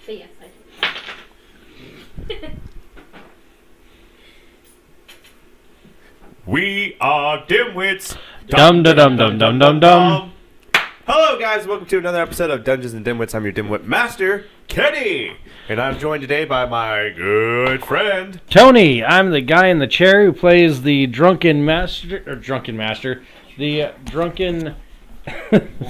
But yes, I do. We are Dimwitts. Dum da dum dum dum dum dum. Hello, guys. Welcome to another episode of Dungeons and Dimwits. I'm your Dimwit Master, Kenny. And I'm joined today by my good friend, Tony. I'm the guy in the chair who plays the drunken master. The drunken.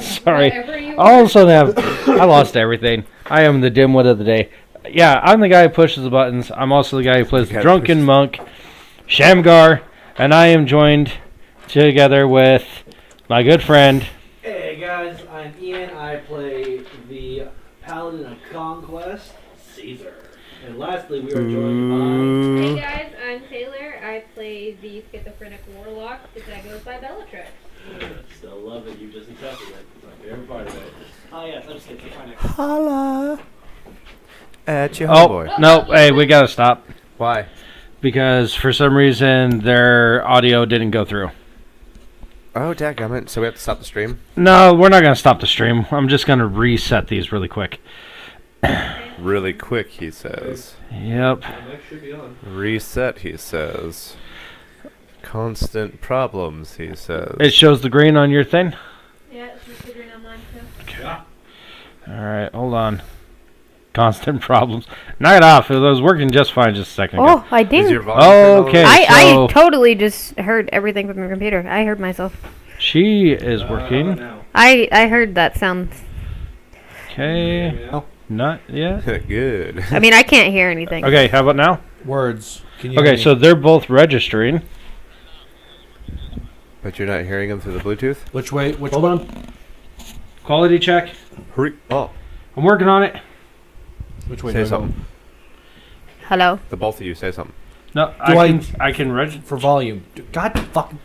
Sorry. All of a sudden, I lost everything. I am the dimwit of the day. Yeah, I'm the guy who pushes the buttons. I'm also the guy who plays the drunken monk, Shamgar, and I am joined together with my good friend. Hey guys, I'm Ian. I play the Paladin of Conquest, Caesar. And lastly, we are joined Hey guys, I'm Taylor. I play the schizophrenic warlock that goes by Bellatrix. by... Still love it. You just accepted it. It's my favorite part of it. Oh yes, I'm schizophrenic. Holla at your Oh, homeboy. no. Hey, we got to stop. Why? Because for some reason, their audio didn't go through. Oh, dadgummit. So we have to stop the stream? No, we're not going to stop the stream. I'm just going to reset these really quick. Really quick, he says. Yep. The mic should be on. Reset, he says. Constant problems, he says. It shows the green on your thing? Yeah, it's just the green on mine too. Yeah. Alright, hold on. Constant problems. Knock it off. It was working just fine just a second ago. Oh, I Is your did. volume turned Okay. on? so- I totally just heard everything from your computer. I heard myself. She is working. Now. I heard that sound. Okay. Now. Not yet. Good. I mean, I can't hear anything. Okay, how about now? Words. Can you Okay, so they're both registering. But you're not hearing him through the Bluetooth? which way? Which Hold one? on. Quality check. Hurry. Oh, I'm working on it. Which way? say do I go? something. Hello. The both of you say something. No, Do I can register. For volume. God fucking.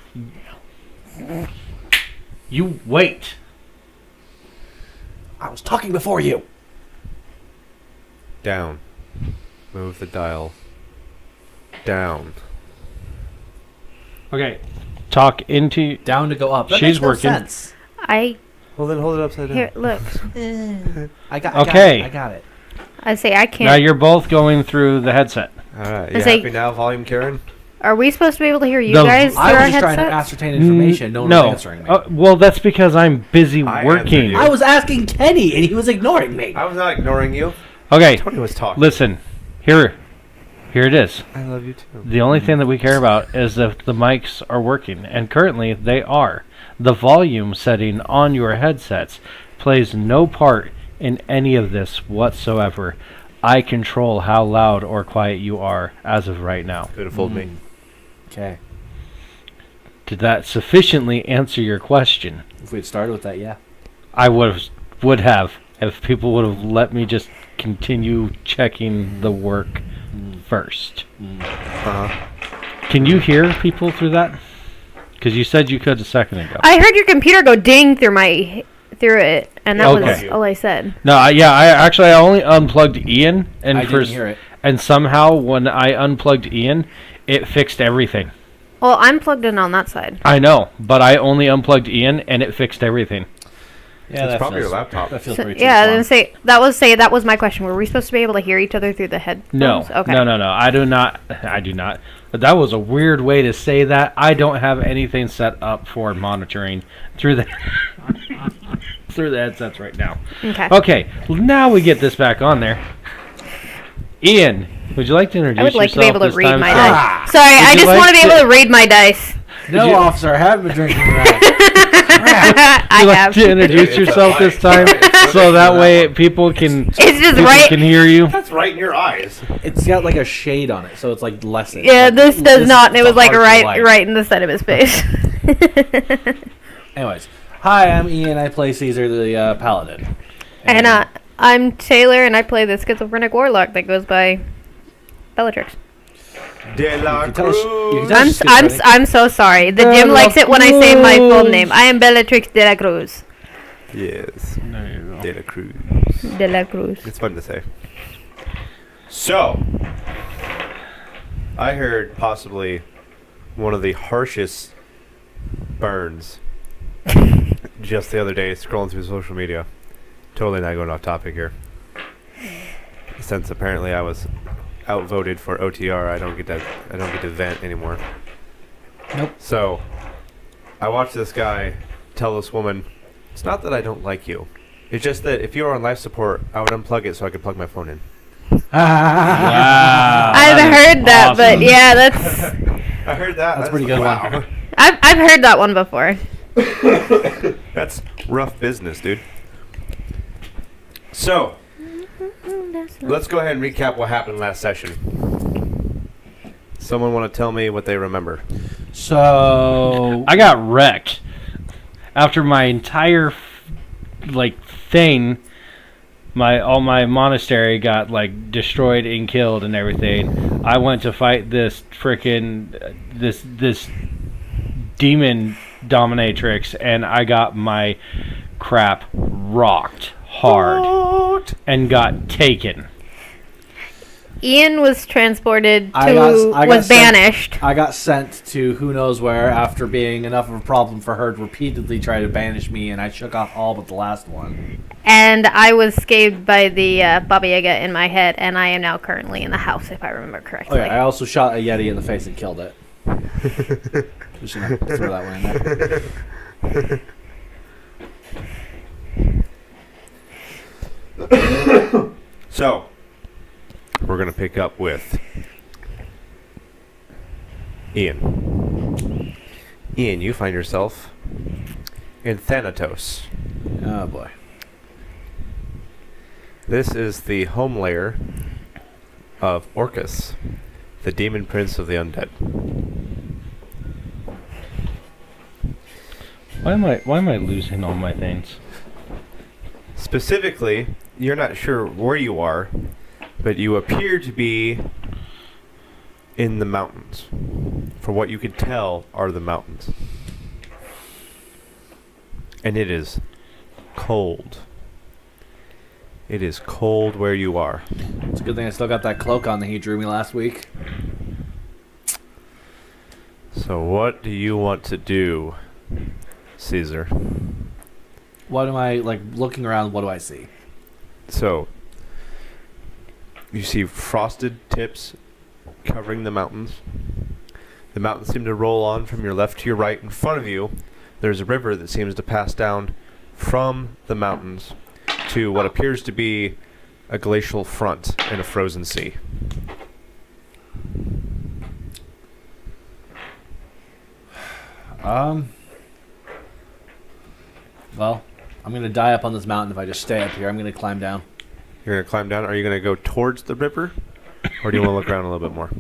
You wait. I was talking before you. Down. Move the dial. Down. Okay. Talk into. Down to go up. That She's makes no working. sense. I Well, then hold it upside down. here. Look. I got. Okay. I got it. I say I Now can't. you're both going through the headset. All right. I You say- happy now, volume Karen? Are we supposed to be able to hear you The- guys through I our was just trying to headsets? ascertain information. No one was answering me. Well, that's because I'm busy I working. answered you. I was asking Kenny, and he was ignoring me. I was not ignoring you. Okay, Tony was talking. listen. Here it is. I love you too. The only thing that we care about is if the mics are working, and currently they are. The volume setting on your headsets plays no part in any of this whatsoever. I control how loud or quiet you are as of right now. Could have fooled me. Okay. Did that sufficiently answer your question? If we had started with that, yeah. I would have if people would have let me just continue checking the work first. Uh-huh. Can you hear people through that? Because you said you could a second ago. I heard your computer go ding through it, and that Okay. was all I said. No, I only unplugged Ian, and I didn't hear it. and somehow when I unplugged Ian, it fixed everything. Well, I'm plugged in on that side. I know, but I only unplugged Ian, and it fixed everything. Yeah, It's probably your laptop. That feels So, pretty yeah, I was gonna say that was my question. Were we supposed to be able to hear each other through the headphones? No, Okay. no. I do not. But that was a weird way to say that. I don't have anything set up for monitoring through the through the headsets right now. Okay. Okay, well, now we get this back on there. Ian, would you like to introduce I would like to yourself be able to this read time? my sir? dice. Sorry, I you just like want to be to- able to read my dice. No, you- officer, I haven't been drinking that. I Would you like have. to introduce yourself this time, so that way people can just right- can hear you. That's right in your eyes. It's got like a shade on it, so it's like lessened. Yeah, Like, this does not. And it is was like the heart of life. right in the side of his face. Anyways, hi, I'm Ian. I play Caesar the Paladin. And I'm Taylor, and I play the schizophrenic warlock that goes by Bellatrix. De la You can tell us- you can Cruz. tell us schizophrenic. I'm so sorry. The gym likes it when I say my full name. I am Bellatrix de la Cruz. Yes. There you go. De la Cruz. De la Cruz. It's fun to say. So, I heard possibly one of the harshest burns just the other day scrolling through social media. Totally not going off topic here. Since apparently I was outvoted for OTR, I don't get to vent anymore. Nope. So I watched this guy tell this woman, "It's not that I don't like you. It's just that if you were on life support, I would unplug it so I could plug my phone in." Wow. I've heard that, awesome. but yeah, that's I heard that. That's a pretty good one. I've heard that one before. That's rough business, dude. So let's go ahead and recap what happened last session. Someone want to tell me what they remember? So I got wrecked after my entire thing. All my monastery got destroyed and killed and everything. I went to fight this freaking this demon dominatrix, and I got my crap rocked hard and got taken. Ian was transported to was banished. I got sent to who knows where after being enough of a problem for her to repeatedly try to banish me, and I shook off all but the last one. And I was scathed by the Baba Yaga in my head, and I am now currently in the house, if I remember correctly. Oh yeah, I also shot a Yeti in the face and killed it. Just gonna throw that one in there. So we're gonna pick up with Ian. Ian, you find yourself in Thanatos. Oh boy. This is the home lair of Orcus, the demon prince of the undead. Why am I losing all my things? Specifically, you're not sure where you are, but you appear to be in the mountains. For what you can tell are the mountains. And it is cold. It is cold where you are. It's a good thing I still got that cloak on that he drew me last week. So what do you want to do, Caesar? What am I, looking around, what do I see? So, you see frosted tips covering the mountains. The mountains seem to roll on from your left to your right. In front of you, there's a river that seems to pass down from the mountains to what appears to be a glacial front in a frozen sea. Well, I'm going to die up on this mountain if I just stay up here. I'm going to climb down. You're going to climb down? Are you going to go towards the river? Or do you want to look around a little bit more?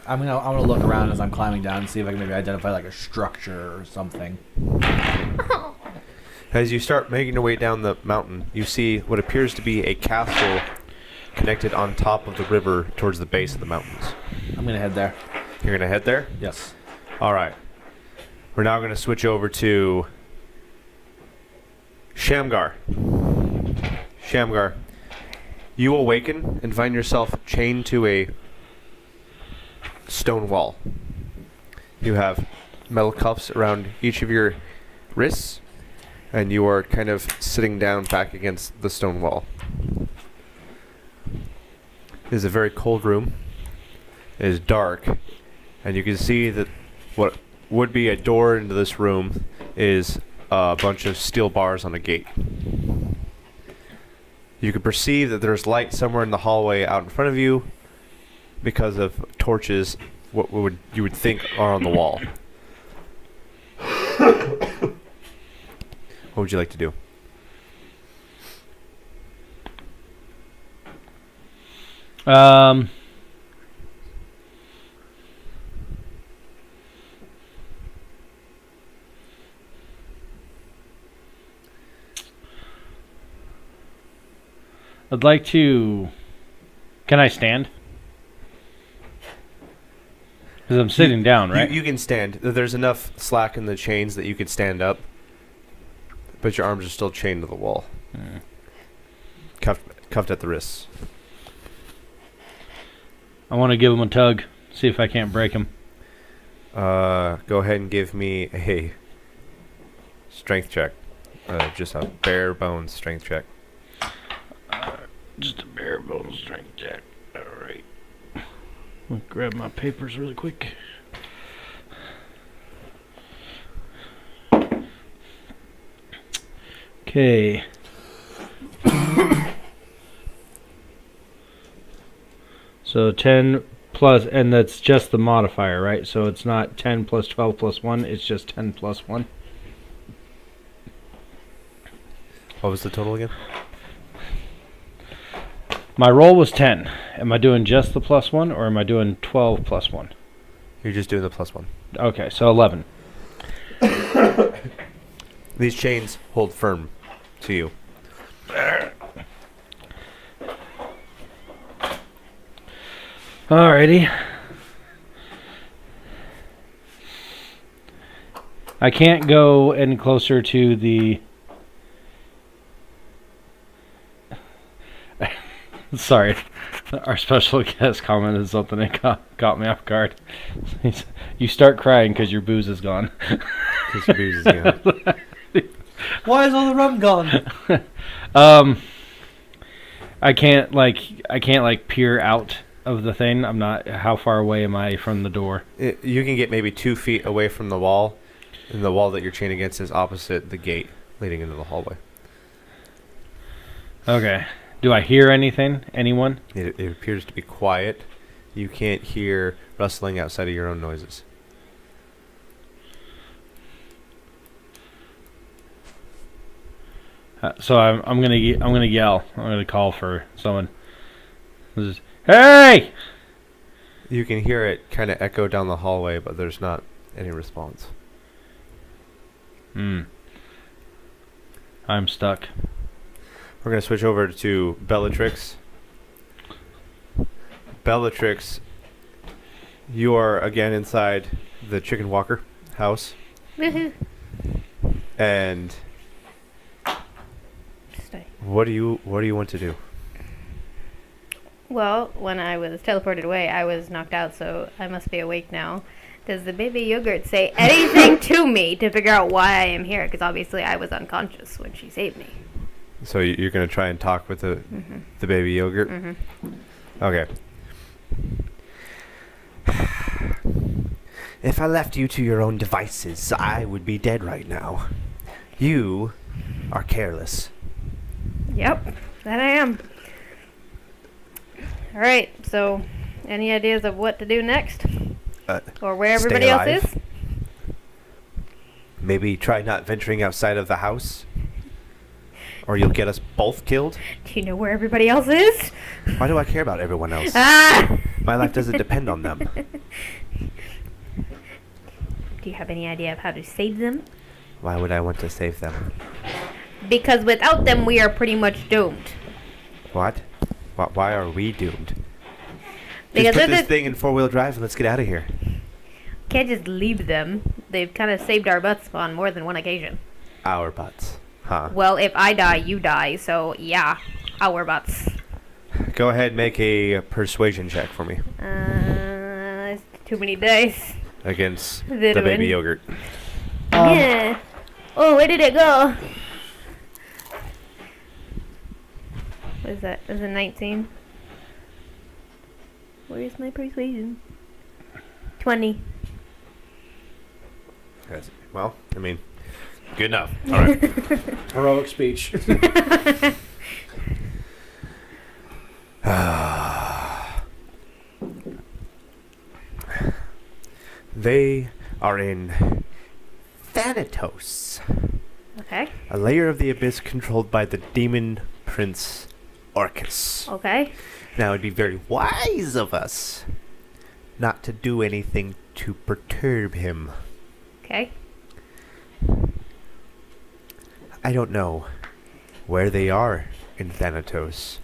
I'm gonna look around as I'm climbing down and see if I can maybe identify a structure or something. As you start making your way down the mountain, you see what appears to be a castle connected on top of the river towards the base of the mountains. I'm gonna head there. You're going to head there? Yes. All right. We're now going to switch over to Shamgar. Shamgar, you awaken and find yourself chained to a stone wall. You have metal cuffs around each of your wrists, and you are kind of sitting down back against the stone wall. It is a very cold room. It is dark, and you can see that what would be a door into this room is a bunch of steel bars on a gate. You can perceive that there's light somewhere in the hallway out in front of you because of torches, you would think are on the wall. What would you like to do? I'd like to... Can I stand? Because I'm sitting down, right? You can stand. There's enough slack in the chains that you could stand up, but your arms are still chained to the wall. Cuffed at the wrists. I want to give him a tug, see if I can't break him. Go ahead and give me a strength check. Just a bare bones strength check. Just a bare bones strength check. Alright. I'll grab my papers really quick. Okay. So 10 plus, and that's just the modifier, right? So it's not 10 plus 12 plus 1, it's just 10 plus 1. What was the total again? My roll was 10. Am I doing just the plus 1, or am I doing 12 plus 1? You're just doing the +1. Okay, so 11. These chains hold firm to you. Alrighty. I can't go any closer to the... Sorry. Our special guest commented something that got me off guard. You start crying because your booze is gone. Because your booze is gone. Why is all the rum gone? I can't peer out of the thing. I'm not. How far away am I from the door? You can get maybe 2 feet away from the wall, and the wall that you're chained against is opposite the gate leading into the hallway. Okay. Do I hear anything? Anyone? It appears to be quiet. You can't hear rustling outside of your own noises. So I'm gonna yell. I'm gonna call for someone. This is, hey! You can hear it kind of echo down the hallway, but there's not any response. I'm stuck. We're going to switch over to Bellatrix. Bellatrix, you are again inside the Chicken Walker house. Woohoo. And Stay. what do you want to do? Well, when I was teleported away, I was knocked out, so I must be awake now. Does the baby yogurt say anything to me to figure out why I am here? Because obviously I was unconscious when she saved me. So you're going to try and talk with the baby yogurt? Okay. If I left you to your own devices, I would be dead right now. You are careless. Yep, that I am. Alright, so any ideas of what to do next? Or where everybody else is? Maybe try not venturing outside of the house. Or you'll get us both killed. Do you know where everybody else is? Why do I care about everyone else? Ah! My life doesn't depend on them. Do you have any idea of how to save them? Why would I want to save them? Because without them, we are pretty much doomed. What? Why are we doomed? Because Just put this thing in 4-wheel drive and let's get out of here. Can't just leave them. They've kind of saved our butts on more than one occasion. Our butts. Huh. Well, if I die, you die. So, yeah, our butts. Go ahead and make a persuasion check for me. It's too many dice. Against Did the it baby win? yogurt. Yeah. Oh, where did it go? What is that? Is it 19? Where's my persuasion? 20. Well, I mean, good enough. All right. Heroic speech. They are in Thanatos, Okay. a layer of the abyss controlled by the demon prince Orcus. Okay. Now, it'd be very wise of us not to do anything to perturb him. Okay. I don't know where they are in Thanatos.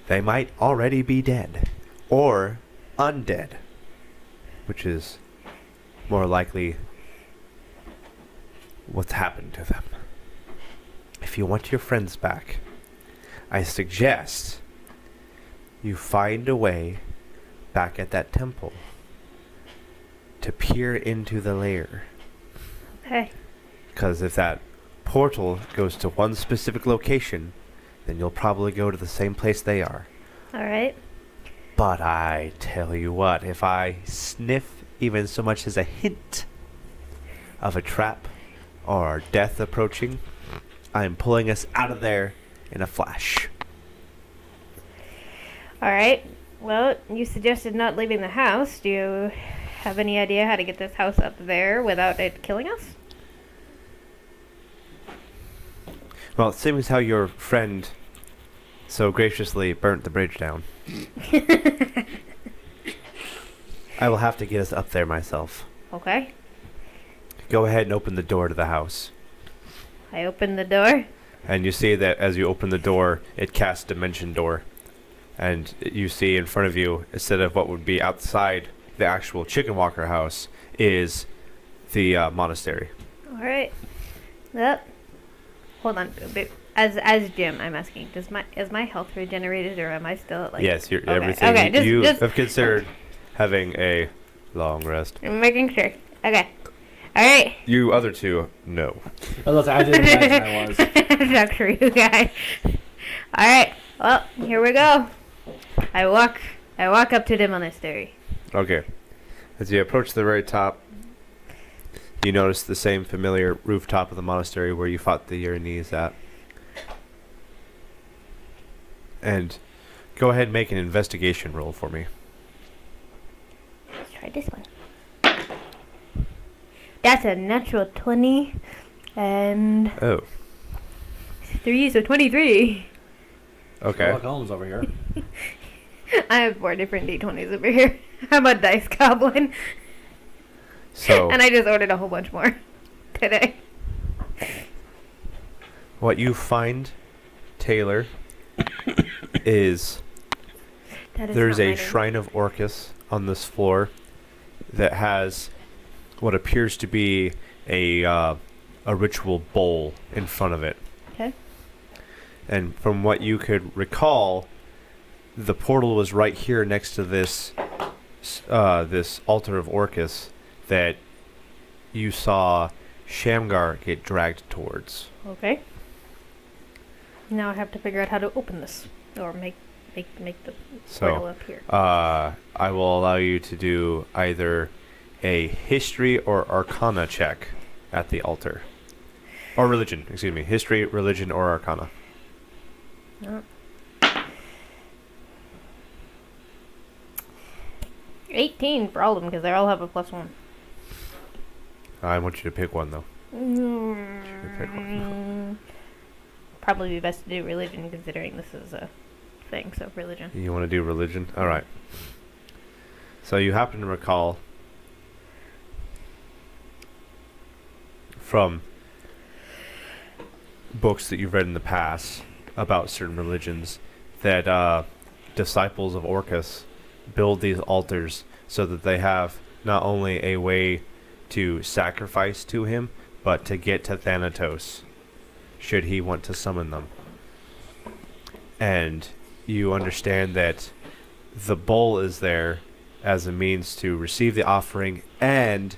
They might already be dead, or undead, which is more likely what's happened to them. If you want your friends back, I suggest you find a way back at that temple to peer into the lair. Okay. Because if that portal goes to one specific location, then you'll probably go to the same place they are. All right. But I tell you what, if I sniff even so much as a hint of a trap or death approaching, I am pulling us out of there in a flash. All right. Well, you suggested not leaving the house. Do you have any idea how to get this house up there without it killing us? Well, same as how your friend so graciously burnt the bridge down. I will have to get us up there myself. Okay. Go ahead and open the door to the house. I open the door. And you see that as you open the door, it casts Dimension Door. And you see in front of you, instead of what would be outside the actual Chicken Walker house, is the monastery. All right. Yep. Hold on. As Jim, I'm asking, is my health regenerated, or am I still at like? Yes, you're Okay. everything. Okay, you just have considered having a long rest. I'm making sure. Okay. All right. You other two, no. I didn't imagine I was. Sucks for you guys. All right. Well, here we go. I walk up to the monastery. Okay. As you approach the very top, you notice the same familiar rooftop of the monastery where you fought the Uranese at. And go ahead and make an investigation roll for me. Let's try this one. That's a natural 20 and Oh, 3, so 23. okay. Sherlock Holmes over here. I have 4 different D20s over here. I'm a dice goblin. So, And I just ordered a whole bunch more today. what you find, Taylor, is there's not a my name. shrine of Orcus on this floor that has what appears to be a ritual bowl in front of it. Okay. And from what you could recall, the portal was right here next to this this altar of Orcus that you saw Shamgar get dragged towards. Okay. Now I have to figure out how to open this. Or make the portal So, up here. I will allow you to do either a history or arcana check at the altar. Or religion, excuse me. History, religion, or arcana. Oh. 18 for all of them, because they all have a +1. I want you to pick one, though. Pick one. Probably be best to do religion, considering this is a thing, so religion. You want to do religion? All right. So you happen to recall from books that you've read in the past about certain religions that disciples of Orcus build these altars so that they have not only a way to sacrifice to him, but to get to Thanatos should he want to summon them. And you understand that the bowl is there as a means to receive the offering and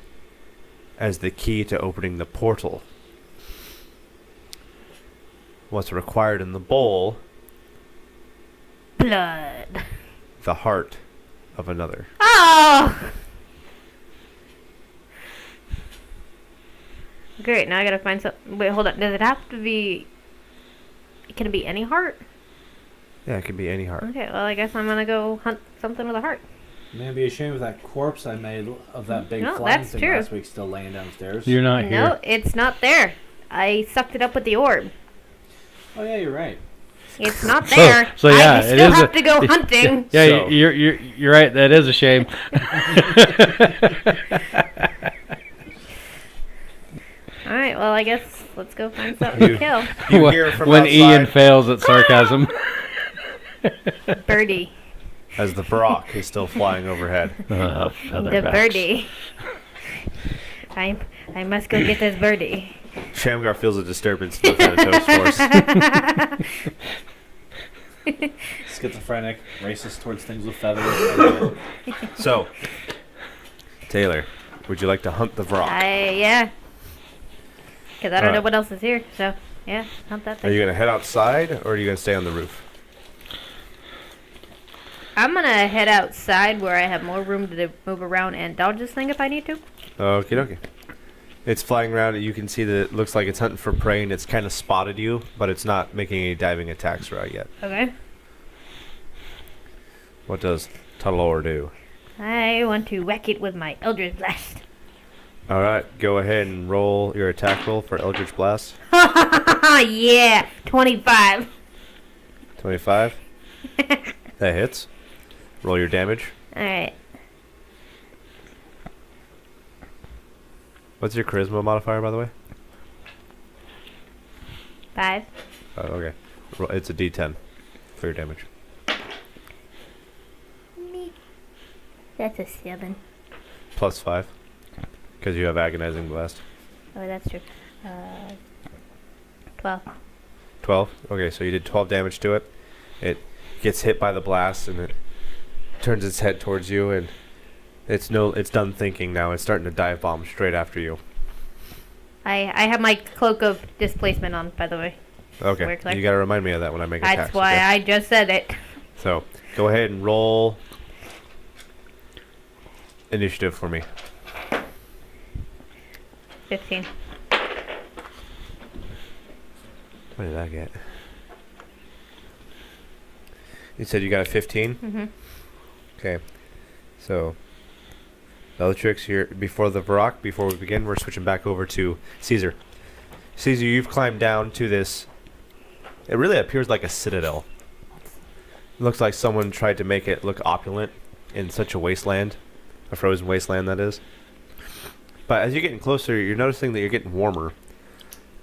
as the key to opening the portal. What's required in the bowl? Blood. The heart of another. Oh! Great, now I gotta find some. Wait, hold on. Does it have to be. Can it be any heart? Yeah, it can be any heart. Okay, well, I guess I'm gonna go hunt something with a heart. Man, be ashamed of that corpse I made of that big No, flying that's thing true. last week still laying downstairs. You're not No, here. it's not there. I sucked it up with the orb. Oh yeah, you're right. It's not there. So yeah, I it still is have to go hunting. Yeah, So- you're right. That is a shame. All right, well, I guess let's go find something to kill. You hear from when outside Ian fails at sarcasm. Birdie. as the Barak is still flying overhead. The Featherbacks. birdie. I must go get this birdie. Shamgar feels a disturbance in the Thanatos force. Schizophrenic, racist towards things with feathers. So, Taylor, would you like to hunt the Barak? Yeah. Because I don't know Alright. what else is here, so. Yeah, not that Are big. you gonna head outside or are you gonna stay on the roof? I'm gonna head outside where I have more room to move around and dodge this thing if I need to. Okie dokie. It's flying around. You can see that it looks like it's hunting for prey and it's kind of spotted you, but it's not making any diving attacks right yet. Okay. What does Talor do? I want to whack it with my Eldritch Blast. All right, go ahead and roll your attack roll for Eldritch Blast. Yeah, 25. 25. That hits. Roll your damage. Alright. What's your charisma modifier, by the way? 5. Oh, okay. It's a D10 for your damage. That's a 7. Plus 5. Because you have agonizing blast. Oh, that's true. 12. 12? Okay, so you did 12 damage to it. It gets hit by the blast and it turns its head towards you and it's done thinking now. It's starting to dive bomb straight after you. I have my cloak of displacement on, by the way. Okay. Works like- You gotta remind me of that when I make attacks. That's why okay? I just said it. So, go ahead and roll initiative for me. 15. What did I get? You said you got a 15? Mm-hmm. Okay. So, Bellatrix here. Before we begin, we're switching back over to Caesar. Caesar, you've climbed down to this. It really appears like a citadel. It looks like someone tried to make it look opulent in such a wasteland. A frozen wasteland, that is. But as you're getting closer, you're noticing that you're getting warmer.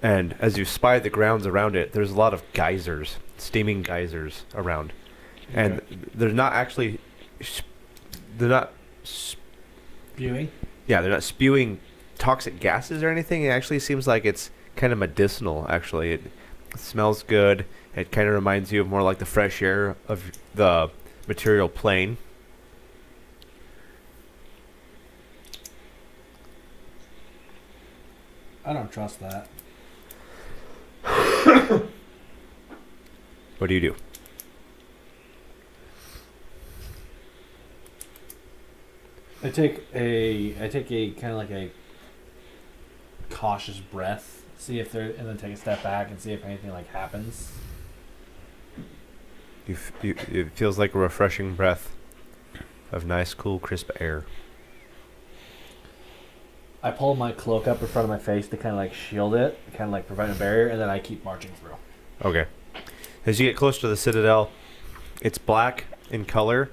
And as you spy the grounds around it, there's a lot of geysers, steaming geysers around. And they're not actually... They're not... Viewing? Yeah, they're not spewing toxic gases or anything. It actually seems like it's kind of medicinal, actually. It smells good. It kind of reminds you of more like the fresh air of the material plane. I don't trust that. What do you do? I take a kind of like a cautious breath, see if there, and then take a step back and see if anything like happens. It feels like a refreshing breath of nice, cool, crisp air. I pull my cloak up in front of my face to kind of like shield it, kind of like provide a barrier, and then I keep marching through. Okay. As you get close to the citadel, it's black in color.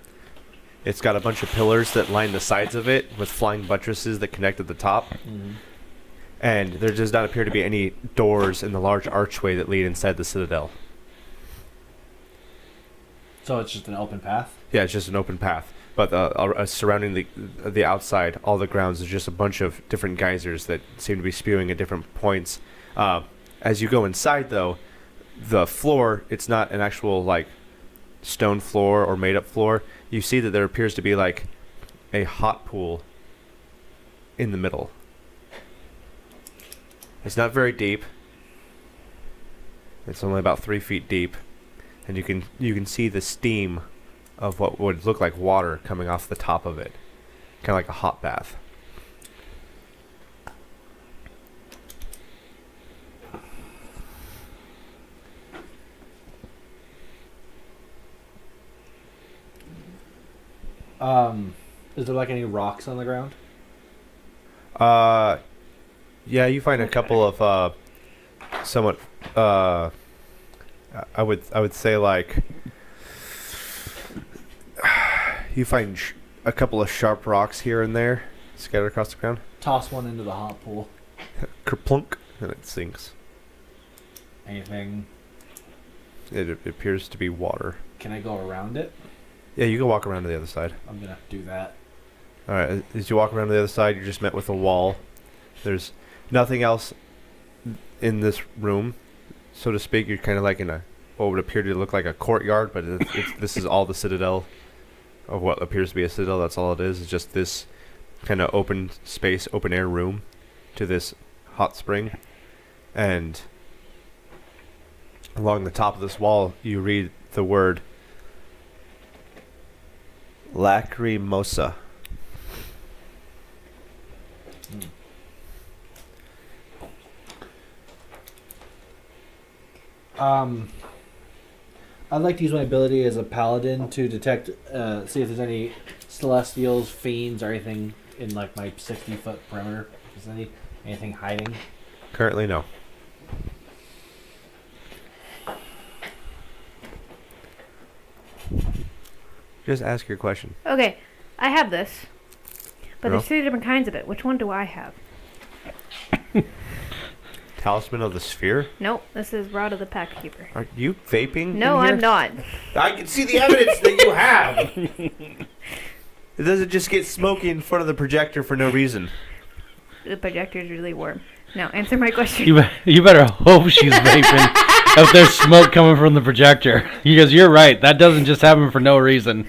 It's got a bunch of pillars that line the sides of it with flying buttresses that connect at the top. Mm-hmm. And there does not appear to be any doors in the large archway that lead inside the citadel. So it's just an open path? Yeah, it's just an open path. But surrounding the outside, all the grounds, is just a bunch of different geysers that seem to be spewing at different points. As you go inside, though, the floor, it's not an actual, like, stone floor or made-up floor. You see that there appears to be, like, a hot pool in the middle. It's not very deep. It's only about 3 feet deep. And you can see the steam of what would look like water coming off the top of it. Kind of like a hot bath. Is there like any rocks on the ground? Yeah, you find a couple of somewhat I would say like you find a couple of sharp rocks here and there scattered across the ground. Toss one into the hot pool. Kerplunk, and it sinks. Anything? It appears to be water. Can I go around it? Yeah, you can walk around to the other side. I'm gonna do that. Alright, as you walk around to the other side, you're just met with a wall. There's nothing else in this room, so to speak. You're kind of like in a what would appear to look like a courtyard, but this is all the citadel of what appears to be a citadel. That's all it is. It's just this kind of open space, open air room to this hot spring. And Along the top of this wall, you read the word lacrimosa. I'd like to use my ability as a paladin to detect, see if there's any celestials, fiends, or anything in like my 60-foot perimeter. Is there anything hiding? Currently, no. Just ask your question. Okay, I have this, but No? there's 3 different kinds of it. Which one do I have? Talisman of the Sphere? Nope, this is Rod of the Packkeeper. Are you vaping? No, in here? I'm not. I can see the evidence that you have. It doesn't just get smoky in front of the projector for no reason. The projector's really warm. Now, answer my question. You better hope she's vaping if there's smoke coming from the projector. Because you're right. That doesn't just happen for no reason.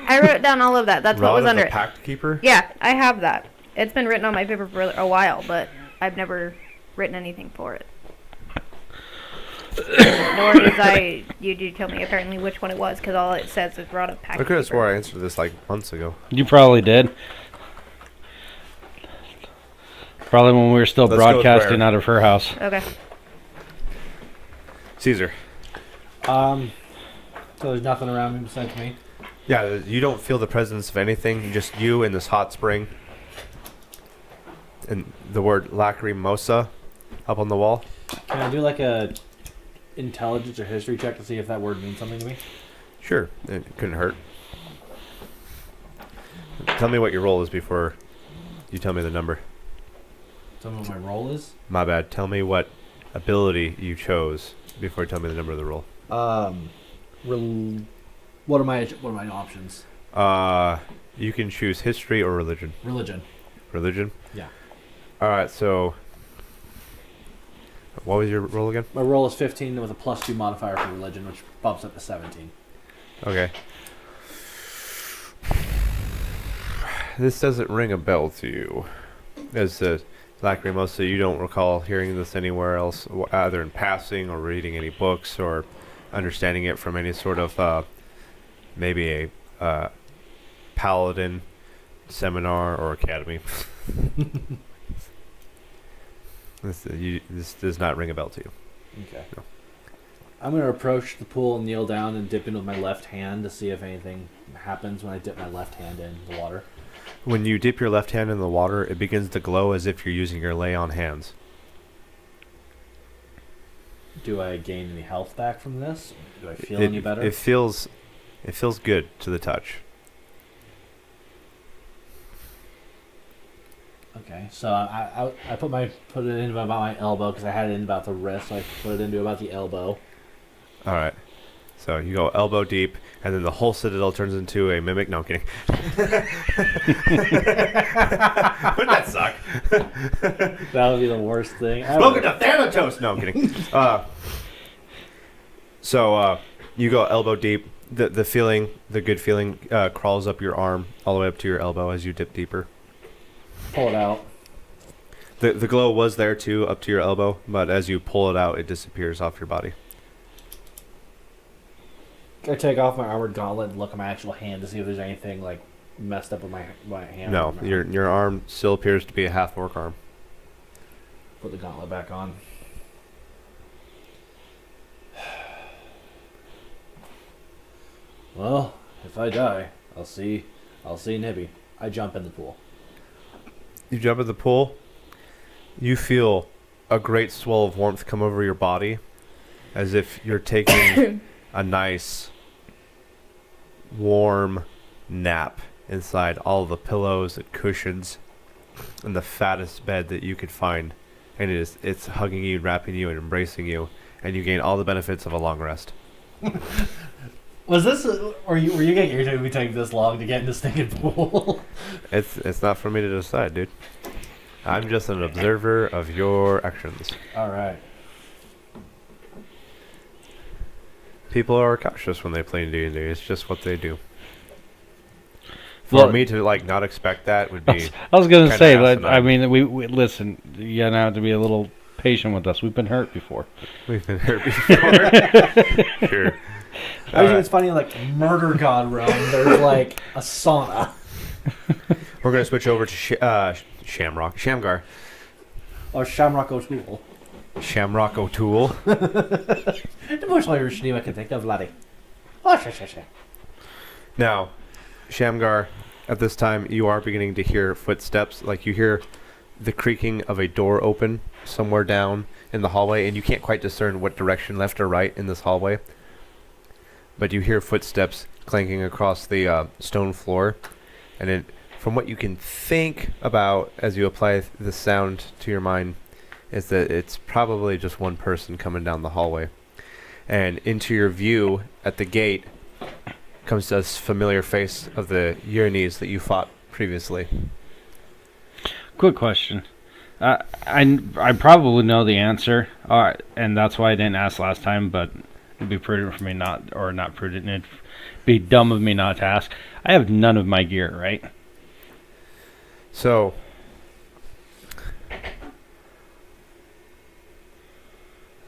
I wrote down all of that. That's what was under it. Pact Keeper? Yeah, I have that. It's been written on my paper for a while, but I've never written anything for it. Nor did you do tell me apparently which one it was, because all it says is Rod of Packkeeper. I could have swore I answered this like months ago. You probably did. Probably when we were still Let's go with broadcasting rare. out of her house. Okay. Caesar. So there's nothing around me besides me. Yeah, you don't feel the presence of anything, just you in this hot spring. And the word lacrimosa up on the wall. Can I do like a intelligence or history check to see if that word means something to me? Sure, it couldn't hurt. Tell me what your roll is before you tell me the number. Tell me what my roll is. My bad. Tell me what ability you chose before you tell me the number of the roll. What are my options? You can choose history or religion. Religion. Religion? Yeah. All right, so what was your roll again? My roll is 15 with a +2 modifier for religion, which bumps up to 17. Okay. This doesn't ring a bell to you. As the Lacrimosa, you don't recall hearing this anywhere else, either in passing or reading any books or understanding it from any sort of maybe a paladin seminar or academy. This does not ring a bell to you. Okay. No. I'm going to approach the pool and kneel down and dip in with my left hand to see if anything happens when I dip my left hand in the water. When you dip your left hand in the water, it begins to glow as if you're using your lay-on hands. Do I gain any health back from this? Do I feel any better? It feels good to the touch. Okay, so I put it in about my elbow because I had it in about the wrist, so I put it into about the elbow. All right. So you go elbow deep, and then the whole citadel turns into a mimic. No, I'm kidding. Wouldn't that suck? That would be the worst thing ever. Welcome to Thanatos! No, I'm kidding. So you go elbow deep. The feeling, the good feeling, crawls up your arm all the way up to your elbow as you dip deeper. Pull it out. The glow was there too, up to your elbow, but as you pull it out, it disappears off your body. I take off my armored gauntlet and look at my actual hand to see if there's anything like messed up with my hand. No, your arm still appears to be a half orc arm. Put the gauntlet back on. Well, if I die, I'll see Nibby. I jump in the pool. You jump in the pool. You feel a great swell of warmth come over your body, as if you're taking a nice, warm nap inside all the pillows and cushions and the fattest bed that you could find. And it's hugging you, wrapping you, and embracing you, and you gain all the benefits of a long rest. Was this, were you getting irritated me taking this long to get in this stinking pool? It's not for me to decide, dude. I'm just an observer of your actions. All right. People are cautious when they play D&D. It's just what they do. For me to not expect that would be. I was gonna kinda say, but asinine. I mean, we listen. You gotta have to be a little patient with us. We've been hurt before. We've been hurt before. Sure. I think it's funny, like Murder God realm. There's like a sauna. We're gonna switch over to Shamgar. Or Shamrock O'Toole. Shamrock O'Toole. The most Irish name I can think of, laddie. Oh, sure. Now, Shamgar, at this time, you are beginning to hear footsteps. Like you hear the creaking of a door open somewhere down in the hallway, and you can't quite discern what direction, left or right, in this hallway. But you hear footsteps clanking across the stone floor, and from what you can think about as you apply the sound to your mind, is that it's probably just one person coming down the hallway. And into your view at the gate comes this familiar face of the Uranese that you fought previously. Quick question. I probably know the answer, and that's why I didn't ask last time, but it'd be prudent for me not prudent. It'd be dumb of me not to ask. I have none of my gear, right? So,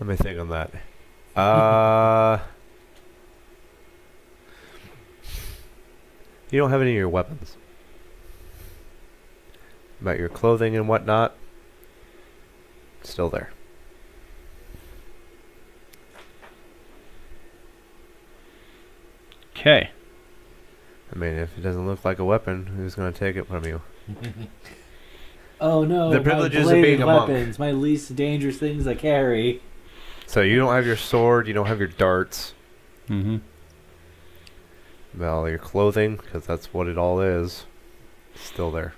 let me think on that. You don't have any of your weapons. About your clothing and whatnot, still there. Okay. I mean, if it doesn't look like a weapon, who's going to take it from you? Oh no! The privileges my of being a monk. weapons, my least dangerous things I carry. So you don't have your sword, you don't have your darts. Mm-hmm. Well, your clothing, because that's what it all is, still there.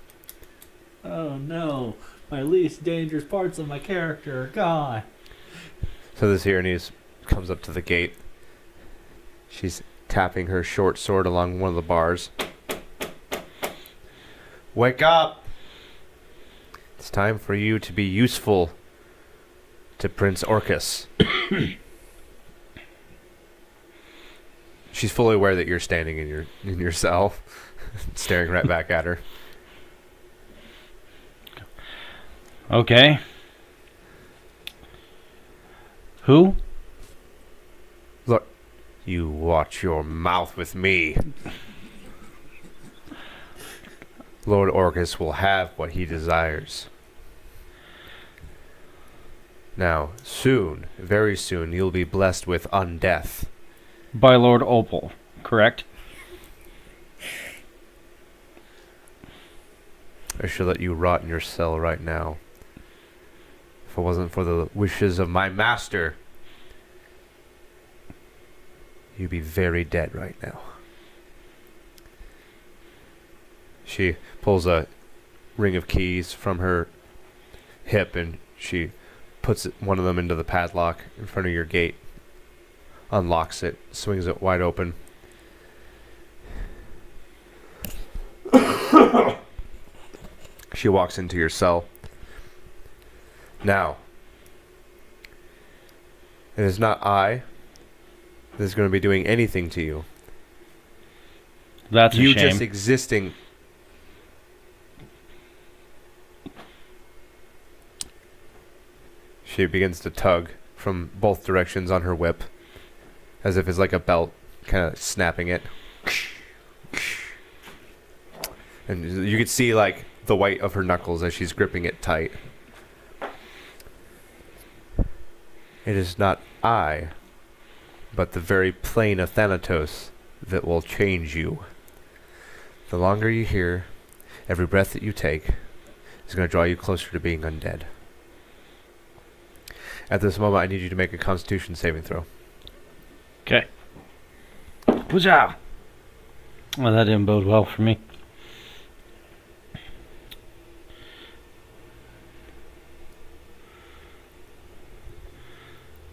Oh no! My least dangerous parts of my character are gone. So this Uranese comes up to the gate. She's tapping her short sword along one of the bars. Wake up! It's time for you to be useful to Prince Orcus. She's fully aware that you're standing in your cell, staring right back at her. Okay. Who? Look, you watch your mouth with me. Lord Orcus will have what he desires. Now, soon, very soon, you'll be blessed with undeath. By Lord Opal, correct? I should let you rot in your cell right now. If it wasn't for the wishes of my master, you'd be very dead right now. She pulls a ring of keys from her hip and she puts one of them into the padlock in front of your gate, unlocks it, swings it wide open. She walks into your cell. Now, it is not I that is going to be doing anything to you. That's a You shame. just existing. She begins to tug from both directions on her whip, as if it's like a belt, kind of snapping it. And you can see like the white of her knuckles as she's gripping it tight. It is not I, but the very plane of Thanatos that will change you. The longer you hear, every breath that you take is going to draw you closer to being undead. At this moment, I need you to make a Constitution saving throw. Okay. Huzzah! Well, that didn't bode well for me.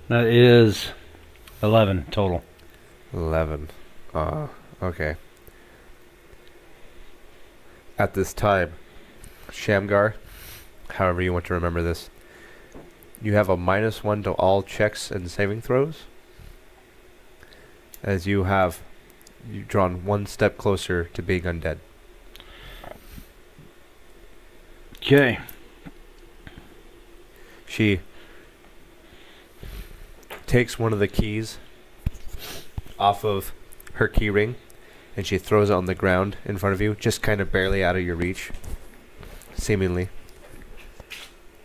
That is 11 total. 11. Okay. At this time, Shamgar, however you want to remember this, you have a -1 to all checks and saving throws, as you've drawn one step closer to being undead. Okay. She takes one of the keys off of her key ring, and she throws it on the ground in front of you, just kind of barely out of your reach, seemingly.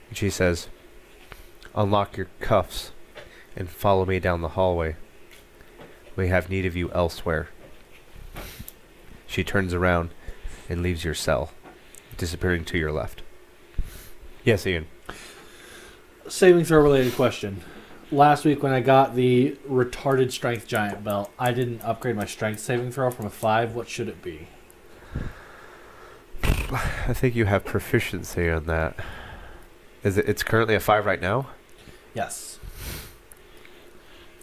And she says, "Unlock your cuffs and follow me down the hallway. We have need of you elsewhere." She turns around and leaves your cell, disappearing to your left. Yes, Ian. Saving throw related question. Last week when I got the retarded strength giant belt, I didn't upgrade my strength saving throw from a 5. What should it be? I think you have proficiency on that. It's currently a 5 right now? Yes.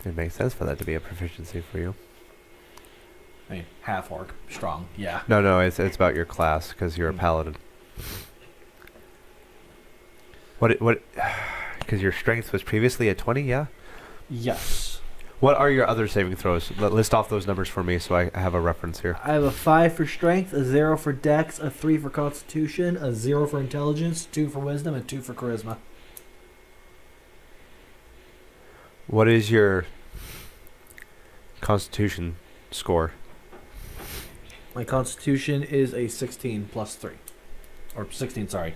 It makes sense for that to be a proficiency for you. I mean, half orc, strong. Yeah. No, it's about your class, because you're a paladin. What? Because your strength was previously a 20, yeah? Yes. What are your other saving throws? List off those numbers for me so I have a reference here. I have a 5 for strength, a 0 for dex, a 3 for constitution, a 0 for intelligence, 2 for wisdom, and 2 for charisma. What is your constitution score? My constitution is a 16 plus 3. Or 16, sorry.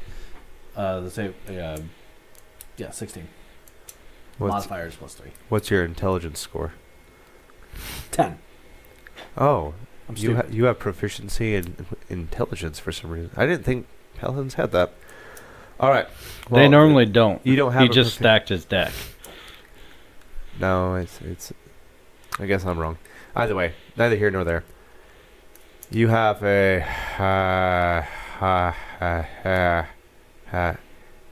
Yeah, 16. Modifiers plus 3. What's your intelligence score? 10. Oh, I'm you stupid. you have proficiency in intelligence for some reason. I didn't think paladins had that. All right. They Well, normally don't. You don't have. He a just stacked his deck. No, it's. I guess I'm wrong. Either way, neither here nor there. You have a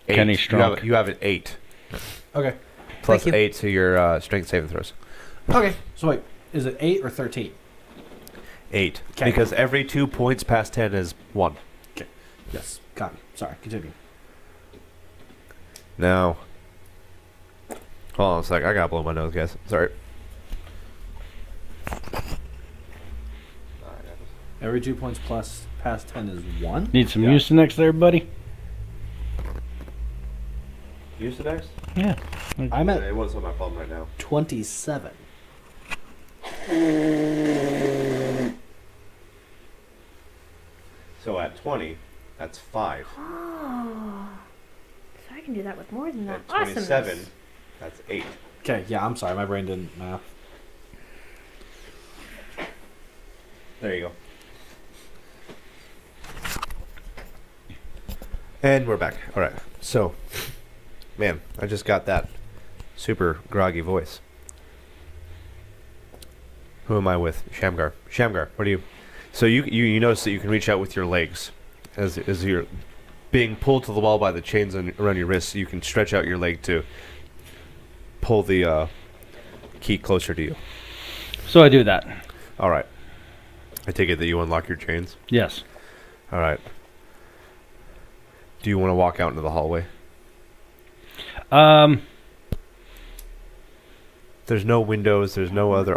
8. Kenny Strunk. You have an 8 Okay. plus Thank you. 8 to your strength saving throws. Okay. So wait, is it 8 or 13? 8. 'Kay. Because every 2 points past 10 is 1. Yes. Got it. Sorry. Continue. Now, hold on a sec. I gotta blow my nose, guys. Sorry. Every 2 points plus past 10 is 1. Need some Yeah. Mucinex there, buddy? Use the dice? Yeah. I'm at It wasn't my problem right now. 27. So at 20, that's 5. Oh. So I can do that with more than that. At 27, Awesomeness. that's 8. Okay. Yeah. I'm sorry. My brain didn't math. There you go. And we're back. All right. So, man, I just got that super groggy voice. Who am I with? Shamgar. Shamgar, what are you? So you notice that you can reach out with your legs as you're being pulled to the wall by the chains around your wrists. You can stretch out your leg to pull the key closer to you. So I do that. All right. I take it that you unlock your chains. Yes. All right. Do you want to walk out into the hallway? There's no windows. There's no other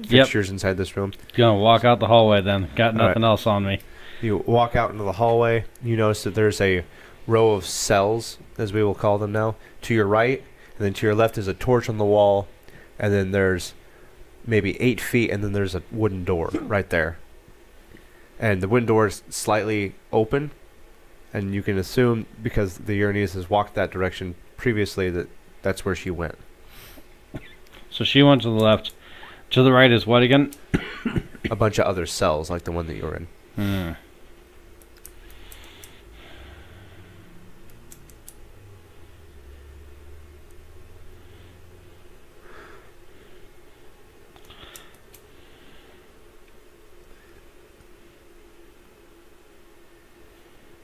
fixtures inside this room. Gonna walk out the hallway then. Got All nothing else on me. You walk out into the hallway. You notice that there's a row of cells, as we will call them now, to your right, and then to your left is a torch on the wall, and then there's maybe 8 feet, and then there's a wooden door right there. And the wooden door is slightly open, and you can assume, because the Uranus has walked that direction previously, that that's where she went. So she went to the left. To the right is what again? A bunch of other cells, like the one that you were in. Hmm.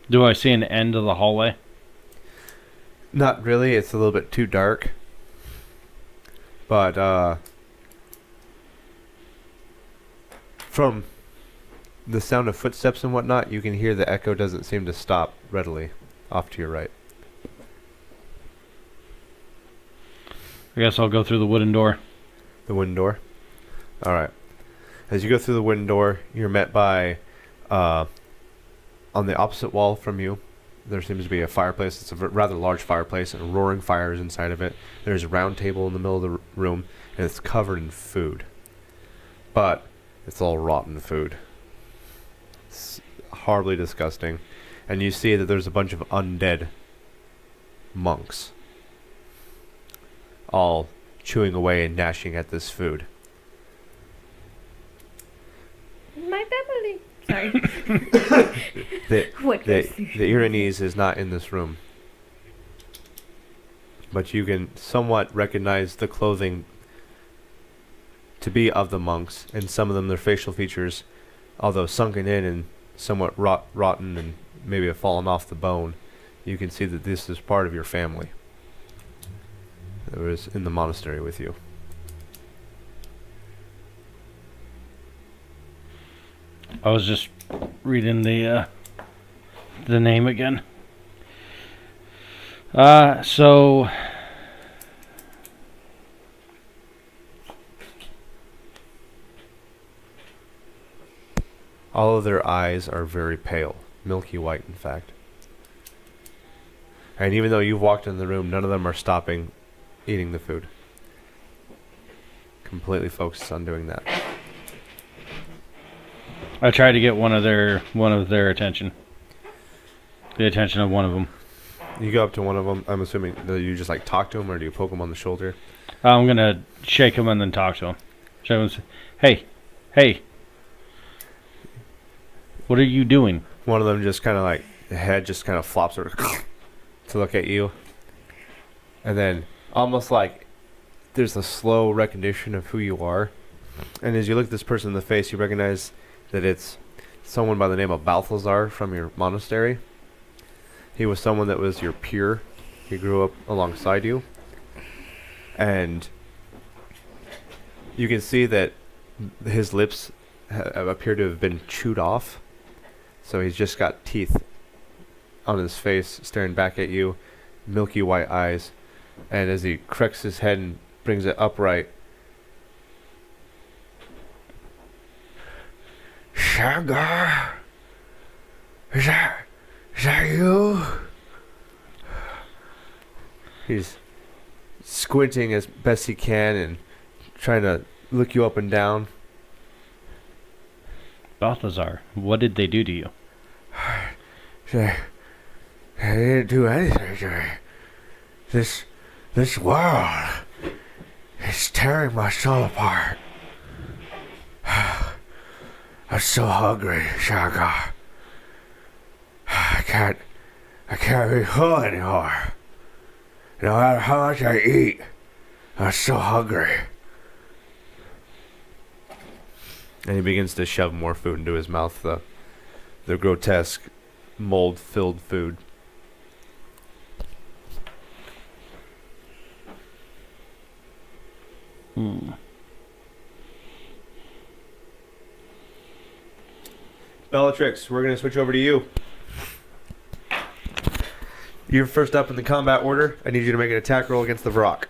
Do I see an end of the hallway? Not really. It's a little bit too dark. But from the sound of footsteps and whatnot, you can hear the echo doesn't seem to stop readily off to your right. I guess I'll go through the wooden door. The wooden door? Alright. As you go through the wooden door, you're met by, on the opposite wall from you, there seems to be a fireplace. It's a rather large fireplace, and roaring fires inside of it. There's a round table in the middle of the room, and it's covered in food. But it's all rotten food. It's horribly disgusting. And you see that there's a bunch of undead monks all chewing away and gnashing at this food. My family. Sorry. What The goes through- Iranese is not in this room. But you can somewhat recognize the clothing to be of the monks, and some of them, their facial features, although sunken in and somewhat rotten and maybe have fallen off the bone, you can see that this is part of your family that was in the monastery with you. I was just reading the name again. So All of their eyes are very pale, milky white, in fact. And even though you've walked in the room, none of them are stopping eating the food. Completely focused on doing that. I tried to get one of their attention. The attention of one of them. You go up to one of them. I'm assuming that you just like talk to him, or do you poke him on the shoulder? I'm gonna shake him and then talk to him. Shake him and say, hey, what are you doing? One of them just kind of like, the head just kind of flops over to look at you. And then almost like there's a slow recognition of who you are. And as you look at this person in the face, you recognize that it's someone by the name of Balthazar from your monastery. He was someone that was your peer. He grew up alongside you. And you can see that his lips appear to have been chewed off. So he's just got teeth on his face, staring back at you, milky white eyes. And as he cracks his head and brings it upright, Shagar, is that you? He's squinting as best he can and trying to look you up and down. Balthazar, what did they do to you? They didn't do anything to me. This world is tearing my soul apart. I'm so hungry, Shagar. I can't be full anymore. No matter how much I eat, I'm so hungry. And he begins to shove more food into his mouth, the grotesque, mold-filled food. Bellatrix, we're going to switch over to you. You're first up in the combat order. I need you to make an attack roll against the Varrock.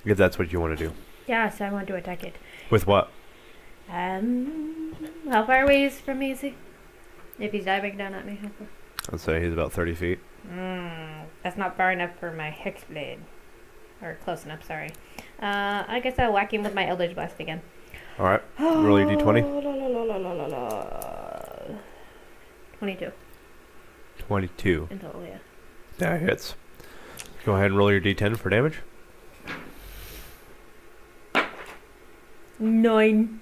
If that's what you want to do. Yeah, so I want to attack it. With what? How far away is from me is he? If he's diving down at me, how far? I'd say he's about 30 feet. That's not far enough for my hex blade. Or close enough, sorry. I guess I'll whack him with my Eldritch Blast again. Alright. Roll your d20. 22 22. in total, yeah. That hits. Go ahead and roll your d10 for damage. 9.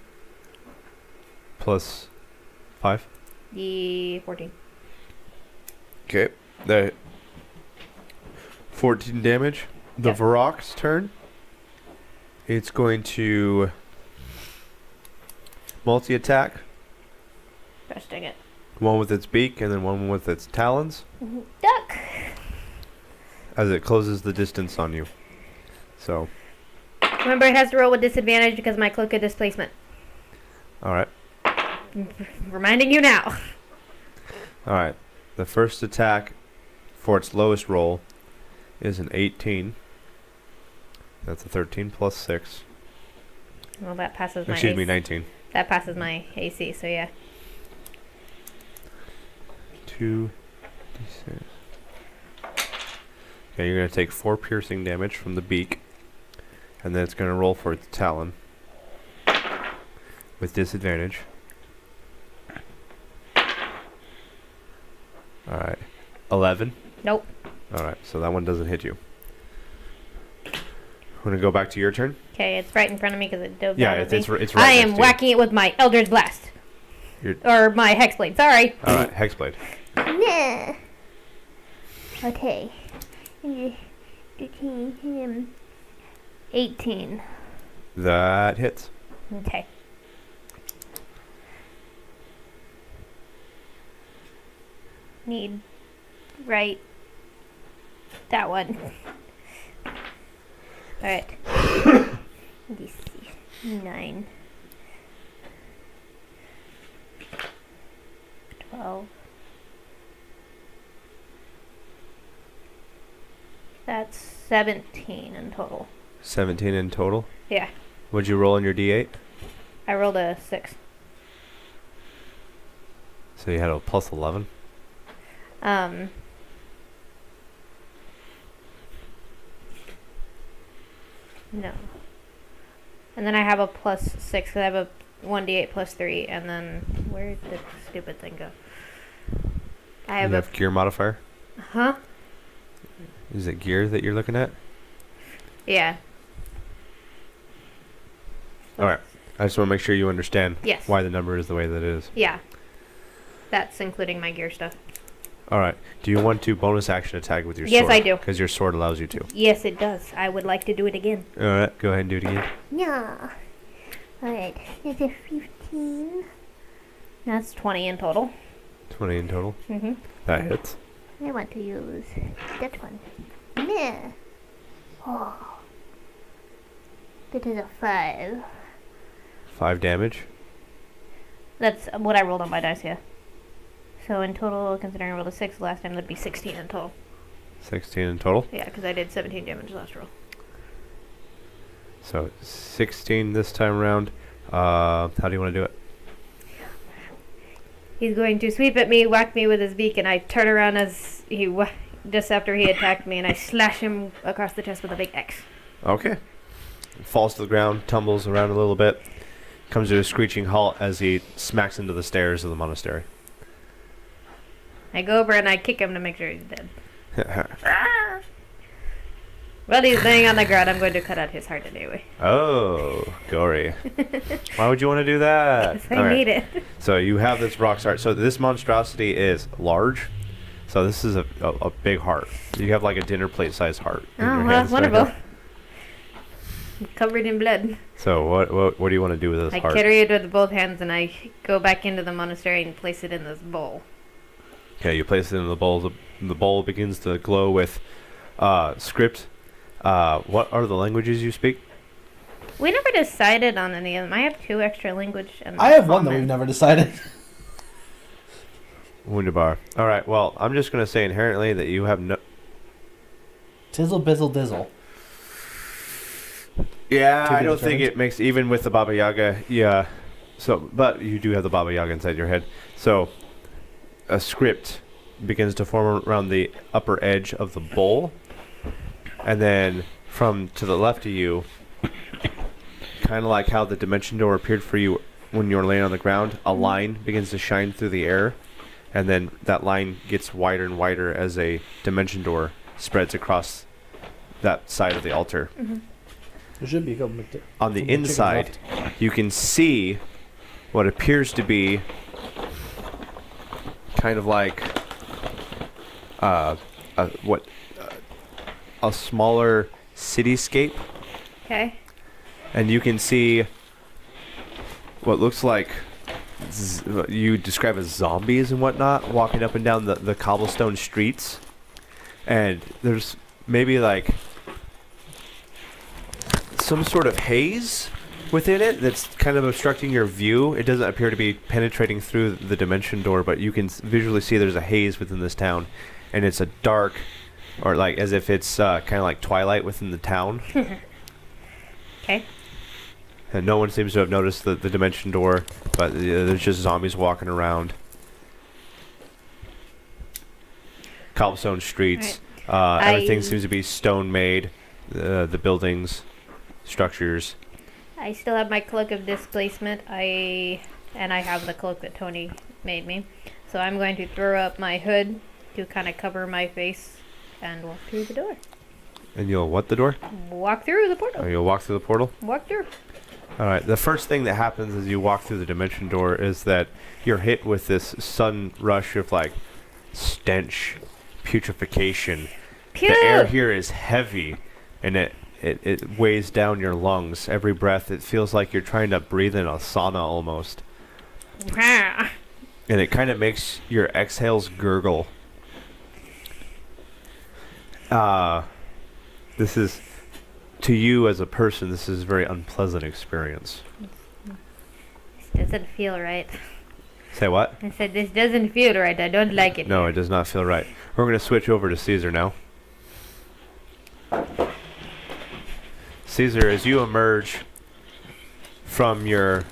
Plus 5. 14. Okay. The 14 damage. The Yep. Varrock's turn. It's going to multi-attack. Gosh dang it. One with its beak and then one with its talons. Duck! As it closes the distance on you. So, Remember, it has to roll with disadvantage because of my cloak of displacement. alright. Reminding you now. Alright. The first attack for its lowest roll is an 18. That's a 13 plus 6. Well, that passes my Excuse me, AC. 19. That passes my AC, so yeah. 2, Okay, you're going to take 4 piercing damage from the beak. And then it's going to roll for its talon. With disadvantage. Alright. 11? Nope. Alright, so that one doesn't hit you. Want to go back to your turn? Okay, it's right in front of me because it dove Yeah, down at me. it's right I next am to you. whacking it with my Eldritch Blast. Or my Hexblade, sorry. Alright, Hexblade. Nah. Okay. 18. That hits. Okay. Need right that one. Alright. DC 9. 12. That's 17 in total. 17 in total. Yeah. What'd you roll on your d8? I rolled a 6. So you had a plus 11. No. And then I have a plus 6 because I have a 1d8 plus 3, and then where did the stupid thing go? I have You have gear modifier? Huh? Is it gear that you're looking at? Yeah. Alright. I just want to make sure you understand Yes. why the number is the way that it is. Yeah. That's including my gear stuff. Alright. Do you want to bonus action attack with your Yes, sword? I do. Because your sword allows you to. Yes, it does. I would like to do it again. Alright, go ahead and do it again. Yeah. Alright. It's a 15. That's 20 in total. 20 in total. Mm-hmm. That hits. I want to use that one. Nah. Oh. That is a 5. 5 damage. That's what I rolled on my dice, yeah. So in total, considering I rolled a 6 last time, that'd be 16 in total. 16 in total. Yeah, because I did 17 damage last roll. So 16 this time around. How do you want to do it? He's going to sweep at me, whack me with his beak, and I turn around as he just after he attacked me, and I slash him across the chest with a big X. Okay. Falls to the ground, tumbles around a little bit, comes to a screeching halt as he smacks into the stairs of the monastery. I go over and I kick him to make sure he's dead. Well, he's laying on the ground. I'm going to cut out his heart anyway. Oh, gory. Why would you want to do that? Because I All right. need it. So you have this rock heart. So this monstrosity is large. So this is a big heart. You have like a dinner plate size heart. In Oh, your well, hands right wonderful. now. I'm covered in blood. So what do you want to do with this I heart? carry it with both hands and I go back into the monastery and place it in this bowl. Okay, you place it in the bowl. The bowl begins to glow with script. What are the languages you speak? We never decided on any of them. I have 2 extra language. And I have one that common. we've never decided. Wunderbar. All right. Well, I'm just going to say inherently that you have no. Tizzle bizzle dizzle. Yeah, To I be don't think determined. it makes even with the Baba Yaga. Yeah. So, but you do have the Baba Yaga inside your head. So, a script begins to form around the upper edge of the bowl, and then from to the left of you, kind of like how the dimension door appeared for you when you were laying on the ground, a line begins to shine through the air, and then that line gets wider and wider as a dimension door spreads across that side of the altar. There should be a couple On the Some chicken inside, you can see what appears to be kind of like a smaller cityscape, Okay. and you can see what looks like what you describe as zombies and whatnot walking up and down the cobblestone streets, and there's maybe like some sort of haze within it that's kind of obstructing your view. It doesn't appear to be penetrating through the dimension door, but you can visually see there's a haze within this town, and it's a dark, or like as if it's kind of like twilight within the town. Okay. And no one seems to have noticed the dimension door, but there's just zombies walking around. Cobblestone streets. Everything seems to be stone made. The buildings, structures. I still have my cloak of displacement. I have the cloak that Tony made me. So I'm going to throw up my hood to kind of cover my face and walk through the door. And you'll what the door? Walk through the portal. Oh, you'll walk through the portal? Walk through. All right. The first thing that happens as you walk through the dimension door is that you're hit with this sudden rush of like stench, putrefaction. Pew! The air here is heavy, and it weighs down your lungs. Every breath, it feels like you're trying to breathe in a sauna almost. Rah. And it kind of makes your exhales gurgle. This is, to you as a person, this is a very unpleasant experience. This doesn't feel right. Say what? I said, this doesn't feel right. I don't like it. No, it does not feel right. We're going to switch over to Caesar now. Caesar, as you emerge from your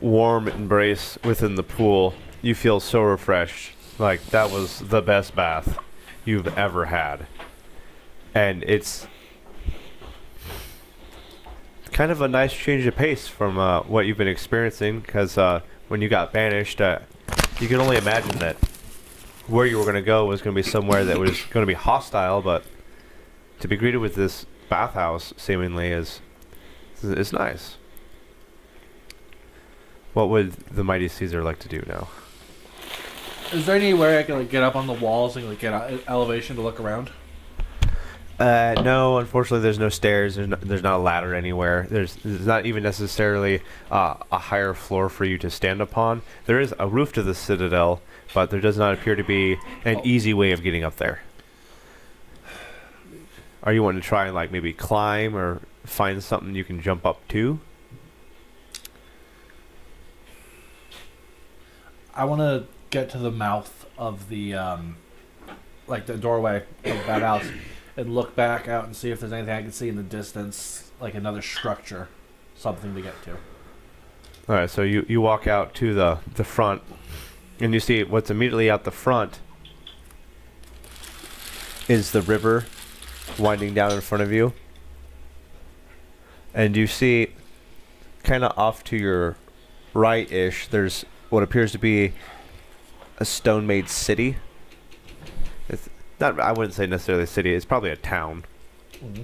warm embrace within the pool, you feel so refreshed. Like that was the best bath you've ever had. And it's kind of a nice change of pace from what you've been experiencing, because when you got banished, you can only imagine that where you were going to go was going to be somewhere that was going to be hostile, but to be greeted with this bathhouse seemingly is nice. What would the mighty Caesar like to do now? Is there any way I can like get up on the walls and like get elevation to look around? No, unfortunately, there's no stairs. There's not a ladder anywhere. There's not even necessarily a higher floor for you to stand upon. There is a roof to the citadel, but there does not appear to be an easy way of getting up there. Are you wanting to try and like maybe climb or find something you can jump up to? I want to get to the mouth of the like the doorway of that house and look back out and see if there's anything I can see in the distance, like another structure, something to get to. All right, so you walk out to the front, and you see what's immediately out the front is the river winding down in front of you. And you see kind of off to your right-ish, there's what appears to be a stone-made city. It's not, I wouldn't say necessarily a city, it's probably a town. Mm-hmm.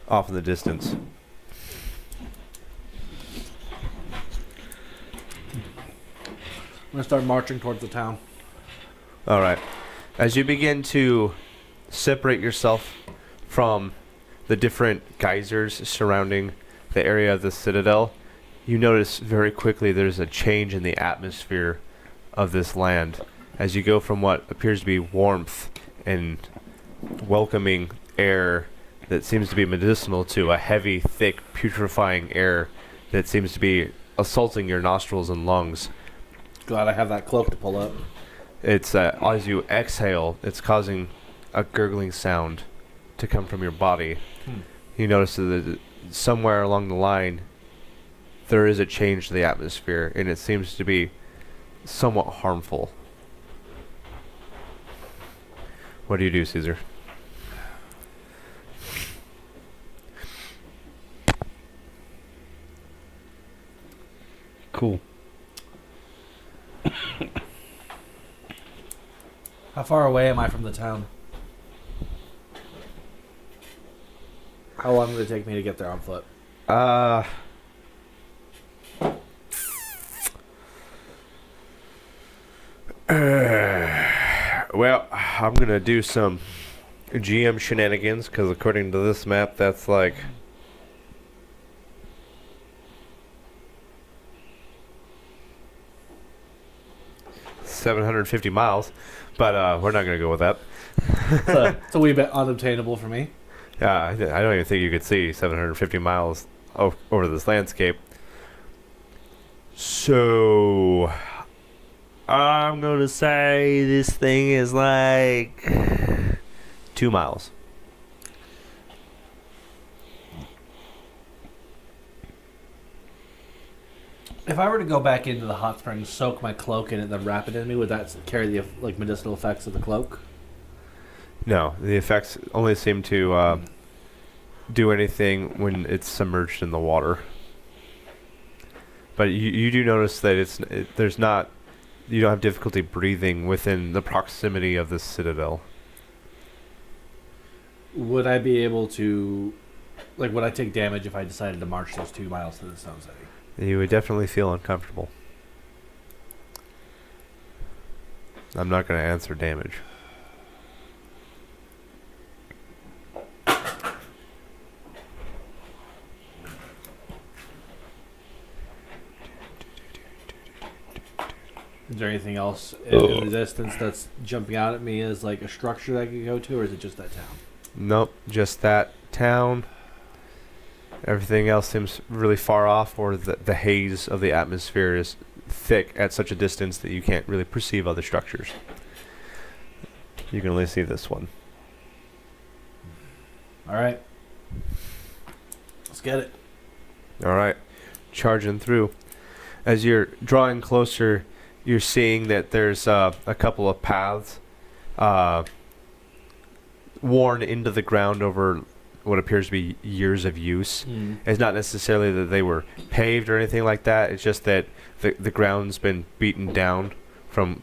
Off in the distance. I'm going to start marching towards the town. All right. As you begin to separate yourself from the different geysers surrounding the area of the citadel, you notice very quickly there's a change in the atmosphere of this land as you go from what appears to be warmth and welcoming air that seems to be medicinal to a heavy, thick, putrefying air that seems to be assaulting your nostrils and lungs. Glad I have that cloak to pull up. It's as you exhale, it's causing a gurgling sound to come from your body. You notice that somewhere along the line there is a change to the atmosphere, and it seems to be somewhat harmful. What do you do, Caesar? Cool. How far away am I from the town? How long would it take me to get there on foot? Well, I'm gonna do some GM shenanigans because according to this map, that's like 750 miles, but we're not gonna go with that. It's a wee bit unobtainable for me. Yeah, I don't even think you could see 750 miles over this landscape. So I'm going to say this thing is like 2 miles. If I were to go back into the hot springs, soak my cloak in it, then wrap it in me, would that carry the like medicinal effects of the cloak? No, the effects only seem to do anything when it's submerged in the water. But you do notice that there's not, you don't have difficulty breathing within the proximity of this citadel. Would I be able to, would I take damage if I decided to march those 2 miles to the Stone City? You would definitely feel uncomfortable. I'm not going to answer damage. Is there anything else in the distance that's jumping out at me as like a structure that I could go to, or is it just that town? Nope, just that town. Everything else seems really far off, or the haze of the atmosphere is thick at such a distance that you can't really perceive other structures. You can only see this one. All right. Let's get it. All right, charging through. As you're drawing closer, you're seeing that there's a couple of paths worn into the ground over what appears to be years of use. It's not necessarily that they were paved or anything like that. It's just that the ground's been beaten down from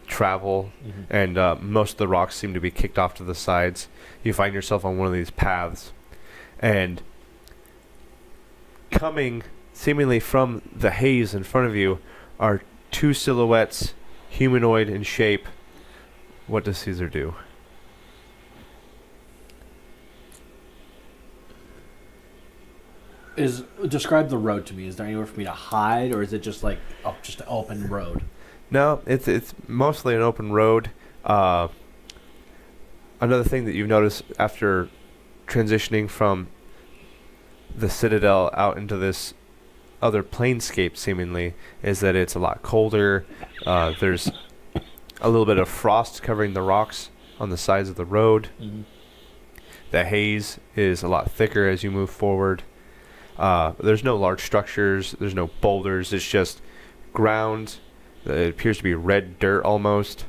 travel, and most of the rocks seem to be kicked off to the sides. You find yourself on one of these paths, and coming seemingly from the haze in front of you are 2 silhouettes, humanoid in shape. What does Caesar do? Describe the road to me. Is there anywhere for me to hide, or is it just like just an open road? No, it's mostly an open road. Another thing that you've noticed after transitioning from the citadel out into this other planescape, seemingly, is that it's a lot colder. There's a little bit of frost covering the rocks on the sides of the road. The haze is a lot thicker as you move forward. There's no large structures. There's no boulders. It's just ground. It appears to be red dirt almost.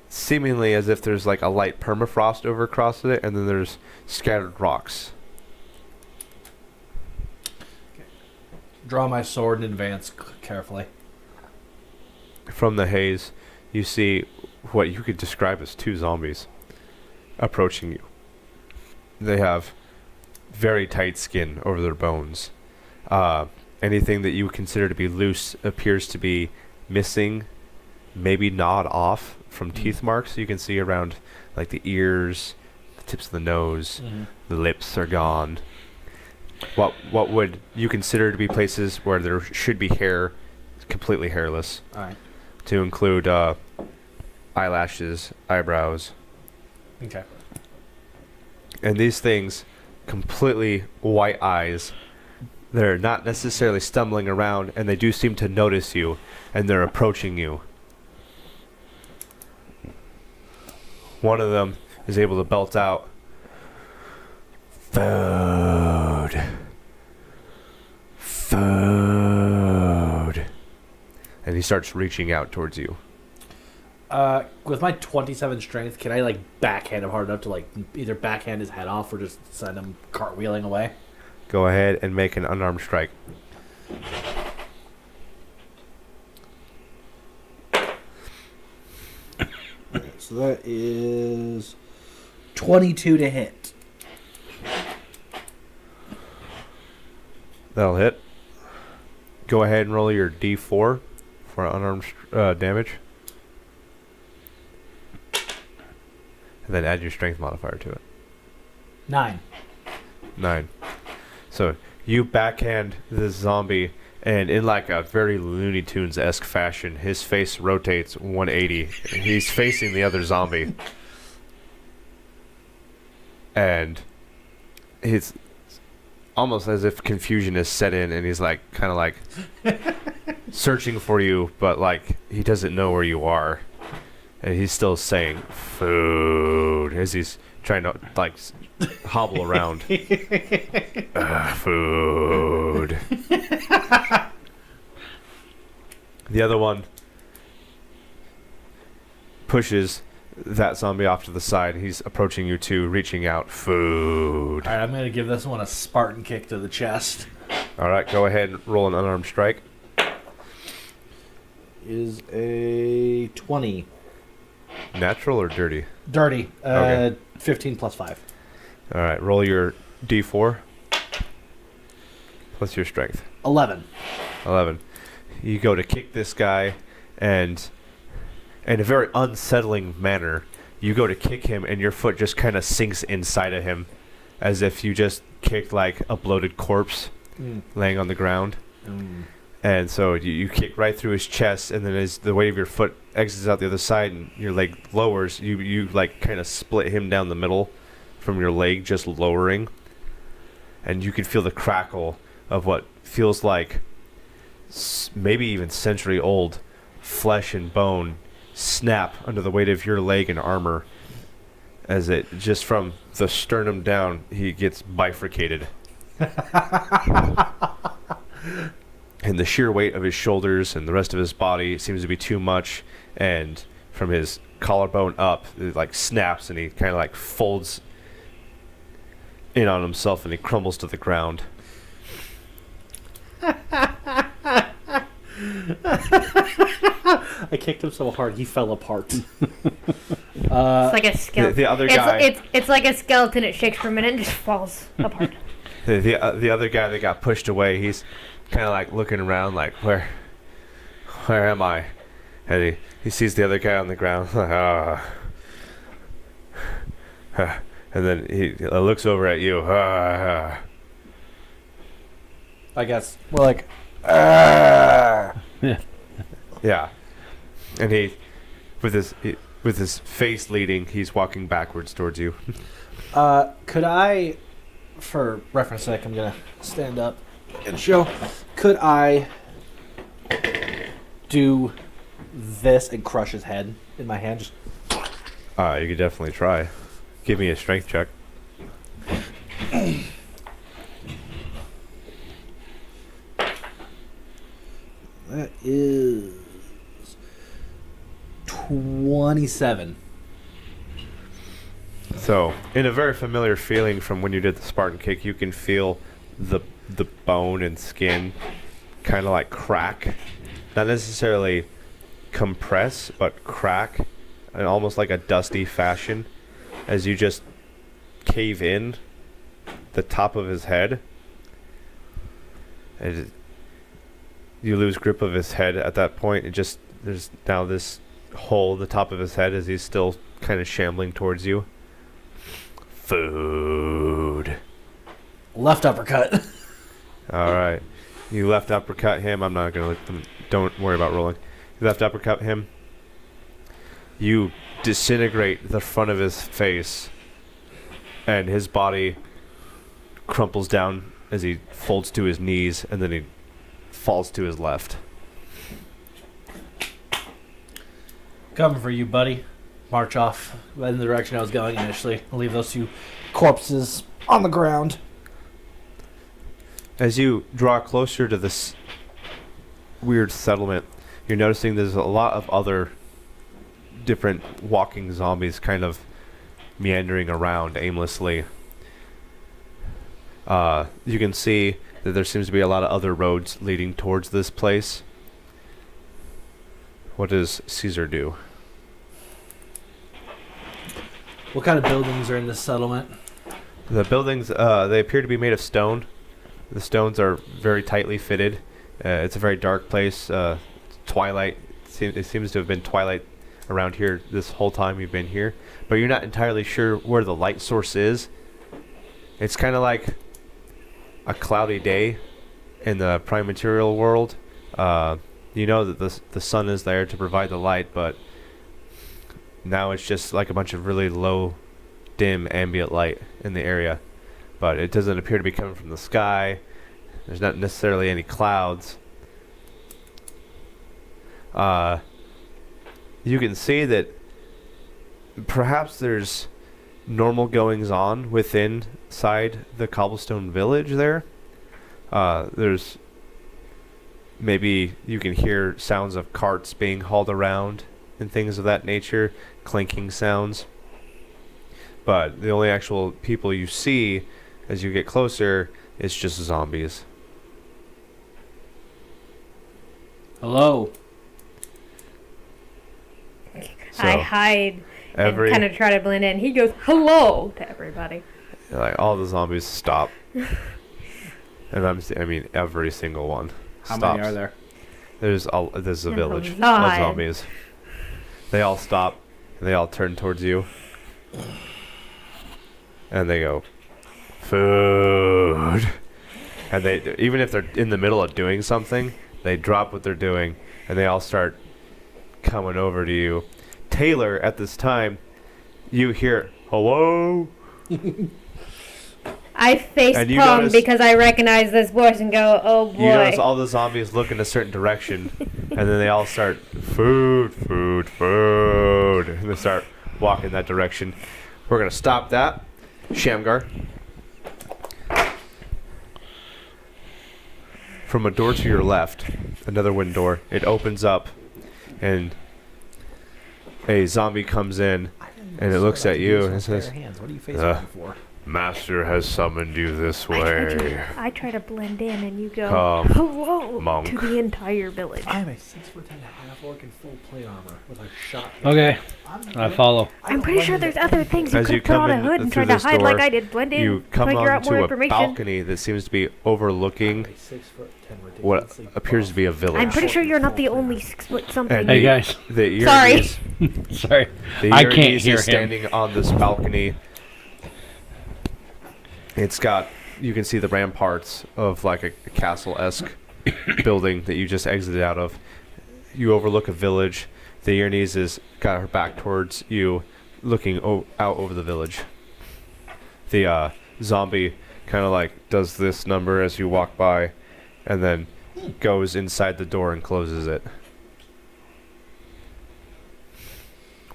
Seemingly as if there's like a light permafrost over across it, and then there's scattered rocks. Draw my sword and advance carefully. From the haze, you see what you could describe as 2 zombies approaching you. They have very tight skin over their bones. Anything that you would consider to be loose appears to be missing, maybe gnawed off from teeth marks you can see around like the ears, the tips of the nose. The lips are gone. What would you consider to be places where there should be hair, completely hairless? All right. To include eyelashes, eyebrows. Okay. And these things, completely white eyes. They're not necessarily stumbling around, and they do seem to notice you, and they're approaching you. One of them is able to belt out, "Food. Food." And he starts reaching out towards you. With my 27 strength, can I like backhand him hard enough to like either backhand his head off or just send him cartwheeling away? Go ahead and make an unarmed strike. So that is 22 to hit. That'll hit. Go ahead and roll your D4 for unarmed damage. And then add your strength modifier to it. 9. 9. So you backhand this zombie, and in like a very Looney Tunes-esque fashion, his face rotates 180. And he's facing the other zombie. And he's almost as if confusion is set in, and he's like kind of like searching for you, but like he doesn't know where you are. And he's still saying "food" as he's trying to like hobble around. Food. The other one pushes that zombie off to the side. He's approaching you too, reaching out. Food. All right, I'm gonna give this one a Spartan kick to the chest. All right, go ahead and roll an unarmed strike. Is a 20. Natural or dirty? Dirty. Okay. 15 plus 5. All right, roll your d4 plus your strength. 11. 11. You go to kick this guy, and in a very unsettling manner, you go to kick him, and your foot just kind of sinks inside of him, as if you just kicked like a bloated corpse laying on the ground. And so you kick right through his chest, and then as the weight of your foot exits out the other side and your leg lowers, you like kind of split him down the middle from your leg, just lowering. And you can feel the crackle of what feels like maybe even century-old flesh and bone snap under the weight of your leg and armor, as it just from the sternum down, he gets bifurcated. And the sheer weight of his shoulders and the rest of his body seems to be too much, and from his collarbone up, it like snaps, and he kind of like folds in on himself, and he crumbles to the ground. I kicked him so hard he fell apart. It's like a skeleton. The other guy, it's like a skeleton. It shakes for a minute and just falls apart. the other guy that got pushed away, he's kind of like looking around, like where am I? And he sees the other guy on the ground, and then he looks over at you. I guess we're like, Yeah, and he with his face leading, he's walking backwards towards you. could I, for reference sake, I'm gonna stand up and show. Could I do this and crush his head in my hand? Just You could definitely try. Give me a strength check. that is 27. So, in a very familiar feeling from when you did the Spartan kick, you can feel the bone and skin kind of like crack. Not necessarily compress, but crack in almost like a dusty fashion as you just cave in the top of his head. And you lose grip of his head at that point. There's now this hole at the top of his head as he's still kind of shambling towards you. Food. Left uppercut. All right. You left uppercut him. I'm not going to let them. Don't worry about rolling. You left uppercut him. You disintegrate the front of his face, and his body crumples down as he folds to his knees, and then he falls to his left. Coming for you, buddy. March off in the direction I was going initially. I'll leave those two corpses on the ground. As you draw closer to this weird settlement, you're noticing there's a lot of other different walking zombies kind of meandering around aimlessly. You can see that there seems to be a lot of other roads leading towards this place. What does Caesar do? What kind of buildings are in this settlement? The buildings, they appear to be made of stone. The stones are very tightly fitted. It's a very dark place. Twilight. It seems to have been twilight around here this whole time you've been here. But you're not entirely sure where the light source is. It's kind of like a cloudy day in the prime material world. You know that the sun is there to provide the light, but now it's just like a bunch of really low, dim ambient light in the area. But it doesn't appear to be coming from the sky. There's not necessarily any clouds. You can see that perhaps there's normal goings on within inside the cobblestone village there. There's maybe you can hear sounds of carts being hauled around and things of that nature, clinking sounds. But the only actual people you see as you get closer is just zombies. Hello. So I hide and every kind of try to blend in. He goes, hello, to everybody. like all the zombies stop, and I mean every single one How stops. many are there? There's a There's a village of lot. zombies. They all stop and they all turn towards you, and they go, food. And they, even if they're in the middle of doing something, they drop what they're doing and they all start coming over to you. Taylor, at this time, you hear hello. I face And you palm notice- because I recognize this voice and go, oh You notice boy. all the zombies look in a certain direction, and then they all start food, food, food, and they start walking that direction. We're gonna stop that. Shamgar. From a door to your left, another wind door, it opens up, and a zombie comes in, and it looks at you and it says, What are you facing for? "Master has summoned you this way." I try to blend in and you go, Come, hello, monk. to the entire village. I'm a 6'10.5" orc in full plate armor with a shotgun. Okay, I follow. I'm pretty sure there's other things you As could you put on come a in hood and through try to this hide door, like I did. Blend in, You come figure out more onto a information. balcony that seems to be overlooking A 6'10" what ridiculously appears to be a I'm village. pretty sure you're not the only 6 foot something. And Hey you- guys, The Sorry. Uranus, sorry. the I can't Uranus hear is him. standing on this balcony. It's got, you can see the ramparts of like a castle-esque building that you just exited out of. You overlook a village. The Uranus is got her back towards you, looking out over the village. The zombie kind of like does this number as you walk by, and then goes inside the door and closes it.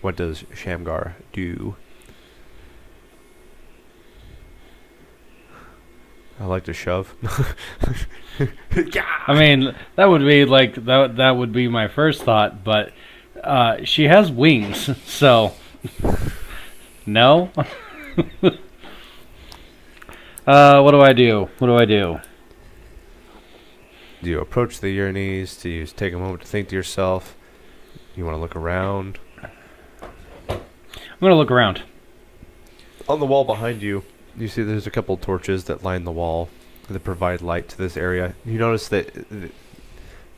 What does Shamgar do? I like to shove. I mean, that would be like that would be my first thought, but she has wings, so no. What do I do? What do I do? Do you approach the Uranus? Do you take a moment to think to yourself? You want to look around? I'm gonna look around. On the wall behind you, you see there's a couple torches that line the wall that provide light to this area. You notice that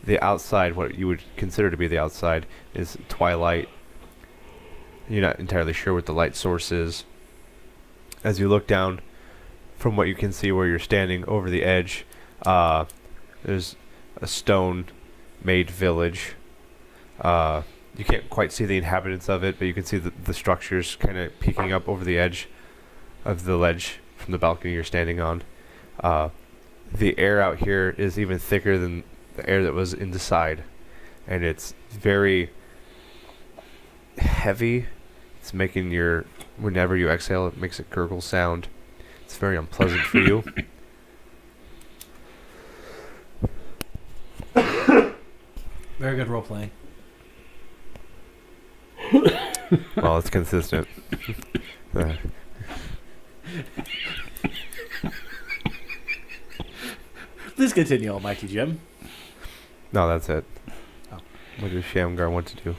the outside, what you would consider to be the outside, is twilight. You're not entirely sure what the light source is. As you look down, from what you can see where you're standing over the edge, there's a stone-made village. You can't quite see the inhabitants of it, but you can see the structures kind of peeking up over the edge of the ledge from the balcony you're standing on. The air out here is even thicker than the air that was inside, and it's very heavy. It's making whenever you exhale, it makes a gurgle sound. It's very unpleasant for you. Very good role playing. Well, it's consistent. Please continue, Almighty Jim. No, that's it. Oh. What does Shamgar want to do?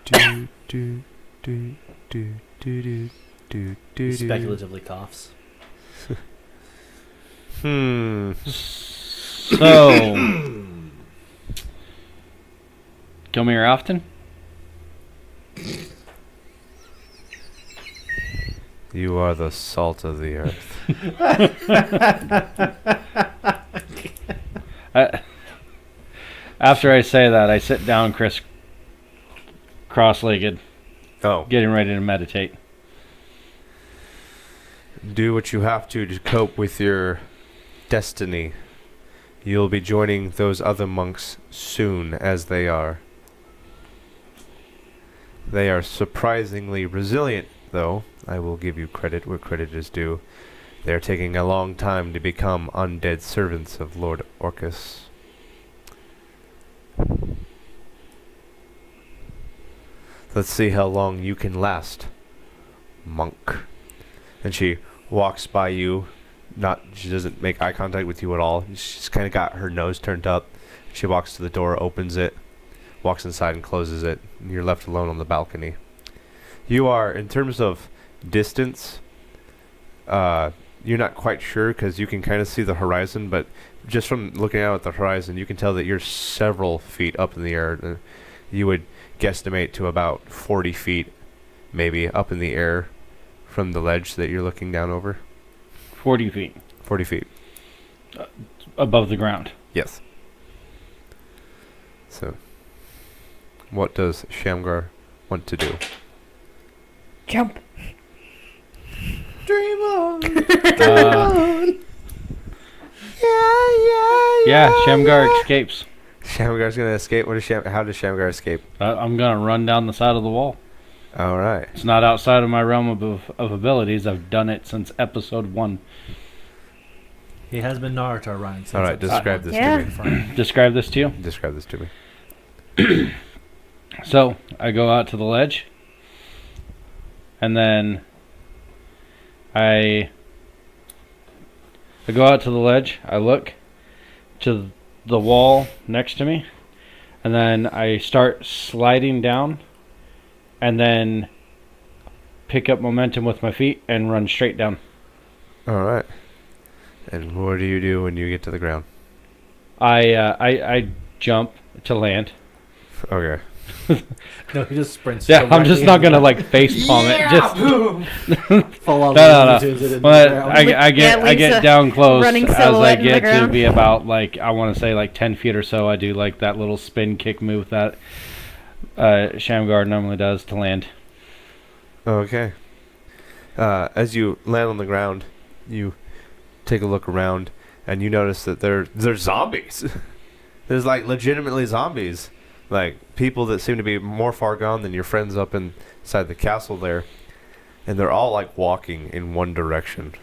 do, do, do, do, do, do, do, He do. speculatively coughs. So, kill me often. You are the salt of the earth. After I say that, I sit down, cross-legged, Oh, getting ready to meditate. do what you have to cope with your destiny. You'll be joining those other monks soon, as they are. They are surprisingly resilient, though. I will give you credit where credit is due. They are taking a long time to become undead servants of Lord Orcus. Let's see how long you can last, monk. And she walks by you. She doesn't make eye contact with you at all. She's kind of got her nose turned up. She walks to the door, opens it, walks inside and closes it. And you're left alone on the balcony. You are, in terms of distance, you're not quite sure because you can kind of see the horizon, but just from looking out at the horizon, you can tell that you're several feet up in the air. You would guesstimate to about 40 feet, maybe, up in the air from the ledge that you're looking down over. 40 feet. 40 feet. Above the ground. Yes. So, what does Shamgar want to do? Jump. Dream on. Yeah, Shamgar escapes. Shamgar's gonna escape. How does Shamgar escape? I'm gonna run down the side of the wall. All right. It's not outside of my realm of abilities. I've done it since episode 1. He has been Naruto running. Since All right. Describe this Yeah. to me. Describe this to you. Describe this to me. So, I go out to the ledge. And then I go out to the ledge. I look to the wall next to me. And then I start sliding down. And then pick up momentum with my feet and run straight down. All right. And what do you do when you get to the ground? I jump to land. Okay. No, he just sprints. Yeah, I'm just not gonna like face palm it. Just Fall on no. the But ground. I get down close running as I silhouette in the get to ground. be about like I want to say like 10 feet or so. I do like that little spin kick move that Shamgar normally does to land. Okay. As you land on the ground, you take a look around, and you notice that there's zombies. There's like legitimately zombies, like people that seem to be more far gone than your friends up inside the castle there, and they're all like walking in one direction.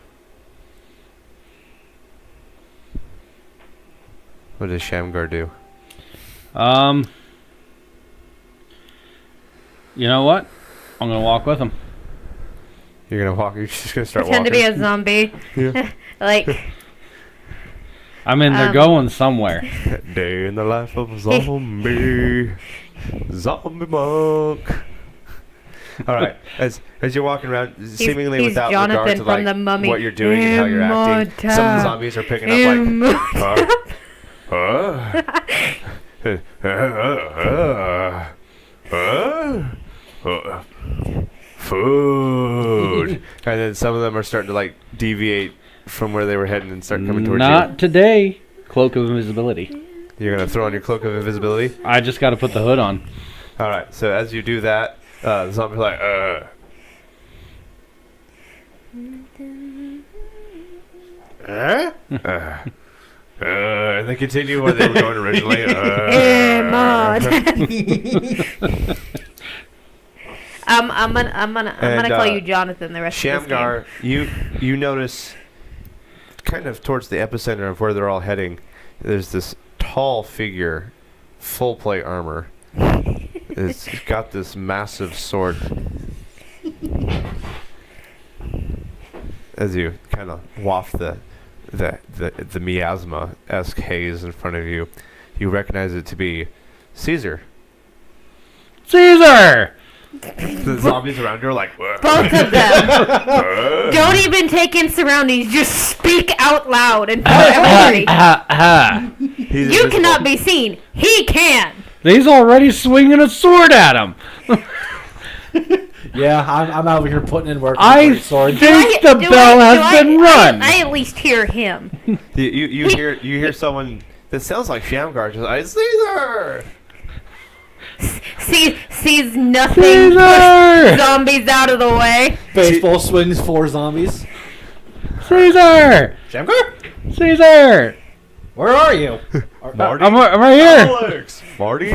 What does Shamgar do? You know what? I'm gonna walk with him. You're gonna walk. You're just gonna start Pretend walking. to be a zombie. Yeah. Like, I mean, they're going somewhere. Day in the life of a zombie, zombie monk. All right, as you're walking around, seemingly he's without Jonathan regard to from like the Mummy. what you're doing and how you're acting, some of the zombies are picking up like, food, and then some of them are starting to like deviate from where they were heading and start coming towards Not today. Cloak of invisibility. you. You're gonna throw on your cloak of invisibility. I just got to put the hood on. All right, so as you do that, the zombie's like, and they continue where they were going originally. I'm gonna call you Jonathan the rest of this Shamgar, you notice kind of towards the epicenter of where they're all heading, there's this tall figure, full plate armor. It's got this massive sword. As you kind of waft the miasma-esque haze in front of you, you recognize it to be Caesar. Caesar! The zombies around you are like, "Whoa." Both of them. Don't even take in surroundings. Just speak out loud and tell everybody. He's You invisible. cannot be seen. He can. He's already swinging a sword at him. Yeah, I'm out over here putting in work. I with my sword. think the bell has been run. I at least hear him. You hear someone that sounds like Shamgar just like, Caesar! Sees nothing. Caesar! Push zombies out of the way. Baseball swings 4 zombies. Caesar! Shamgar? Caesar! Where are you? Marty? I'm right here. Alex! Marty?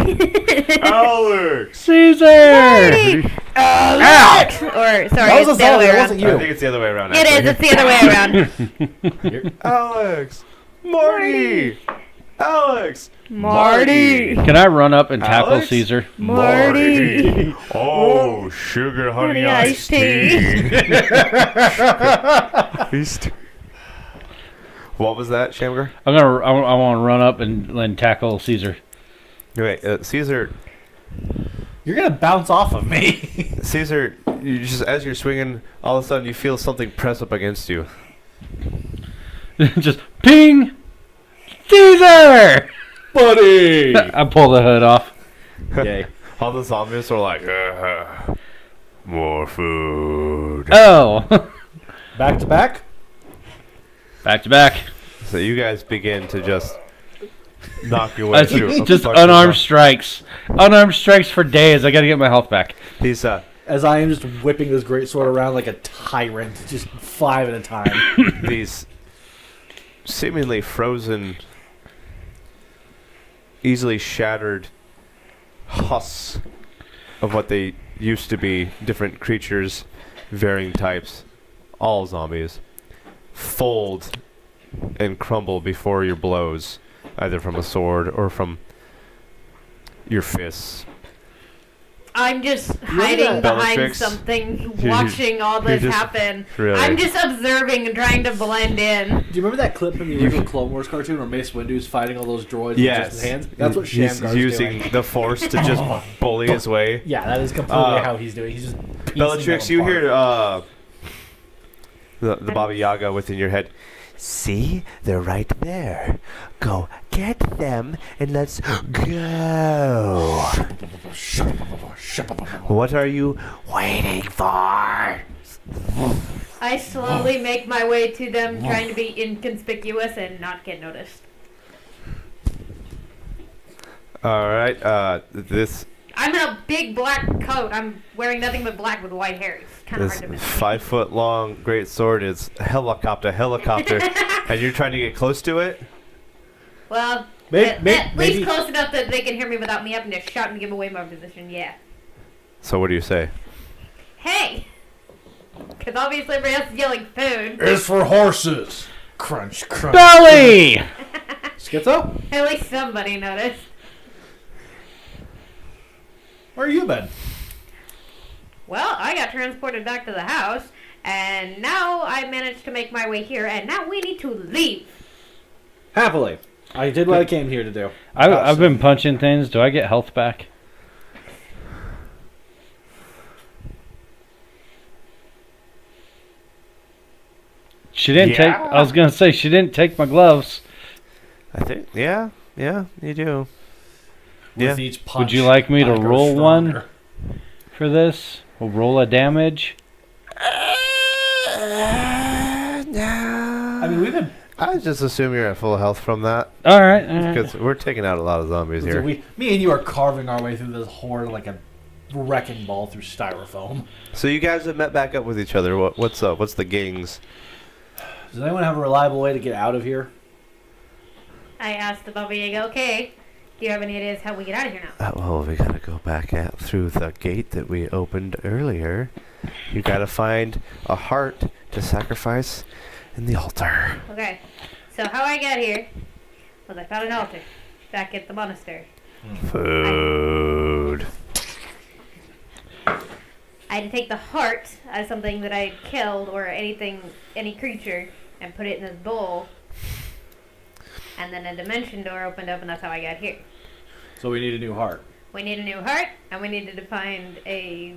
Alex! Caesar! Alex! Or, sorry, That was it's a the other solid. way That around. wasn't I you. think it's the other way around. It is, actually. it's the other way around. Alex! Marty! Alex! Marty! Can I run up and tackle Alex? Caesar? Marty! Oh, sugar honey iced tea. What was that, Shamgar? I want to run up and tackle Caesar. Okay, Caesar. You're gonna bounce off of me. Caesar, you just as you're swinging, all of a sudden you feel something press up against you. Just ping, Caesar. Buddy! I pull the hood off. Yay. All the zombies are like, more food. Oh, Back to back? back to back. So you guys begin to just knock your way through. Just a bunch of unarmed strikes. Unarmed strikes for days. I gotta get my health back. These As I am just whipping this great sword around like a tyrant, just 5 at a time. these seemingly frozen, easily shattered husks of what they used to be, different creatures, varying types, all zombies, fold and crumble before your blows, either from a sword or from your fists. I'm just hiding behind Bellatrix? something, watching all this just- happen. really? I'm just observing and trying to blend in. Do you remember that clip in the original Clone Wars cartoon where Mace Windu's fighting all those droids with Yes. just his hands? That's what He's Shamgar's using doing. the force to just bully his way. Yeah, that is completely how he's doing. He's just piecing Bellatrix, them you apart. hear the Baba Yaga within your head. See? They're right there. Go get them and let's go. What are you waiting for? I slowly make my way to them, trying to be inconspicuous and not get noticed. Alright, this I'm in a big black coat. I'm wearing nothing but black with white hair. It's kind of this hard to miss. 5 foot long great sword is helicopter, and you're trying to get close to it? Well, at maybe- least close enough that they can hear me without me having to shout and give away my position. Yeah. So what do you say? Hey! Because obviously everybody else is yelling food. It's for horses. Crunch, crunch. Belly. Schizo? At least somebody noticed. Where you been? Well, I got transported back to the house, and now I managed to make my way here, and now we need to leave. Happily. I did what I came here to do. I've been punching things. Do I get health back? She didn't take. I was gonna say she didn't take my gloves. I think, yeah, you do. With Yeah. each punch, Would you like me to I go roll one? stronger. For this, we'll roll a damage. I mean, we've been... I just assume you're at full health from that, All right. because we're taking out a lot of zombies here. me and you are carving our way through this horde like a wrecking ball through styrofoam. So you guys have met back up with each other. What's up? What's the gangs? Does anyone have a reliable way to get out of here? I asked the Baba Yaga, okay, do you have any ideas how we get out of here now? Well, we gotta go back through the gate that we opened earlier. You gotta find a heart to sacrifice in the altar. Okay, so how I got here was I found an altar back at the monastery. Food. I had to take the heart as something that I had killed or any creature, and put it in this bowl. And then a dimension door opened up, and that's how I got here. So we need a new heart. We need a new heart, and we needed to find a...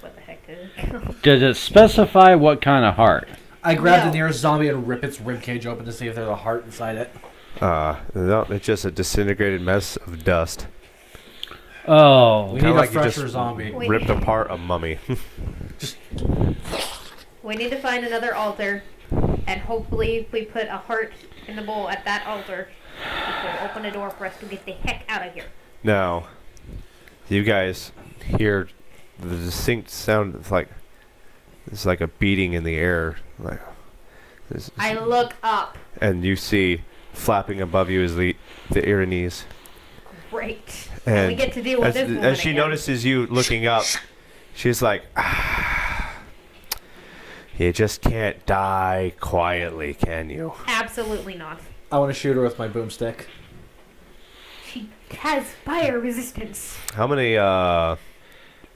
What the heck is it called? Does it specify what kind of heart? I grab No. the nearest zombie and rip its ribcage open to see if there's a heart inside it. No, it's just a disintegrated mess of dust. Oh, We Kinda need like a you fresher just zombie. Wait. ripped apart a mummy. We need to find another altar, and hopefully if we put a heart in the bowl at that altar, it will open a door for us to get the heck out of here. Now, you guys hear the distinct sound. It's like a beating in the air. Like, I look up. and you see flapping above you is the Irenes. Great. And we get to deal with this woman as she again. notices you looking up, she's like, you just can't die quietly, can you? Absolutely not. I want to shoot her with my boomstick. She has fire resistance. How many shells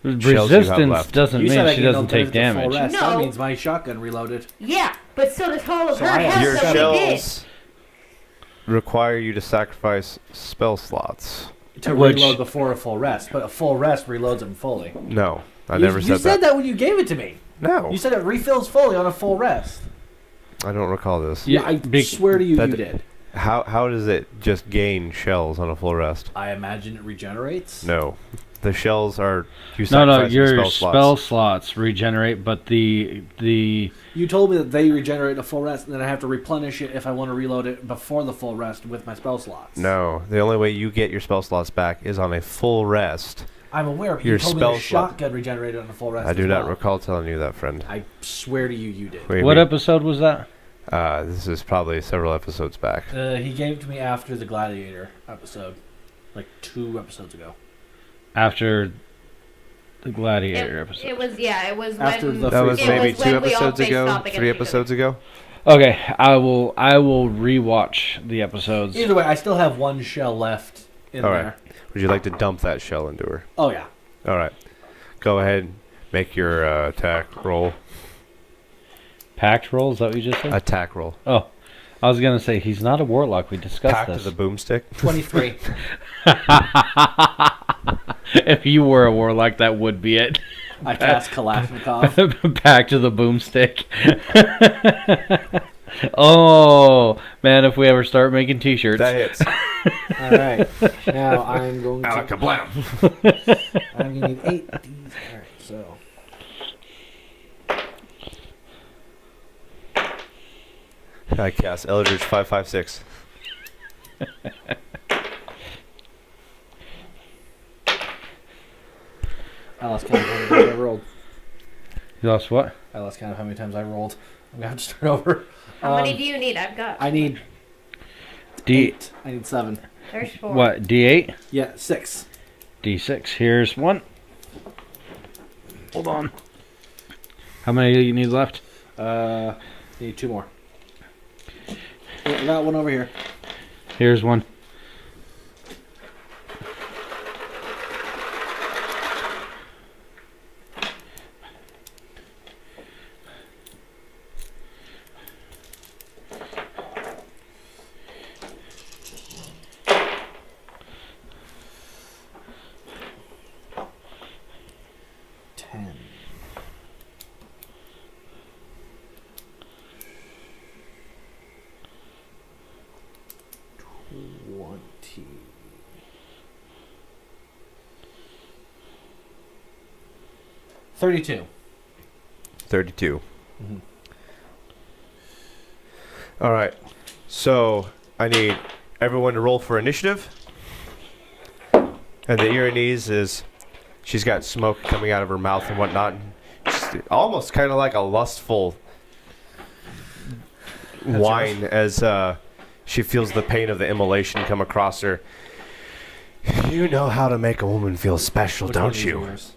you have Resistance left? doesn't You said I mean she can doesn't open it take to full damage. rest. No. That means my shotgun reloaded. Yeah, but so does all of So her I have health Your that we did. shells require you to sacrifice spell slots. To Which- reload before a full rest, but a full rest reloads them fully. No, I You- never you said that when you gave it to me. No, You said it refills fully on a full rest. I don't recall this. Yeah, Yeah, I big- swear to you, that- you did. How does it just gain shells on a full rest? I imagine it regenerates. No, the shells are you No, sacrifice your spell spell slots. slots regenerate, but the You told me that they regenerate a full rest, and then I have to replenish it if I want to reload it before the full rest with my spell slots. No, the only way you get your spell slots back is on a full rest. I'm aware. But Your you told me spell the slot- shotgun regenerated on a full rest. I do as not well. recall telling you that, friend. I swear to you, you did. what episode was that? This is probably several episodes back. He gave it to me after the Gladiator episode, like 2 episodes ago. After the Gladiator episode. It was it was After when the That was It maybe was 2 when we all episodes faced ago, off against 3 each other. episodes ago. Okay, I will rewatch the episodes. Either way, I still have 1 shell left in All there. right. Would you like to dump that shell into her? Oh yeah. All right. Go ahead, make your attack roll. Pact roll, is that what you just said? Attack roll. Oh, I was gonna say he's not a warlock. We discussed Pack to this. the boomstick. 23. If you were a warlock, that would be it. I cast Kalashnikov. Back to the boomstick. Oh man, if we ever start making T-shirts, That hits. All right. Now I'm going to. Alakablam. I'm going to need 8 of these. All right. So. I cast Eldritch 556. I lost count of how many times I rolled. you lost what? I lost count of how many times I rolled. I'm gonna have to start over. How many do you need? I've got. I need D 8. I need 7. There's 4. what? D8, Yeah, 6. D6. Here's one. Hold on. How many do you need left? Need 2 more. Yeah, I got one over here. Here's one. Ten. $20. 32. 32. Mhm. All right. So I need everyone to roll for initiative. And the Iranese is, she's got smoke coming out of her mouth and whatnot. Just almost kind of like a lustful whine as she feels the pain of the immolation come across her. You know how to make a woman feel special, Which one don't is you? yours?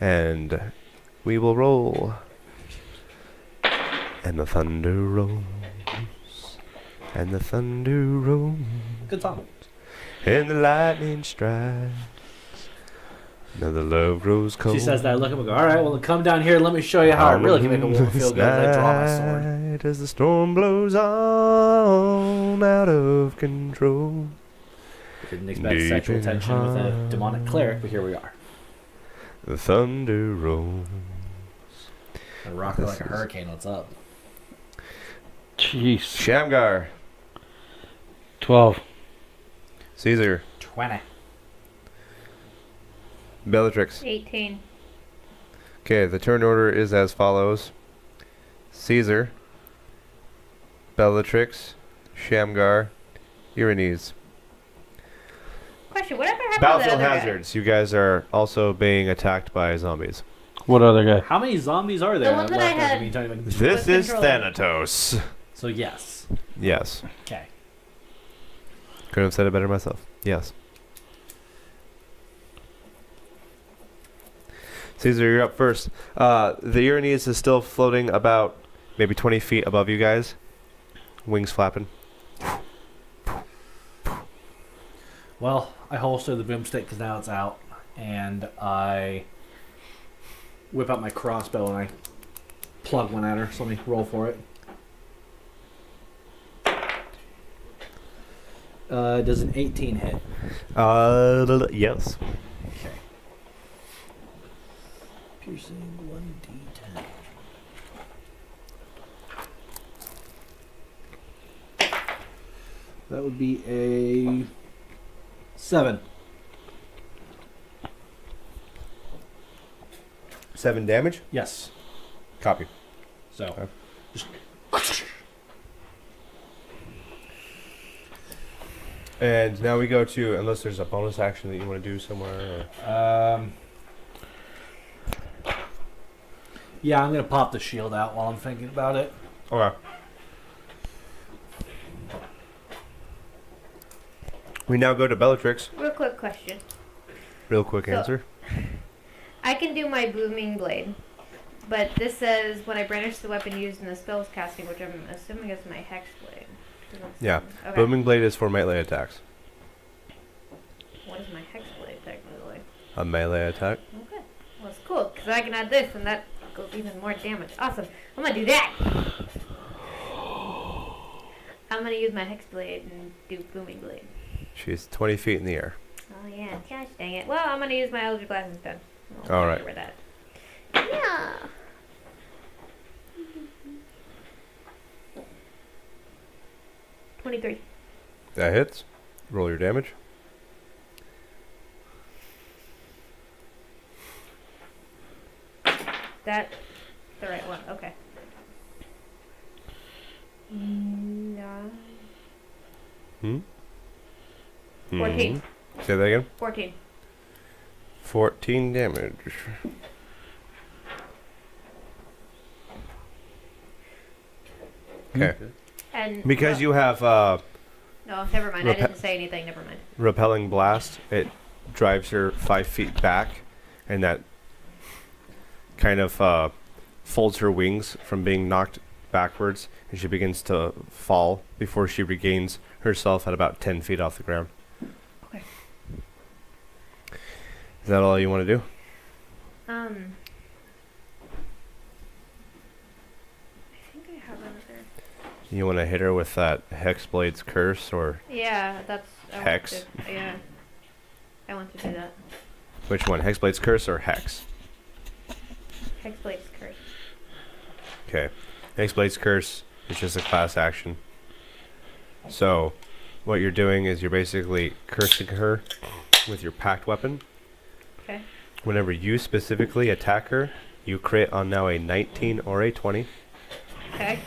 And we will roll. And the thunder rolls. And the thunder rolls. Good song. And the lightning strikes. Now the love grows cold. She says that. I look at him and go, all right, well, come down here. Let me show you how I really can make a woman feel good as I draw my sword. Night as the storm blows on out of control. Didn't expect Deep sexual in tension with a heart. demonic cleric, but here we are. The thunder rolls. And rocking This like a is- hurricane. What's up? Jeez. Shamgar. 12. Caesar. 20. Bellatrix. 18. Okay, the turn order is as follows. Caesar. Bellatrix. Shamgar. Iranese. Question: whatever happened to Battlefield that other guy? hazards. You guys are also being attacked by zombies. What other guy? How many zombies are there? one that left I after had- me telling you- This is control. Thanatos. So yes. Yes. Okay. Couldn't have said it better myself. Yes. Caesar, you're up first. The Uranus is still floating about maybe 20 feet above you guys. Wings flapping. Well, I holster the boomstick because now it's out, and I whip out my crossbow and I plug one at her. So let me roll for it. Does an 18 hit? Yes. Okay. Piercing 1d10. That would be a 7. 7 damage? Yes. Copy. So, Okay. just And now we go to, unless there's a bonus action that you want to do somewhere. yeah, I'm gonna pop the shield out while I'm thinking about it. Okay. We now go to Bellatrix. Real quick question. Real quick So- answer. I can do my booming blade, but this says when I brandish the weapon used in the spells casting, which I'm assuming is my hex blade. Yeah. Okay. Booming blade is for melee attacks. What is my hex blade technically? A melee attack. Okay. Well, it's cool because I can add this and that goes even more damage. Awesome. I'm gonna do that. I'm gonna use my hex blade and do booming blade. She's 20 feet in the air. Oh yeah, gosh dang it. Well, I'm gonna use my Eldritch Blast instead. All right. With that. Yeah. $23. That hits. Roll your damage. That's the right one. Okay. 9. Hmm? 14. Hmm. Say that again. 14. 14 damage. Okay. And Because you have no, never mind. I Repe- didn't say anything. Never mind. repelling blast, it drives her 5 feet back, and that kind of folds her wings from being knocked backwards, and she begins to fall before she regains herself at about 10 feet off the ground. Okay. Is that all you want to do? I think I have another. You want to hit her with that Hexblade's Curse, or Yeah, that's. Hex? Yeah. I want to do that. which one? Hexblade's Curse or Hex? Hexblade's Curse. Okay. Hexblade's Curse is just a class action. So, what you're doing is you're basically cursing her with your packed weapon. Okay. Whenever you specifically attack her, you crit on now a 19 or a 20. Okay.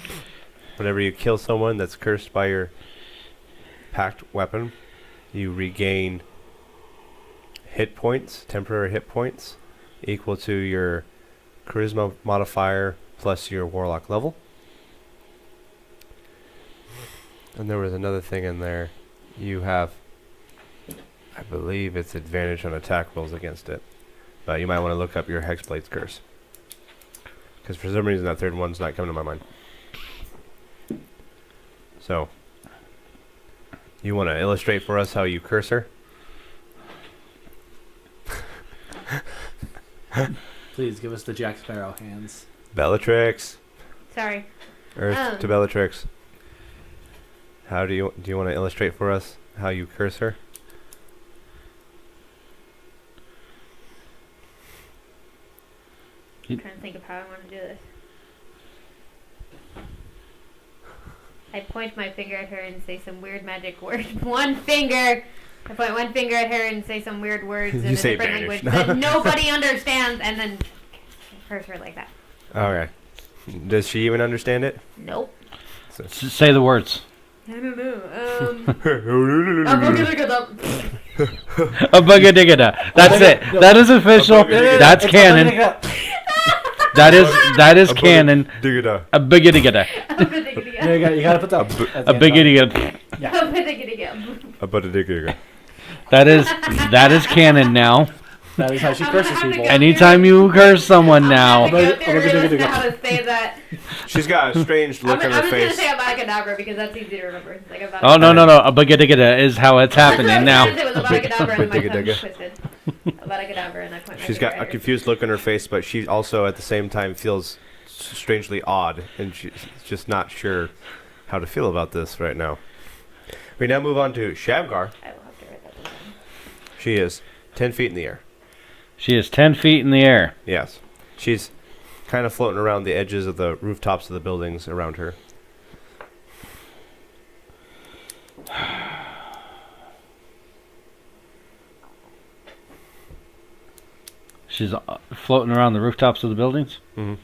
Whenever you kill someone that's cursed by your packed weapon, you regain hit points, temporary hit points, equal to your charisma modifier plus your warlock level. And there was another thing in there. You have, I believe it's advantage on attack rolls against it. But you might want to look up your Hexblade's Curse. Because for some reason that third one's not coming to my mind. So, you want to illustrate for us how you curse her? Please give us the Jack Sparrow hands. Bellatrix. Sorry. Earth to Bellatrix. How do you want to illustrate for us how you curse her? I'm trying to think of how I want to do this. I point my finger at her and say some weird magic word. One finger! I point one finger at her and say some weird words in You a say different vanish. language that nobody understands, and then curse her like that. Okay. Does she even understand it? Nope. Say the words. I don't know. A bugga-digga-da. That's it. That is official. That's canon. That is canon. Digga-da. A bugga-digga-da. You gotta put that. A bugga-digga-da. A butta digga. That is canon now. That is how she curses people. Anytime you curse someone I'm now, gonna go through and listen to how to say that. She's got a strange look on her I'm just gonna face. say Abacadabra because that's easy to remember. Like Abacadabra. oh no, Abagadagada is how it's happening now. It was Abacadabra and my tongue Abacadabra. twisted. Abacadabra and I point my She's got a finger at her. confused look on her face, but she also at the same time feels strangely odd, and she's just not sure how to feel about this right now. We now move on to Shamgar. I will have to write that down. She is 10 feet in the air. She is 10 feet in the air. Yes. She's kind of floating around the edges of the rooftops of the buildings around her. She's floating around the rooftops of the buildings. Mm-hmm.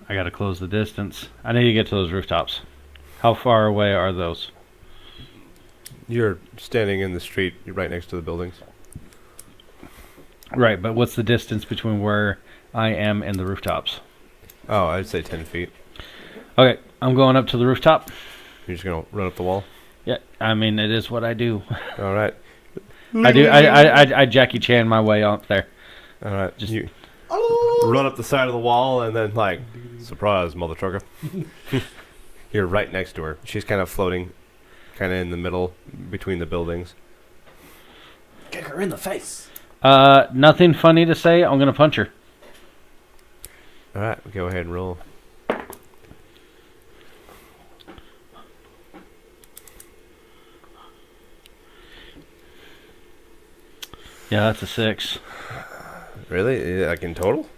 I gotta close the distance. I need to get to those rooftops. How far away are those? You're standing in the street. You're right next to the buildings. Right, but what's the distance between where I am and the rooftops? Oh, I'd say 10 feet. Okay, I'm going up to the rooftop. You're just going to run up the wall? Yeah, I mean, it is what I do. All right. I Jackie Chan my way up there. All right. Just- You run up the side of the wall and then, like, surprise, mother trucker. You're right next to her. She's kind of floating, kind of in the middle between the buildings. Kick her in the face. Nothing funny to say. I'm gonna punch her. All right. Go ahead and roll. Yeah, that's a 6. Really? Like in total?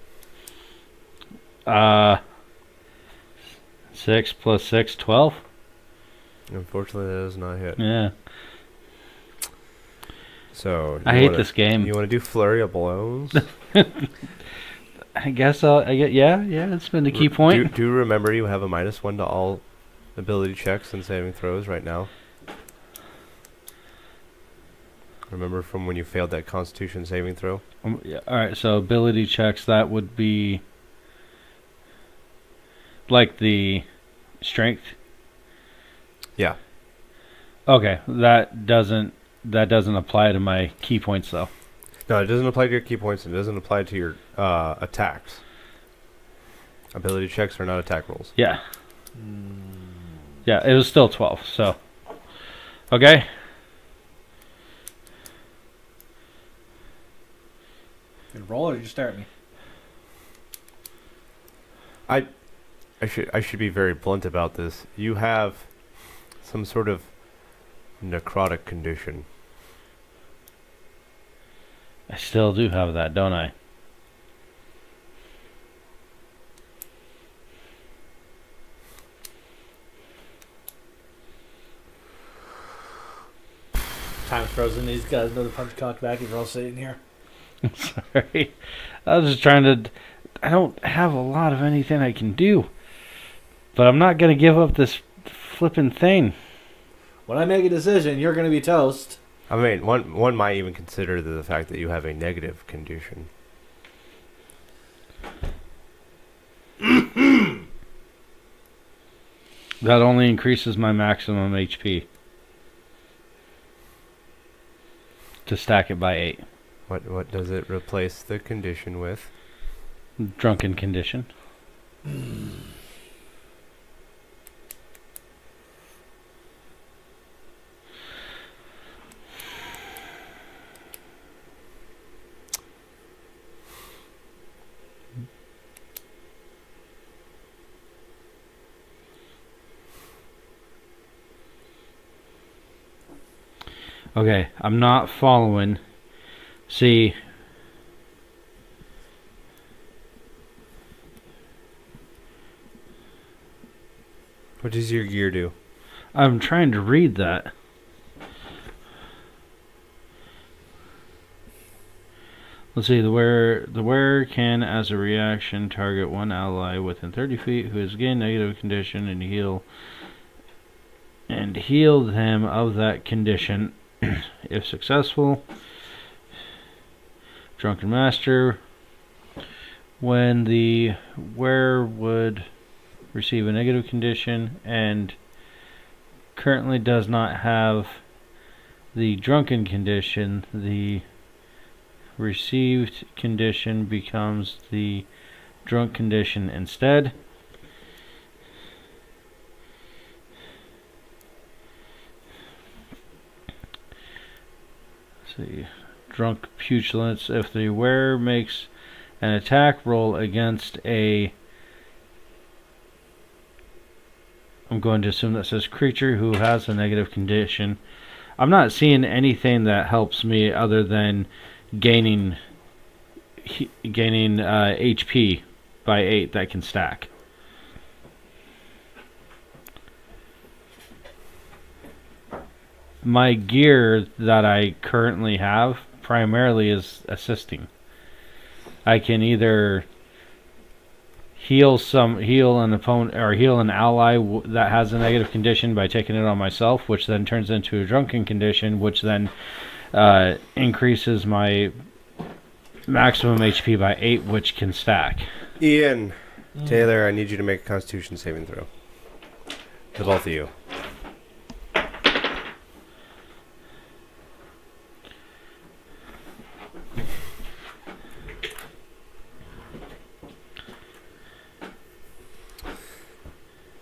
6 plus 6, 12. Unfortunately, that does not hit. Yeah, So I hate this game. You want to do flurry of blows? I guess I get. Yeah, that's been the key point. Do remember you have a -1 to all ability checks and saving throws right now. Remember from when you failed that Constitution saving throw? Yeah, all right, so ability checks, that would be like the strength. Yeah. Okay, that doesn't apply to my key points though. No, it doesn't apply to your key points. And it doesn't apply to your attacks. Ability checks are not attack rolls. Yeah. Yeah, it was still 12. So, okay. You roll or you just stare at me? I should be very blunt about this. You have some sort of necrotic condition. I still do have that, don't I? Time's frozen. These guys know the punch cocked back if we're all sitting here. Sorry. I was just trying to... I don't have a lot of anything I can do. But I'm not going to give up this flippin' thing. When I make a decision, you're going to be toast. I mean, one might even consider the fact that you have a negative condition. That only increases my maximum HP. To stack it by 8. What does it replace the condition with? Drunken condition. Okay, I'm not following. See, What does your gear do? I'm trying to read that. Let's see, the wearer can, as a reaction, target one ally within 30 feet who is again negative condition and heal them of that condition. If successful, Drunken Master, when the wearer would receive a negative condition and currently does not have the drunken condition. The received condition becomes the drunk condition instead. Let's see. Drunk pugilance. If the wearer makes an attack roll against a, I'm going to assume that says creature who has a negative condition. I'm not seeing anything that helps me other than gaining HP by 8 that can stack. My gear that I currently have primarily is assisting. I can either heal an opponent or heal an ally that has a negative condition by taking it on myself, which then turns into a drunken condition, which then increases my maximum HP by 8, which can stack. Ian, Taylor, I need you to make a Constitution saving throw. The both of you.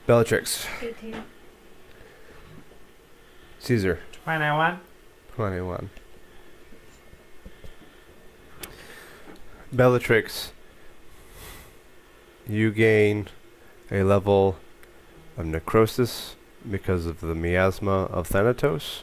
Bellatrix. 18. Caesar. 21. 21. Bellatrix, you gain a level of necrosis because of the miasma of Thanatos.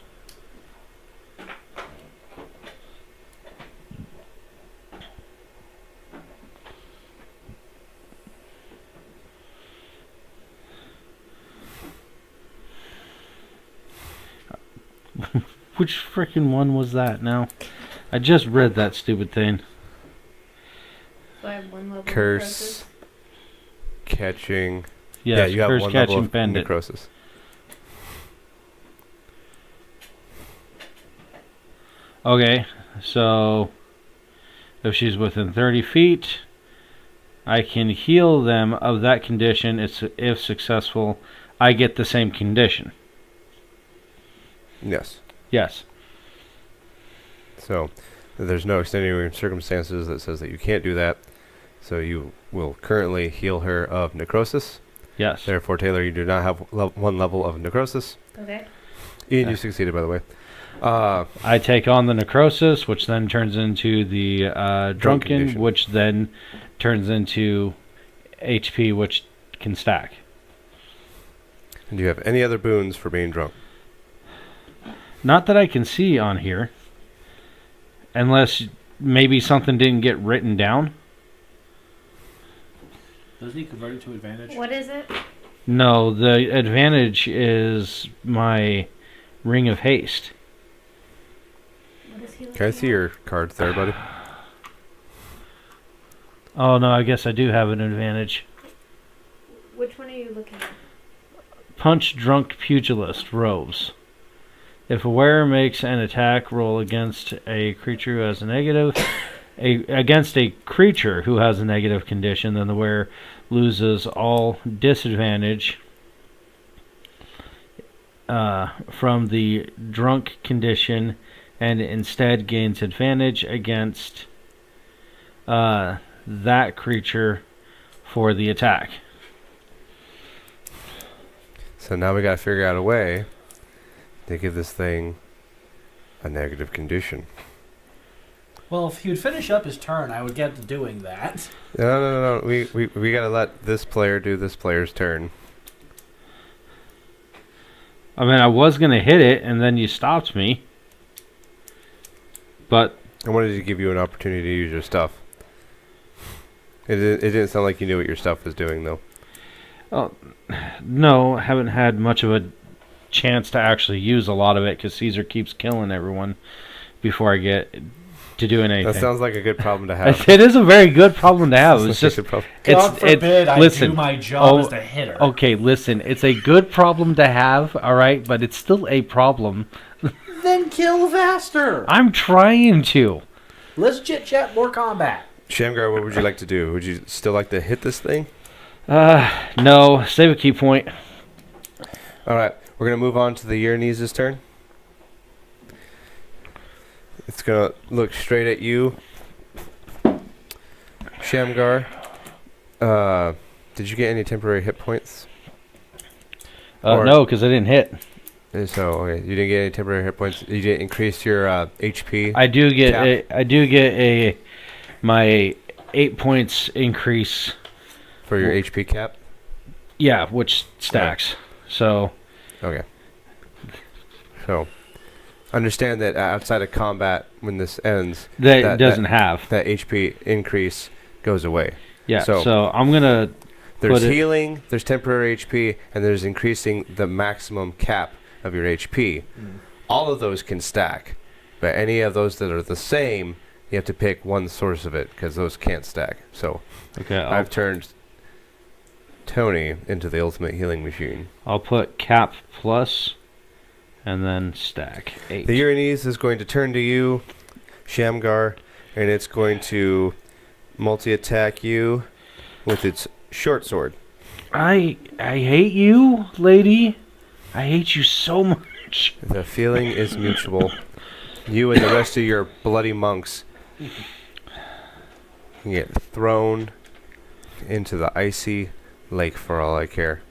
Which freaking one was that now? I just read that stupid thing. So I have 1 level of Curse, necrosis. catching. Yes, Yeah, you have curse, one level catching, of bandit. necrosis. Okay, so if she's within 30 feet, I can heal them of that condition. If successful, I get the same condition. Yes. Yes. So there's no extenuating circumstances that says that you can't do that. So you will currently heal her of necrosis. Yes. Therefore, Taylor, you do not have one level of necrosis. Okay. Ian, you succeeded, by the way. I take on the necrosis, which then turns into the drunken, condition. which then turns into HP, which can stack. And do you have any other boons for being drunk? Not that I can see on here. Unless maybe something didn't get written down. Doesn't he convert it to advantage? What is it? No, the advantage is my Ring of Haste. What is he looking Can I see at? your cards there, buddy? Oh no, I guess I do have an advantage. Which one are you looking at? Punch Drunk Pugilist, Robes. If a wearer makes an attack roll against a creature who has a negative, against a creature who has a negative condition, then the wearer loses all disadvantage from the drunk condition, and instead gains advantage against that creature for the attack. So now we got to figure out a way to give this thing a negative condition. Well, if he would finish up his turn, I would get to doing that. No. We got to let this player do this player's turn. I mean, I was going to hit it, and then you stopped me. But I wanted to give you an opportunity to use your stuff. It didn't sound like you knew what your stuff was doing, though. oh, no, haven't had much of a chance to actually use a lot of it because Caesar keeps killing everyone before I get to doing anything. That sounds like a good problem to have. It is a very good problem to have. It's just, problem. God forbid I listen, do my job as the hitter. Okay, listen, it's a good problem to have, all right, but it's still a problem. Then kill faster. I'm trying to. Let's chit chat more combat. Shamgar, what would you like to do? Would you still like to hit this thing? No, save a key point. All right. We're going to move on to the Uranus' turn. It's going to look straight at you. Shamgar, did you get any temporary hit points? No, because I didn't hit. So, okay, you didn't get any temporary hit points. You didn't increase your HP. I do get cap? my 8 points increase For your HP cap? Yeah, which stacks. So Okay. So, understand that outside of combat, when this ends, that doesn't have. that HP increase goes away. Yeah, So- so I'm going to There's Put it- healing, there's temporary HP, and there's increasing the maximum cap of your HP. All of those can stack, but any of those that are the same, you have to pick one source of it because those can't stack. So Okay, I've turned Tony into the ultimate healing machine. I'll put cap plus and then stack 8. The Uranus is going to turn to you, Shamgar, and it's going to multi-attack you with its short sword. I hate you, lady. I hate you so much. The feeling is mutual. You and the rest of your bloody monks can get thrown into the icy lake for all I care.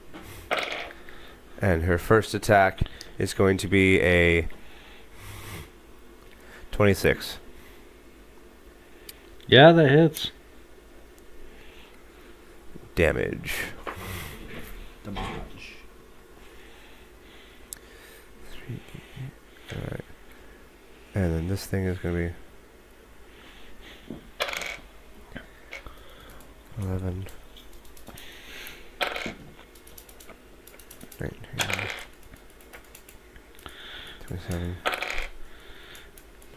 And her first attack is going to be a 26. Yeah, that hits. Damage. Alright. And then this thing is going to be 11. 19. 27.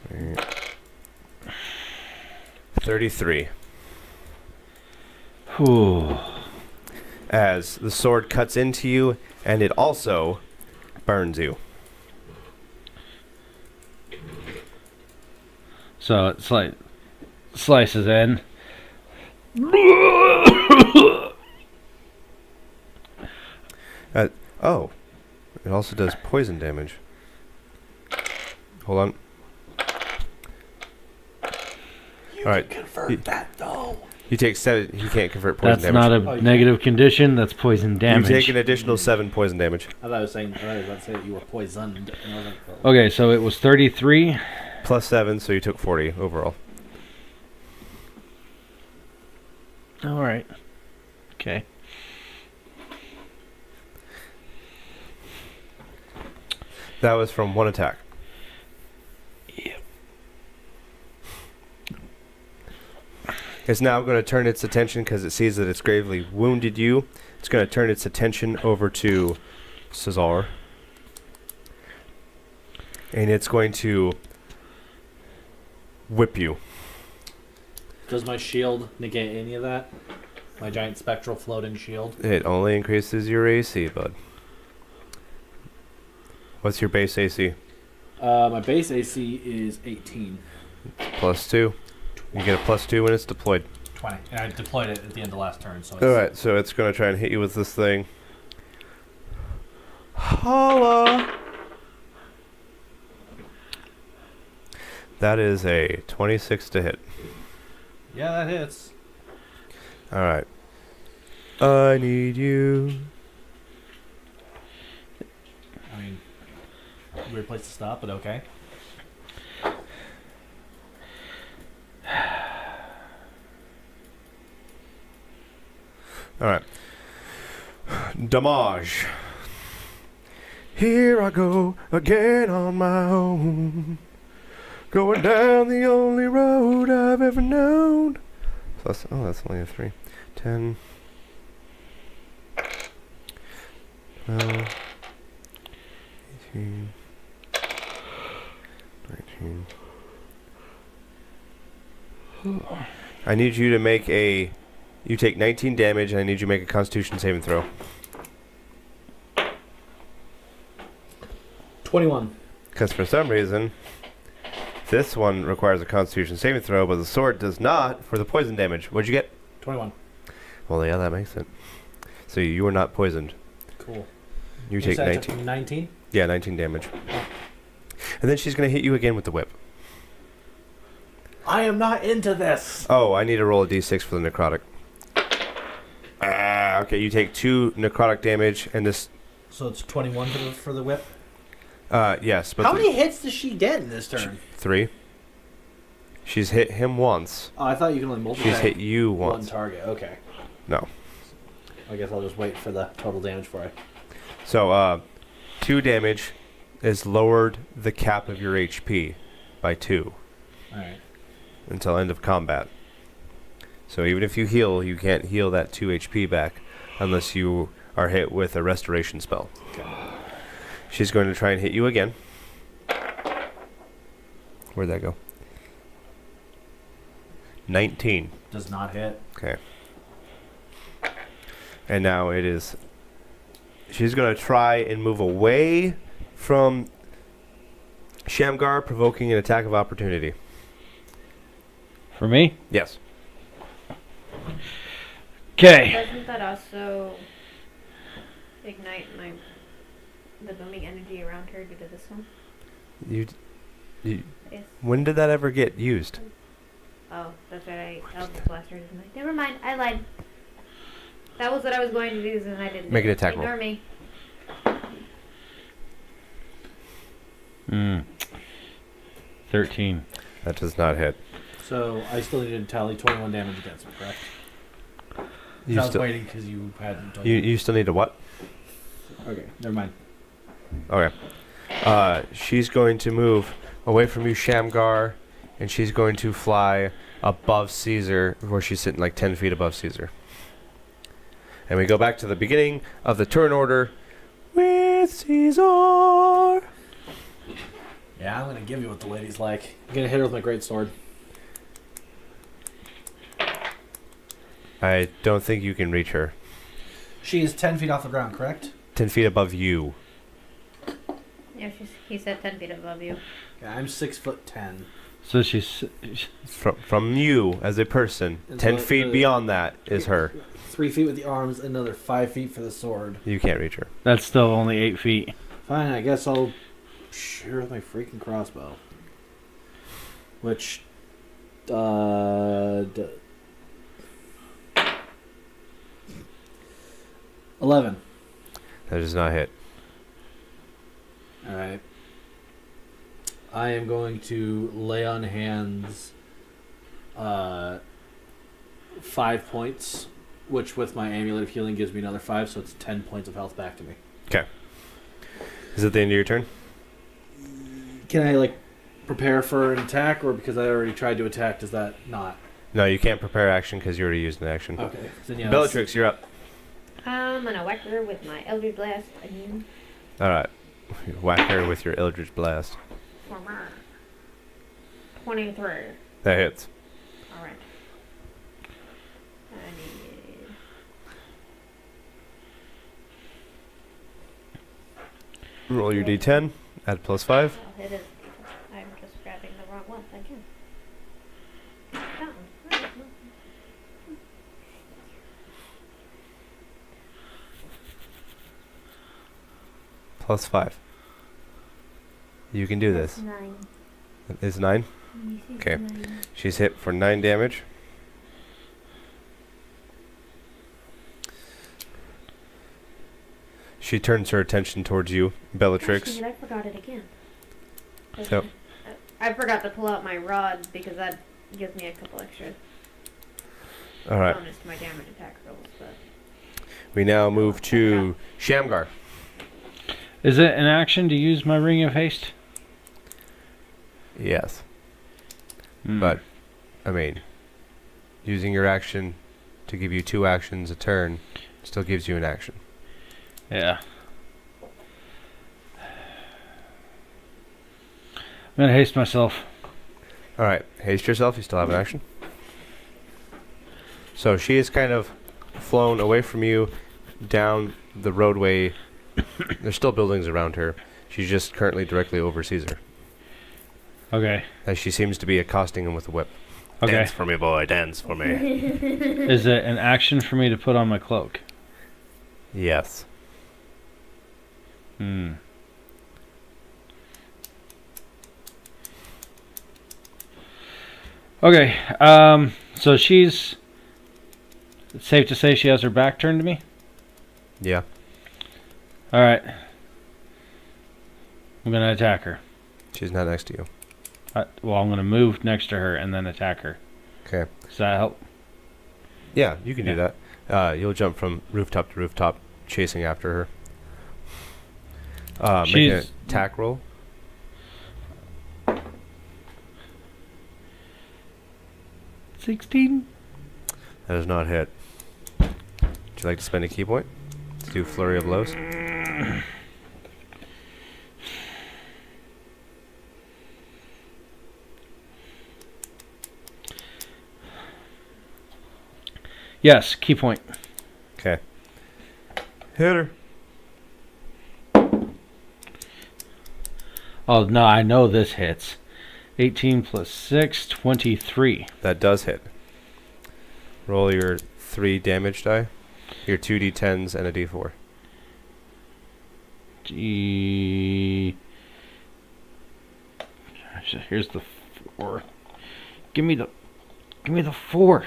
28. 33. Whew. As the sword cuts into you, and it also burns you. So it's like slices in. Oh, it also does poison damage. Hold on. All right. Convert that though. You take 7. You can't convert poison That's damage. not a Oh, you negative condition. That's poison You damage. take an additional 7 poison damage. I thought I was about to say that you were poisoned. And I was like, Okay, so it was 33. Plus 7, so you took 40 overall. All right. Okay. That was from one attack. Yep. It's now going to turn its attention because it sees that it's gravely wounded you. It's going to turn its attention over to Cesar. And it's going to whip you. does my shield negate any of that? My giant spectral floating shield? It only increases your AC, bud. What's your base AC? My base AC is 18. Plus 2. You get a plus 2 when it's deployed. 20. And I deployed it at the end of last turn, so it's... Alright, so it's going to try and hit you with this thing. Holla! That is a 26 to hit. Yeah, that hits. Alright. I need you. I mean, weird place to stop, but okay. Alright. Damage. Here I go again on my own. Going down the only road I've ever known. So that's only a 3. 10. 12. 18. 19. I need you to make a... You take 19 damage, and I need you to make a Constitution saving throw. 21. Because for some reason, this one requires a Constitution saving throw, but the sword does not for the poison damage. What'd you get? 21. Well, yeah, that makes it. So you were not poisoned. Cool. You take said I took 19. 19? Yeah, 19 damage. And then she's going to hit you again with the whip. I am not into this. Oh, I need to roll a d6 for the necrotic. Okay, you take 2 necrotic damage, and this... So it's 21 for the whip? Yes, but... How many hits does she get in this turn? 3. She's hit him once. Oh, I thought you can only multiply. She's hit you one once. target. Okay. No. I guess I'll just wait for the total damage for it. So, 2 damage is lowered the cap of your HP by 2 Alright. until end of combat. So even if you heal, you can't heal that 2 HP back unless you are hit with a restoration spell. Okay. She's going to try and hit you again. Where'd that go? 19. Does not hit. Okay. And now it is... She's going to try and move away from Shamgar, provoking an attack of opportunity. For me? Yes. Okay. Doesn't that also ignite the booming energy around her due to this one? You Yes. when did that ever get used? Oh, that's right. I Eldritch Blaster didn't I? Never mind. I lied. That was what I was going to do, and I didn't. Make an attack Ignore roll. me. 13. That does not hit. So I still need to tally 21 damage against her, correct? You I was still, waiting because you hadn't done you still need to what? Okay, never mind. Okay. She's going to move away from you, Shamgar, and she's going to fly above Caesar, where she's sitting like 10 feet above Caesar. And we go back to the beginning of the turn order with Caesar. Yeah, I'm going to give you what the lady's like. I'm going to hit her with my great sword. I don't think you can reach her. She is 10 feet off the ground, correct? 10 feet above you. Yeah, he said 10 feet above you. Yeah, I'm 6'10". So she's... From you as a person, And 10 so, feet beyond that is her. 3 feet with the arms, another 5 feet for the sword. You can't reach her. That's still only 8 feet. Fine, I guess I'll shoot her with my freaking crossbow. Which, 11. That does not hit. Alright. I am going to lay on hands 5 points, which with my amulet of healing gives me another 5, so it's 10 points of health back to me. Okay. Is it the end of your turn? Can I, prepare for an attack, or because I already tried to attack, does that not? No, you can't prepare action because you already used an action. Okay. Then yeah, Bellatrix, you're up. I'm gonna whack her with my Eldritch Blast again. Alright. Whack her with your Eldritch Blast. 23. That hits. Alright. I need... Roll your d10. Add +5. Well, it is. I'm just grabbing the wrong one again. That one. +5. You can do this. 9. Is 9? Okay. 9. She's hit for 9 damage. She turns her attention towards you, Bellatrix. Shit, I forgot it again. So, I forgot to pull out my rod because that gives me a couple extra alright. bonus to my damage attack rolls. But We now move to Shamgar. Is it an action to use my Ring of Haste? Yes. Mm. But, I mean, using your action to give you 2 actions a turn still gives you an action. Yeah. I'm gonna haste myself. Alright, haste yourself. You still have an action. So she is kind of flown away from you down the roadway. There's still buildings around her. She's just currently directly over Caesar. Okay. As she seems to be accosting him with a whip. Okay. Dance for me, boy. Dance for me. Is it an action for me to put on my cloak? Yes. Okay. So she's. It's safe to say she has her back turned to me. Yeah. All right. I'm gonna attack her. She's not next to you. Well, I'm gonna move next to her and then attack her. Okay. Does that help? Yeah, you can do Yeah. that. You'll jump from rooftop to rooftop, chasing after her. Make an She's- attack roll. 16. That does not hit. Would you like to spend a key point to do flurry of blows? Yes, key point. Okay. Hit her. Oh no, I know this hits. 18 plus 6, 23. That does hit. Roll your 3 damage die. Your 2d10s and a d4. Here's the 4. Give me the 4.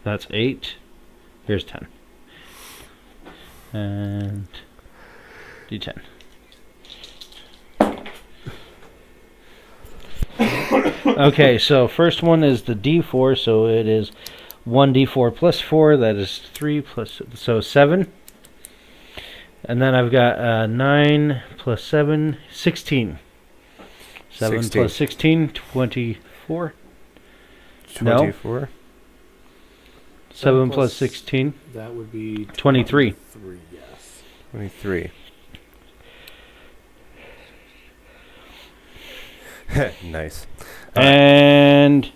That's 8. Here's 10. And d10. Okay, so first one is the d4, so it is 1d4 plus 4, that is 3 plus, so 7. And then I've got 9 plus 7, 16. 7 16. plus 16, 24. No. 24. 7 plus 16, That would be 23. 3, yes. 23. Nice. And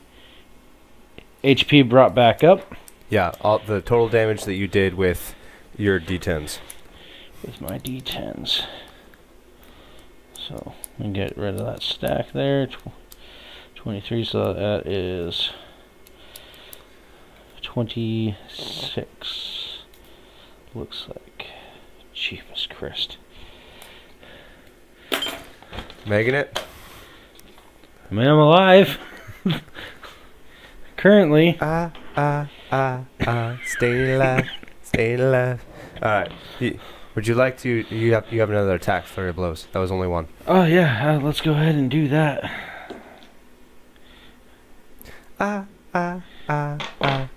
HP brought back up Yeah, all the total damage that you did with your d10s. with my d10s. So, let me get rid of that stack there. 23, so that is 26. Looks like. Jesus Christ. Making it? I mean, I'm alive. Currently. Staying alive, staying alive. Alright. Would you like to, you have another attack, flurry of blows. That was only one. Oh, yeah, let's go ahead and do that.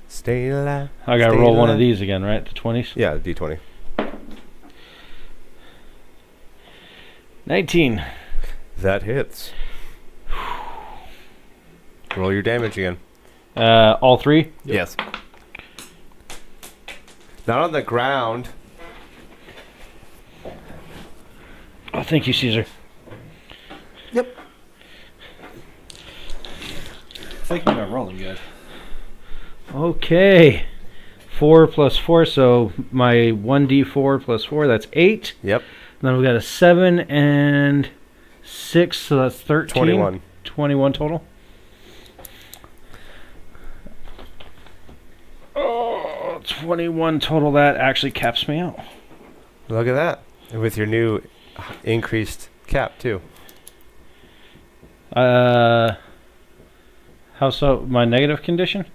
Staying alive. I gotta staying roll one of alive. these again, right? The 20s? Yeah, d20. 19. That hits. Roll your damage again. All 3? Yes. Not on the ground. Oh, thank you, Caesar. I think you're rolling good. Okay. 4 plus 4, so my 1d4 plus 4, that's 8. Yep. Then we've got a 7 and 6, so that's 13. 21. 21 total. Oh, 21 total. That actually caps me out. Look at that. And with your new increased cap, too. How so? My negative condition?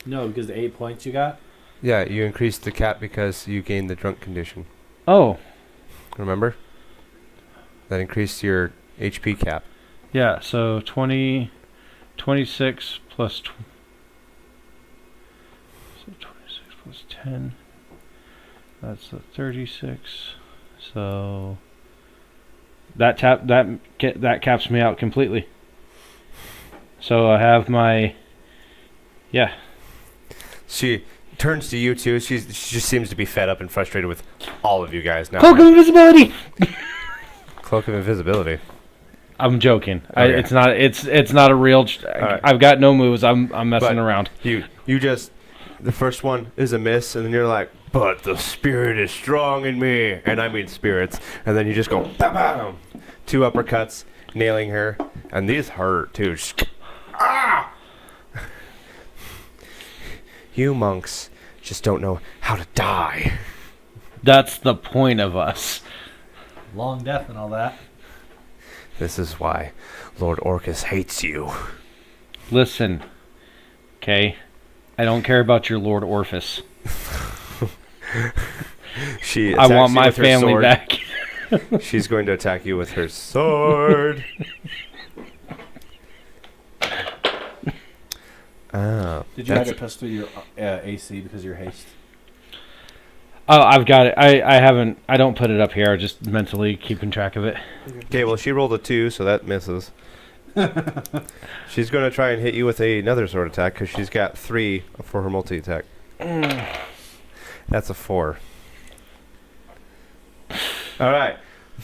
No, because the 8 points you got? Yeah, you increased the cap because you gained the drunk condition. Oh, Remember? That increased your HP cap. yeah. So 20, 26 plus... So 26 plus 10. That's the 36. So... That caps me out completely. So I have my... Yeah. She turns to you, too. She just seems to be fed up and frustrated with all of you guys now. Cloak of invisibility! Cloak of invisibility. I'm joking. Okay. It's not a real... right. I've got no moves. I'm messing But around. You just... The first one is a miss, and then you're like, but the spirit is strong in me. And I mean spirits. And then you just go, bam, bam. 2 uppercuts, nailing her. And these hurt, too. Just, ah! You monks just don't know how to die. That's the point of us. Long death and all that. This is why Lord Orcus hates you. Listen, okay? I don't care about your Lord Orpheus. She I attacks want you my with her family sword. back. She's going to attack you with her sword. Oh, Did you have it plus 3 your AC because of your haste? Oh, I've got it. I haven't. I don't put it up here. I'm just mentally keeping track of it. okay, well, she rolled a 2, so that misses. She's going to try and hit you with another sword attack because she's got 3 for her multi-attack. That's a 4. All right.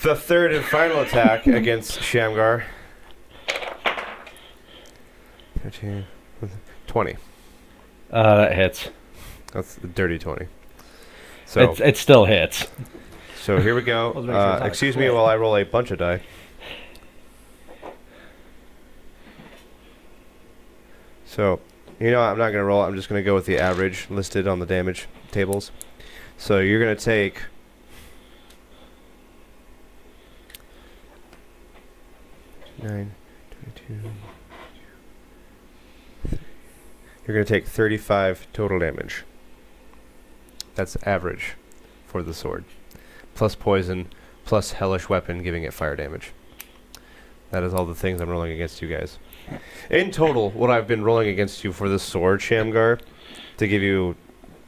The third and final attack against Shamgar. 13, 20. That hits. That's the dirty 20. So, It still hits. so here we go. Let's make sure it's not Excuse a me crit. while I roll a bunch of die. So, you know, I'm not going to roll it. I'm just going to go with the average listed on the damage tables. So you're going to take 9, 22. You're going to take 35 total damage. That's average for the sword. Plus poison, plus hellish weapon, giving it fire damage. That is all the things I'm rolling against you guys. In total, what I've been rolling against you for the sword, Shamgar, to give you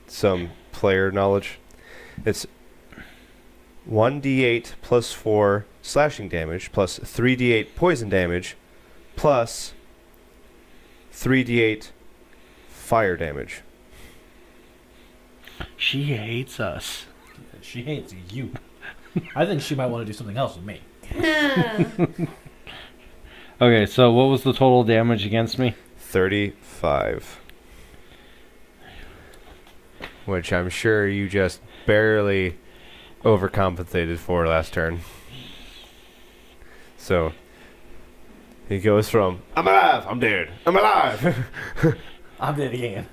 some player knowledge, it's 1d8 plus 4 slashing damage, plus 3d8 poison damage, plus 3d8 fire damage. She hates us. She hates you. I think she might want to do something else with me. Okay, so what was the total damage against me? 35. Which I'm sure you just barely overcompensated for last turn. So, he goes from, I'm alive, I'm dead, I'm alive. I'm dead again.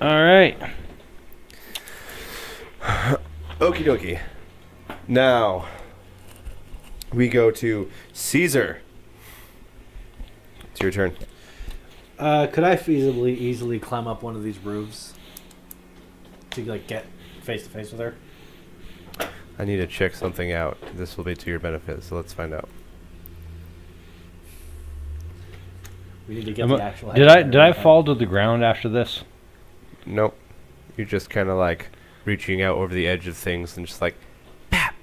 All right. Okie dokie. Now, we go to Caesar. It's your turn. Could I feasibly easily climb up one of these roofs to like get face to face with her? I need to check something out. This will be to your benefit, so let's find out. We need to get Am the I- actual. Did I fall to the ground after this? Nope. You're just kind of like reaching out over the edge of things and just like, pap,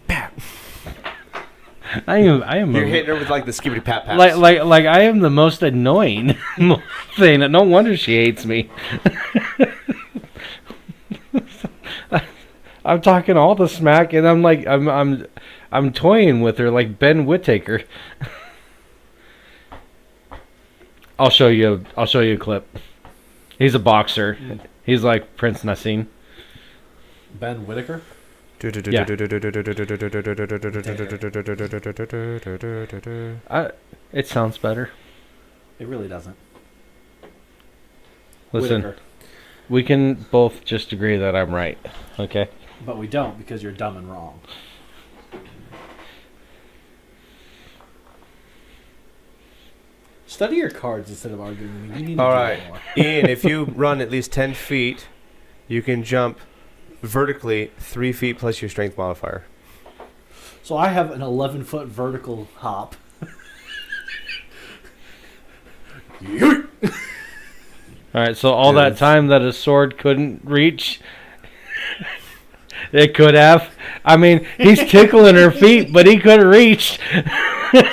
pap. I am. You're hitting her with like the skibbity pat pats. Like I am the most annoying thing. No wonder she hates me. I'm talking all the smack, and I'm like I'm toying with her like Ben Whittaker. I'll show you a clip. He's a boxer. He's like Prince Nassim. Ben Whitaker. It sounds better. It really doesn't. Listen, Whitaker. we can both just agree that I'm right. Okay. But we don't because you're dumb and wrong. Study your cards instead of arguing with me. You need to All do right, that more. Ian, if you run at least 10 feet, you can jump vertically 3 feet plus your strength modifier. So I have an 11-foot vertical hop. All right. So all that time that a sword couldn't reach, it could have. I mean, he's tickling her feet, but he couldn't reach.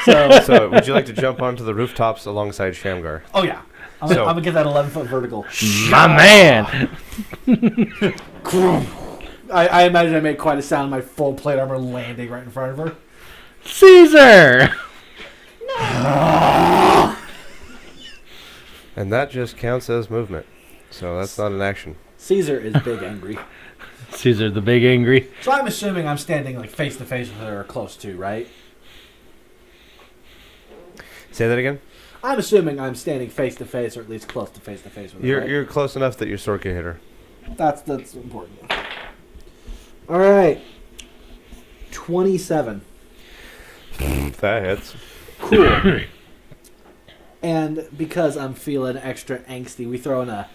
So, would you like to jump onto the rooftops alongside Shamgar? Oh yeah. I'm So- gonna get that 11-foot vertical. My man. I imagine I made quite a sound. My full plate armor landing right in front of her. Caesar. And that just counts as movement. So that's not an action. Caesar is big angry. Caesar the big angry. So I'm assuming I'm standing like face to face with her or close to, right? Say that again? I'm assuming I'm standing face to face, or at least close to face with her. You're right? you're close enough that your sword can hit her. That's important. All right. 27. That hits. Cool. And because I'm feeling extra angsty, we throw in a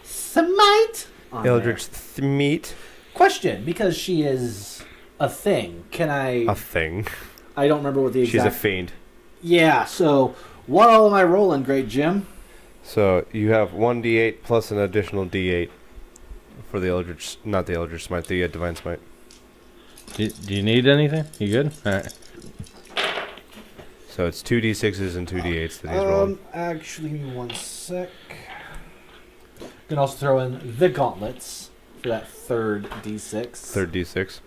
smite on Eldritch there. meat. Question, because she is a thing, can I... A thing. I don't remember what the exact... She's a fiend. Yeah, so what all am I rolling, Great Jim? So you have 1d8 plus an additional d8 for the Eldritch, not the Eldritch Smite, the Divine Smite. Do you need anything? You good? All right. So it's 2d6s and 2d8s that he's rolling. Actually, give me 1 sec. You can also throw in the gauntlets for that third D6. Third d6.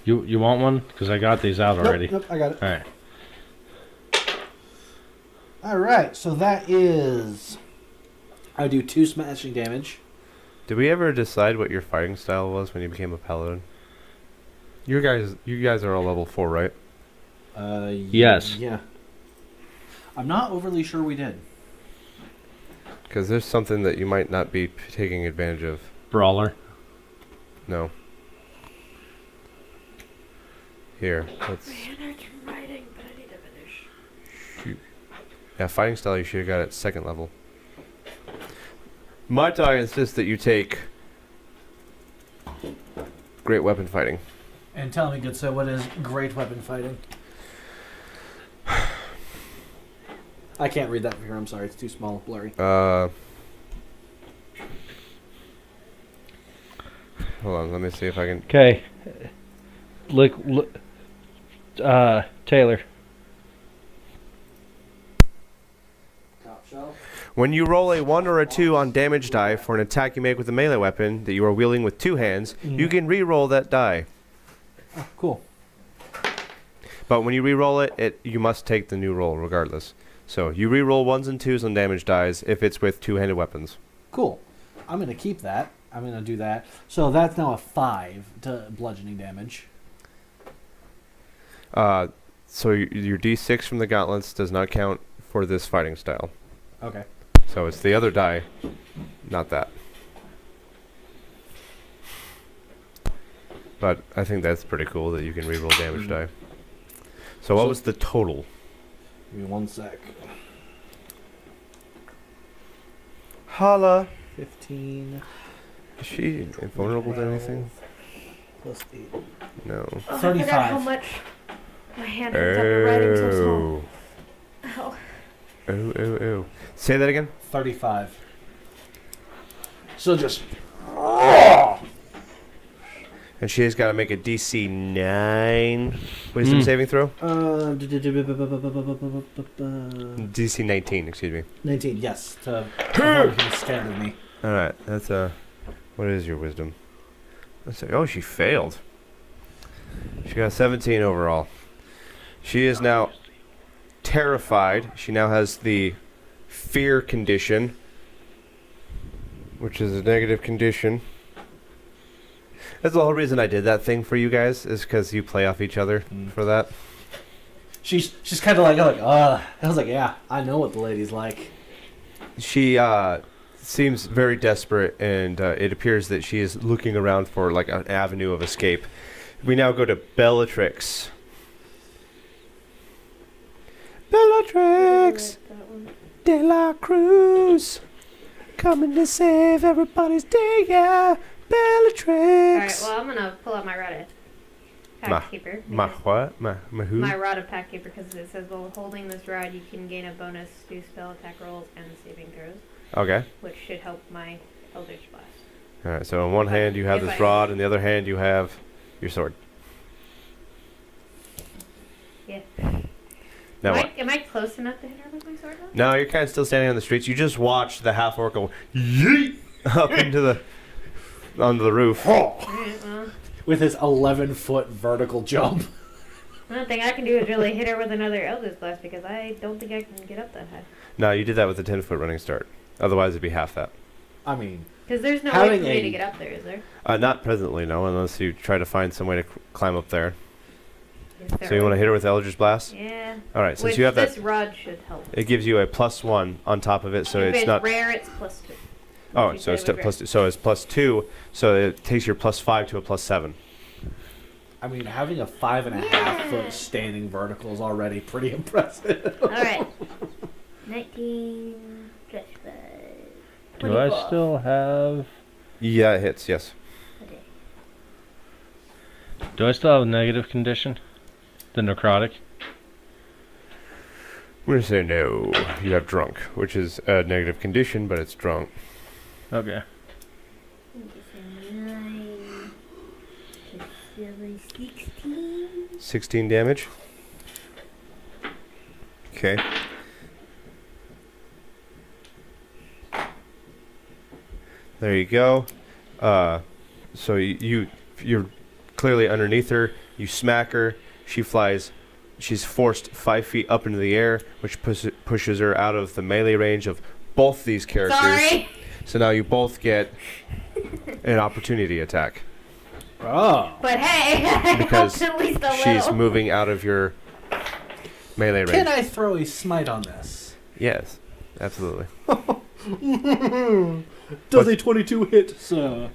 You want one? Because I got these out already. Nope, I got it. All right. All right, so that is... I do 2 smashing damage. Did we ever decide what your fighting style was when you became a paladin? You guys are all level 4, right? Yes. Yeah. I'm not overly sure we did. Because there's something that you might not be taking advantage of. Brawler. No. Here, let's... Man, I'm writing, but I need to finish. Shoot. Yeah, fighting style you should have got at 2nd level. My tie insists that you take great weapon fighting. And tell me, good sir, what is great weapon fighting? I can't read that from here, I'm sorry. It's too small, blurry. Hold on, let me see if I can... Okay. Look, Taylor. Top shelf. When you roll a 1 or a 2 on damage die for an attack you make with a melee weapon that you are wielding with 2 hands, you can re-roll that die. Oh, cool. But when you re-roll it, you must take the new roll regardless. So you re-roll 1s and 2s on damage dies if it's with 2-handed weapons. Cool. I'm going to keep that. I'm going to do that. So that's now a 5 to bludgeoning damage. So your d6 from the gauntlets does not count for this fighting style. Okay. So it's the other die, not that. But I think that's pretty cool that you can re-roll damage die. So what was the total? Give me 1 sec. Holla. 15. Is she invulnerable to anything? Plus 8. No. Oh, I 35. forgot how much my hand ends up writing so small. Ow. Oh. Say that again? 35. So just... And she has got to make a DC 9 wisdom saving throw? DC 19, excuse me. 19, yes. To avoid being scared of me. Alright, that's what is your wisdom? Let's say, oh, she failed. She got 17 overall. She is now terrified. She now has the fear condition, which is a negative condition. That's the whole reason I did that thing for you guys, is because you play off each other for that. She's kind of like, I was like, yeah, I know what the lady's like. She seems very desperate, and it appears that she is looking around for like an avenue of escape. We now go to Bellatrix. Bellatrix de la Cruz, coming to save everybody's day, yeah. Bellatrix. Alright, well, I'm gonna pull out my rod of pack keeper. My what? My who? My rod of pack keeper, because it says while holding this rod, you can gain a bonus to spell attack rolls and saving throws, Okay. which should help my Eldritch Blast. All right. So in one hand you have if this I- rod, in the other hand you have your sword. Yeah. Now what? Am I close enough to hit her with my sword though? No, you're kind of still standing on the streets. You just watched the half orc go yeet up onto the roof. Alright, well, With his 11-foot vertical jump. the only thing I can do is really hit her with another Eldritch Blast, because I don't think I can get up that high. No, you did that with a 10-foot running start. Otherwise, it'd be half that. I mean, Because there's no way Having for me a- to get up there, is there? Not presently, no, unless you try to find some way to climb up there. So you want to hit her with Eldritch Blast? Yeah. All right, since Which you have this that, rod should help. it gives you a +1 on top of it, so if it's not. rare, it's +2. Oh, You so it's said it was so it's +2, so it takes your +5 to a +7. I mean, having a 5.5 foot standing vertical is already pretty impressive. All right. 19 plus 5. Do I 24. still have? Yeah, it hits. Yes. Okay. Do I still have a negative condition? The necrotic. I'm gonna say no. You have drunk, which is a negative condition, but it's drunk. Okay. 9 plus 7, 16. 16 damage. Okay. There you go. So you're clearly underneath her. You smack her. She flies. She's forced 5 feet up into the air, which pushes her out of the melee range of both these characters. Sorry. So now you both get an opportunity attack Oh. But hey, because at least a she's little. moving out of your melee range. Can I throw a smite on this? Yes, absolutely. Does a 22 hit, sir?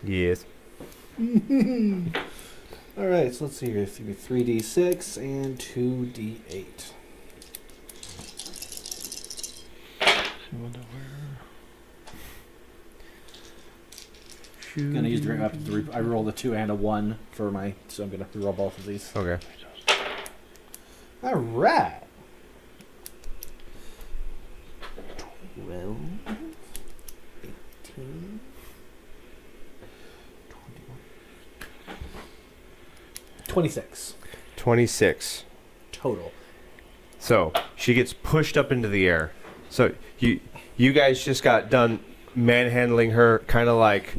Yes. Alright, so let's see here. It's going to be 3d6 and 2d8. I'm going to use the I rolled a 2 and a 1 for my, so I'm going to roll both of these. Okay. Alright. 12, 18, 26 26. total. So she gets pushed up into the air. So you guys just got done manhandling her, kind of like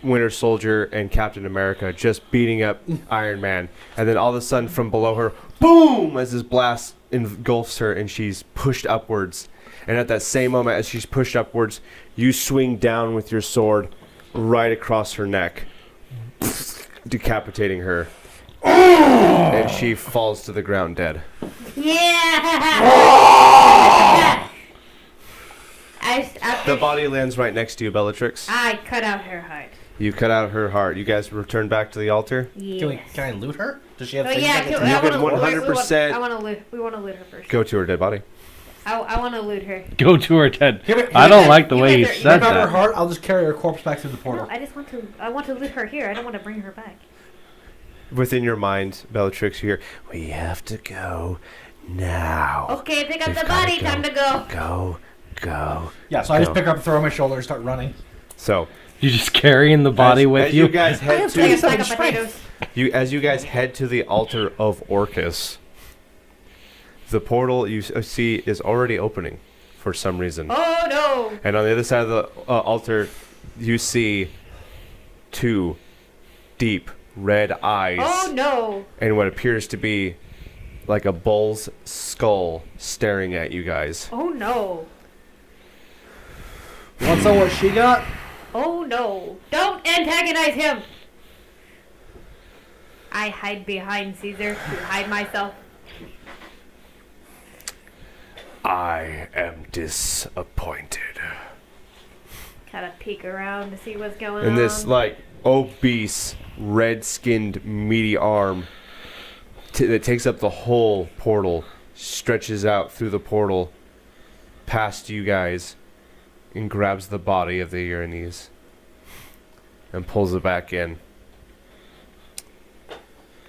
Winter Soldier and Captain America, just beating up Iron Man, and then all of a sudden from below her, boom! As this blast engulfs her, and she's pushed upwards. And at that same moment, as she's pushed upwards, you swing down with your sword right across her neck, decapitating her. And she falls to the ground dead. Yeah. After The body lands right next to you, Bellatrix. I cut out her heart. You cut out her heart. You guys return back to the altar. Yes. Can I loot her? Does she have Oh things yeah, I can can, take? You I can wanna, 100%. I want to loot. We want to loot her first. Go to her dead body. I want to loot her. Go to her dead. Here we- I don't here- like the you way you guys are- said Give out her that. heart, I'll just carry her corpse back through the portal. No, I want to loot her here. I don't want to bring her back. Within your mind, Bellatrix, you hear, we have to go now. Okay, pick up We've the gotta body. go. Time to go. Go. Yeah, so I just Go. pick her up, throw her on my shoulder, and start running. So, You just carrying the body as, with as you. guys head have to Take a Seven stack of potatoes. as you guys head to the altar of Orcus, the portal you see is already opening for some reason. Oh no! And on the other side of the altar, you see 2 deep red eyes Oh no! and what appears to be like a bull's skull staring at you guys. Oh no! You want to know what she got? Oh no! Don't antagonize him! I hide behind Caesar to hide myself. I am disappointed. Kind of peek around to see what's going on. And this like obese, red-skinned, meaty arm that takes up the whole portal stretches out through the portal past you guys and grabs the body of the Uranese and pulls it back in.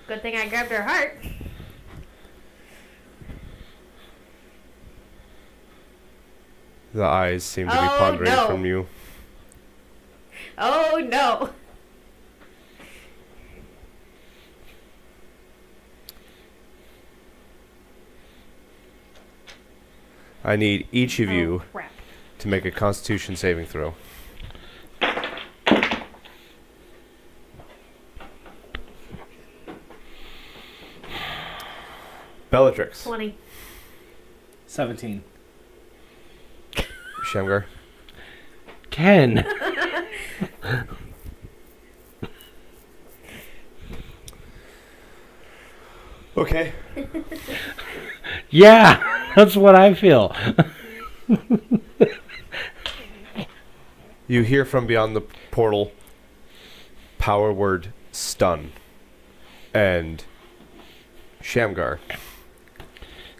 Good thing I grabbed her heart. The eyes seem to be Oh, pondering no. from you. Oh no! I need each of you Oh, crap. to make a Constitution saving throw. Bellatrix. 20. 17. Shamgar? 10. Okay. Yeah, that's what I feel. You hear from beyond the portal power word stun. And Shamgar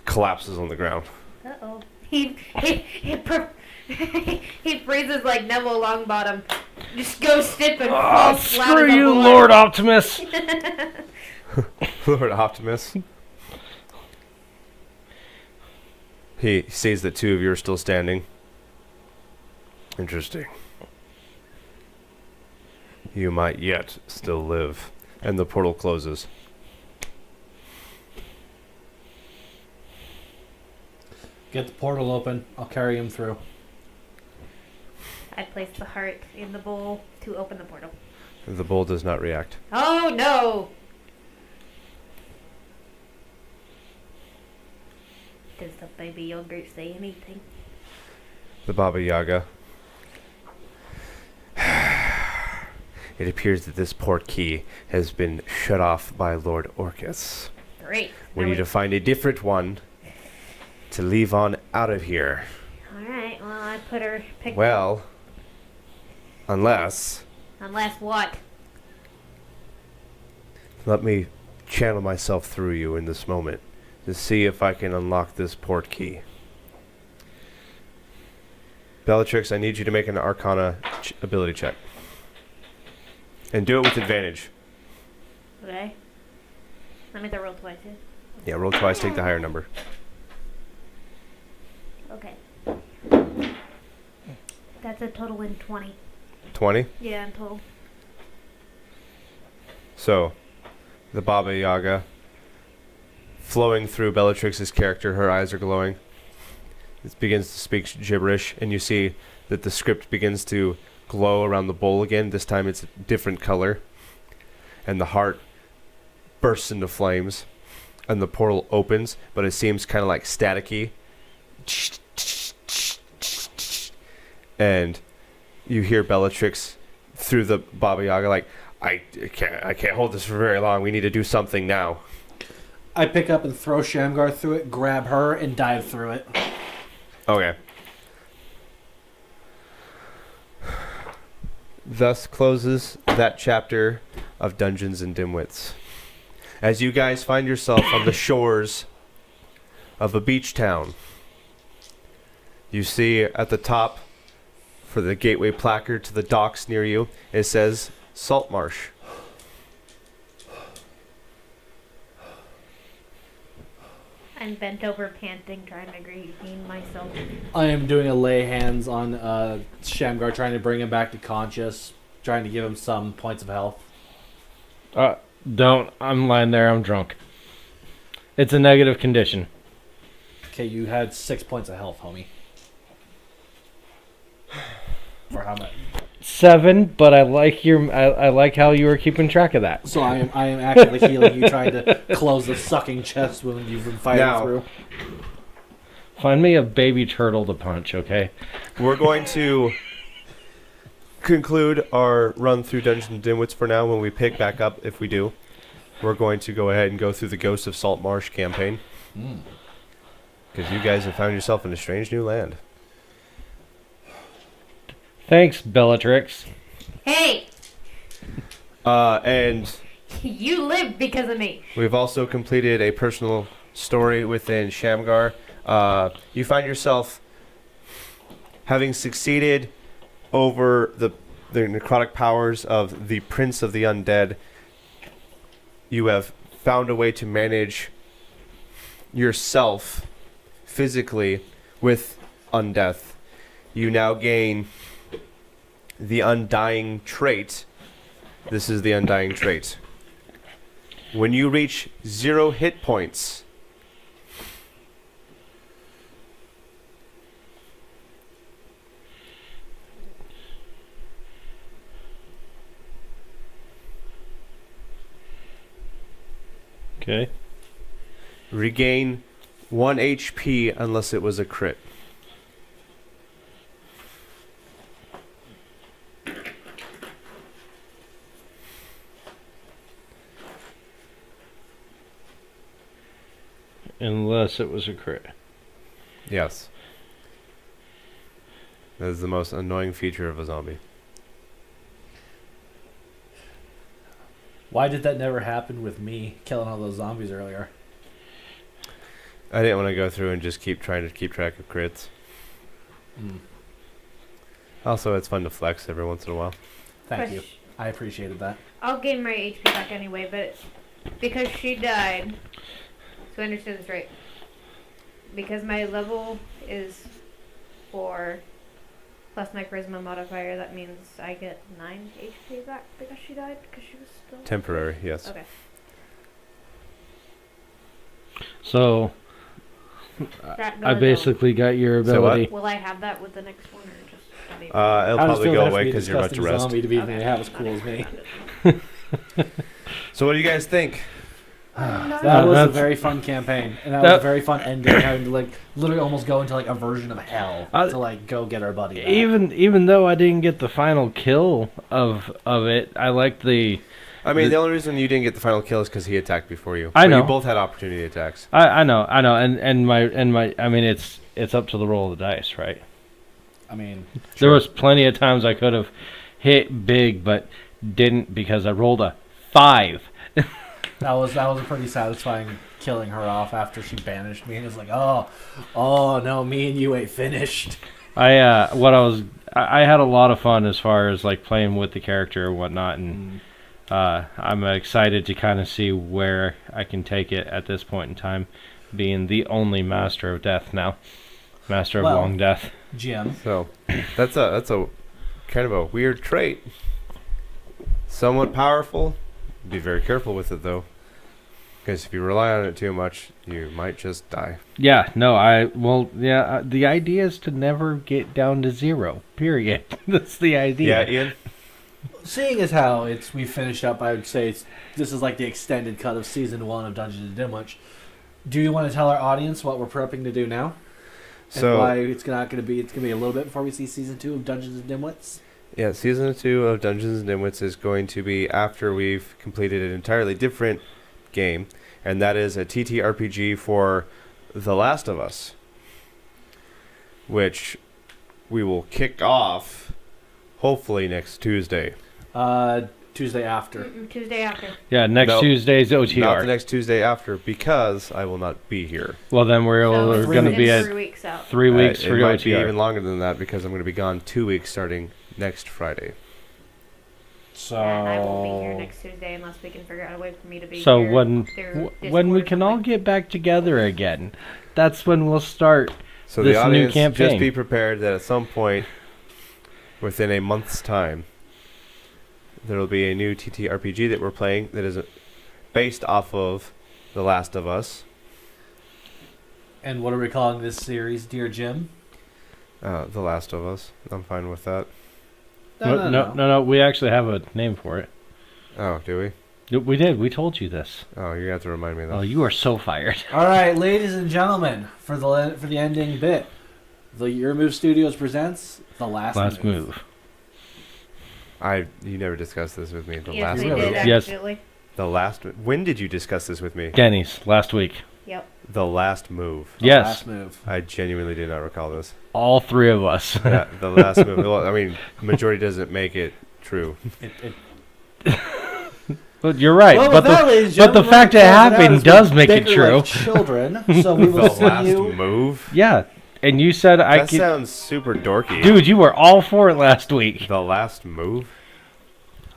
collapses on the ground. Uh-oh. He freezes like Neville Longbottom. Just goes stiff and falls flat Screw on the you, floor. Lord Optimus. Lord Optimus. He sees that two of you are still standing. Interesting. You might yet still live. And the portal closes. Get the portal open. I'll carry him through. I place the heart in the bowl to open the portal. The bowl does not react. Oh no! Does the baby yogurt say anything? The Baba Yaga. It appears that this port key has been shut off by Lord Orcus. Great. We Now need to find a different one to leave on out of here. Alright, well, I put her. Well, unless... Unless what? Let me channel myself through you in this moment to see if I can unlock this port key. Bellatrix, I need you to make an Arcana ability check. And do it with advantage. Okay. Let me roll twice, yeah? Yeah, roll twice, take the higher number. Okay. That's a total in 20. 20? Yeah, in total. So, the Baba Yaga, flowing through Bellatrix's character, her eyes are glowing. It begins to speak gibberish, and you see that the script begins to glow around the bowl again. This time it's a different color. And the heart bursts into flames, and the portal opens, but it seems kind of like staticky. And you hear Bellatrix through the Baba Yaga like, I can't hold this for very long. We need to do something now. I pick up and throw Shamgar through it, grab her, and dive through it. Okay. Thus closes that chapter of Dungeons and Dimwitts. As you guys find yourself on the shores of a beach town, you see at the top, for the gateway placard to the docks near you, it says Salt Marsh. I'm bent over panting, trying to regain myself. I am doing a lay hands on Shamgar, trying to bring him back to conscious, trying to give him some points of health. Don't. I'm lying there. I'm drunk. It's a negative condition. Okay, you had 6 points of health, homie. For how much? 7, but I like I like how you were keeping track of that. So I am actively healing you, trying to close the sucking chest wound you've been fighting Now, through. Find me a baby turtle to punch, okay? We're going to conclude our run through Dungeons and Dimwits for now. When we pick back up, if we do, we're going to go ahead and go through the Ghost of Salt Marsh campaign. Because you guys have found yourself in a strange new land. Thanks, Bellatrix. Hey! And You lived because of me. we've also completed a personal story within Shamgar. You find yourself having succeeded over the necrotic powers of the Prince of the Undead. You have found a way to manage yourself physically with undeath. You now gain the Undying trait. This is the Undying trait. When you reach 0 hit points, Okay. regain 1 HP unless it was a crit. Unless it was a crit. Yes. That is the most annoying feature of a zombie. Why did that never happen with me killing all those zombies earlier? I didn't want to go through and just trying to keep track of crits. Also, it's fun to flex every once in a while. Thank you. I appreciated that. I'll gain my HP back anyway, but because she died, so I understand this right. Because my level is 4 plus my charisma modifier, that means I get 9 HP back because she died, because she was still... Temporary, yes. Okay. So, I basically got your So what? ability. Will I have that with the next one, or just... It'll How does it probably feel go to have away to be because you're about to disgusting rest. zombie to be Okay. half as cool as me. So what do you guys think? That was a That's- very fun campaign, and that was a very fun ending. Having to like literally almost go into like a version of hell to like go get our buddy back. Even though I didn't get the final kill of it, I liked the. I mean, the only reason you didn't get the final kill is because he attacked before you. I But know. You both had opportunity attacks. I know, and my. I mean, it's up to the roll of the dice, right? I mean, There was plenty of times I could have hit big, but didn't because I rolled a 5. that was a pretty satisfying killing her off after she banished me. And it was like, oh no, me and you ain't finished. I had a lot of fun as far as like playing with the character and whatnot, and I'm excited to kind of see where I can take it at this point in time, being the only master of death now, master of long death. Jim. So that's a kind of a weird trait. Somewhat powerful. Be very careful with it though, because if you rely on it too much, you might just die. Yeah, no, the idea is to never get down to 0. Period. That's the idea. Yeah, Ian. Seeing as how we finished up, I would say this is like the extended cut of season 1 of Dungeons and Dimwitts. Do you want to tell our audience what we're prepping to do now? And So why it's gonna be a little bit before we see season 2 of Dungeons and Dimwits? yeah, season 2 of Dungeons and Dimwits is going to be after we've completed an entirely different game, and that is a TTRPG for The Last of Us, which we will kick off hopefully next Tuesday. Tuesday after. Tuesday after. Yeah, next No, Tuesday's OTR. Not the next Tuesday after, because I will not be here. Well, then we're So going to it's be in at 3 weeks out. 3 weeks It for might be OTR. even longer than that because I'm going to be gone 2 weeks starting next Friday. So And I won't be here next Tuesday unless we can figure out a way for me to be So here. when through when we Discord or can all something. get back together again, that's when we'll start. So This the new audience, campaign. just be prepared that at some point within a month's time, there will be a new TTRPG that we're playing that is based off of The Last of Us. And what are we calling this series, Dear Jim? The Last of Us. I'm fine with that. No. We actually have a name for it. Oh, do we? We did. We told you this. Oh, you're going to have to remind me of that. Oh, you are so fired. All right, ladies and gentlemen, for the ending bit, the Your Move Studios presents The Last Move. You never discussed this with me. The Yes, last we move. did Yes. actually. The last. When did you discuss this with me? Denny's last week. Yep. The last move. Yes, Last Move. I genuinely did not recall this. all 3 of us. Yeah, the last move. Well, I mean, majority doesn't make it true. But you're right. Well, but with that, ladies and the gentlemen, fact it we're closing out happened as does we make it bicker true. like children, so we The will see last you. move. Yeah, and you said I That could. sounds super dorky. Dude, you were all for it last week. The last move.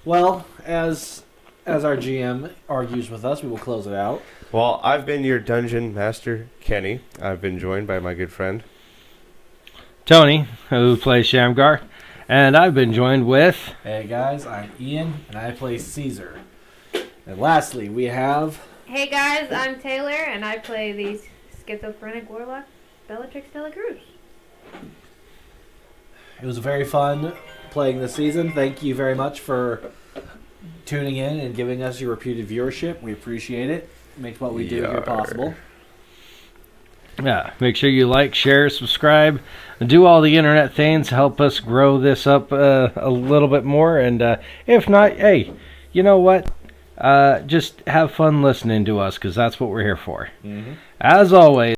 Well, as our GM argues with us, we will close it out. Well, I've been your dungeon master, Kenny. I've been joined by my good friend. Tony, who plays Shamgar, and I've been joined with. Hey guys, I'm Ian, and I play Caesar. And lastly, we have. Hey guys, I'm Taylor, and I play the schizophrenic warlock, Bellatrix de la Cruz. It was very fun playing this season. Thank you very much for tuning in and giving us your repeated viewership. We appreciate it. It makes what we do here Yar. possible. Yeah, make sure you like, share, subscribe, and do all the internet things. Help us grow this up a little bit more. And if not, hey, you know what? Just have fun listening to us because that's what we're here for. Mm-hmm. As always.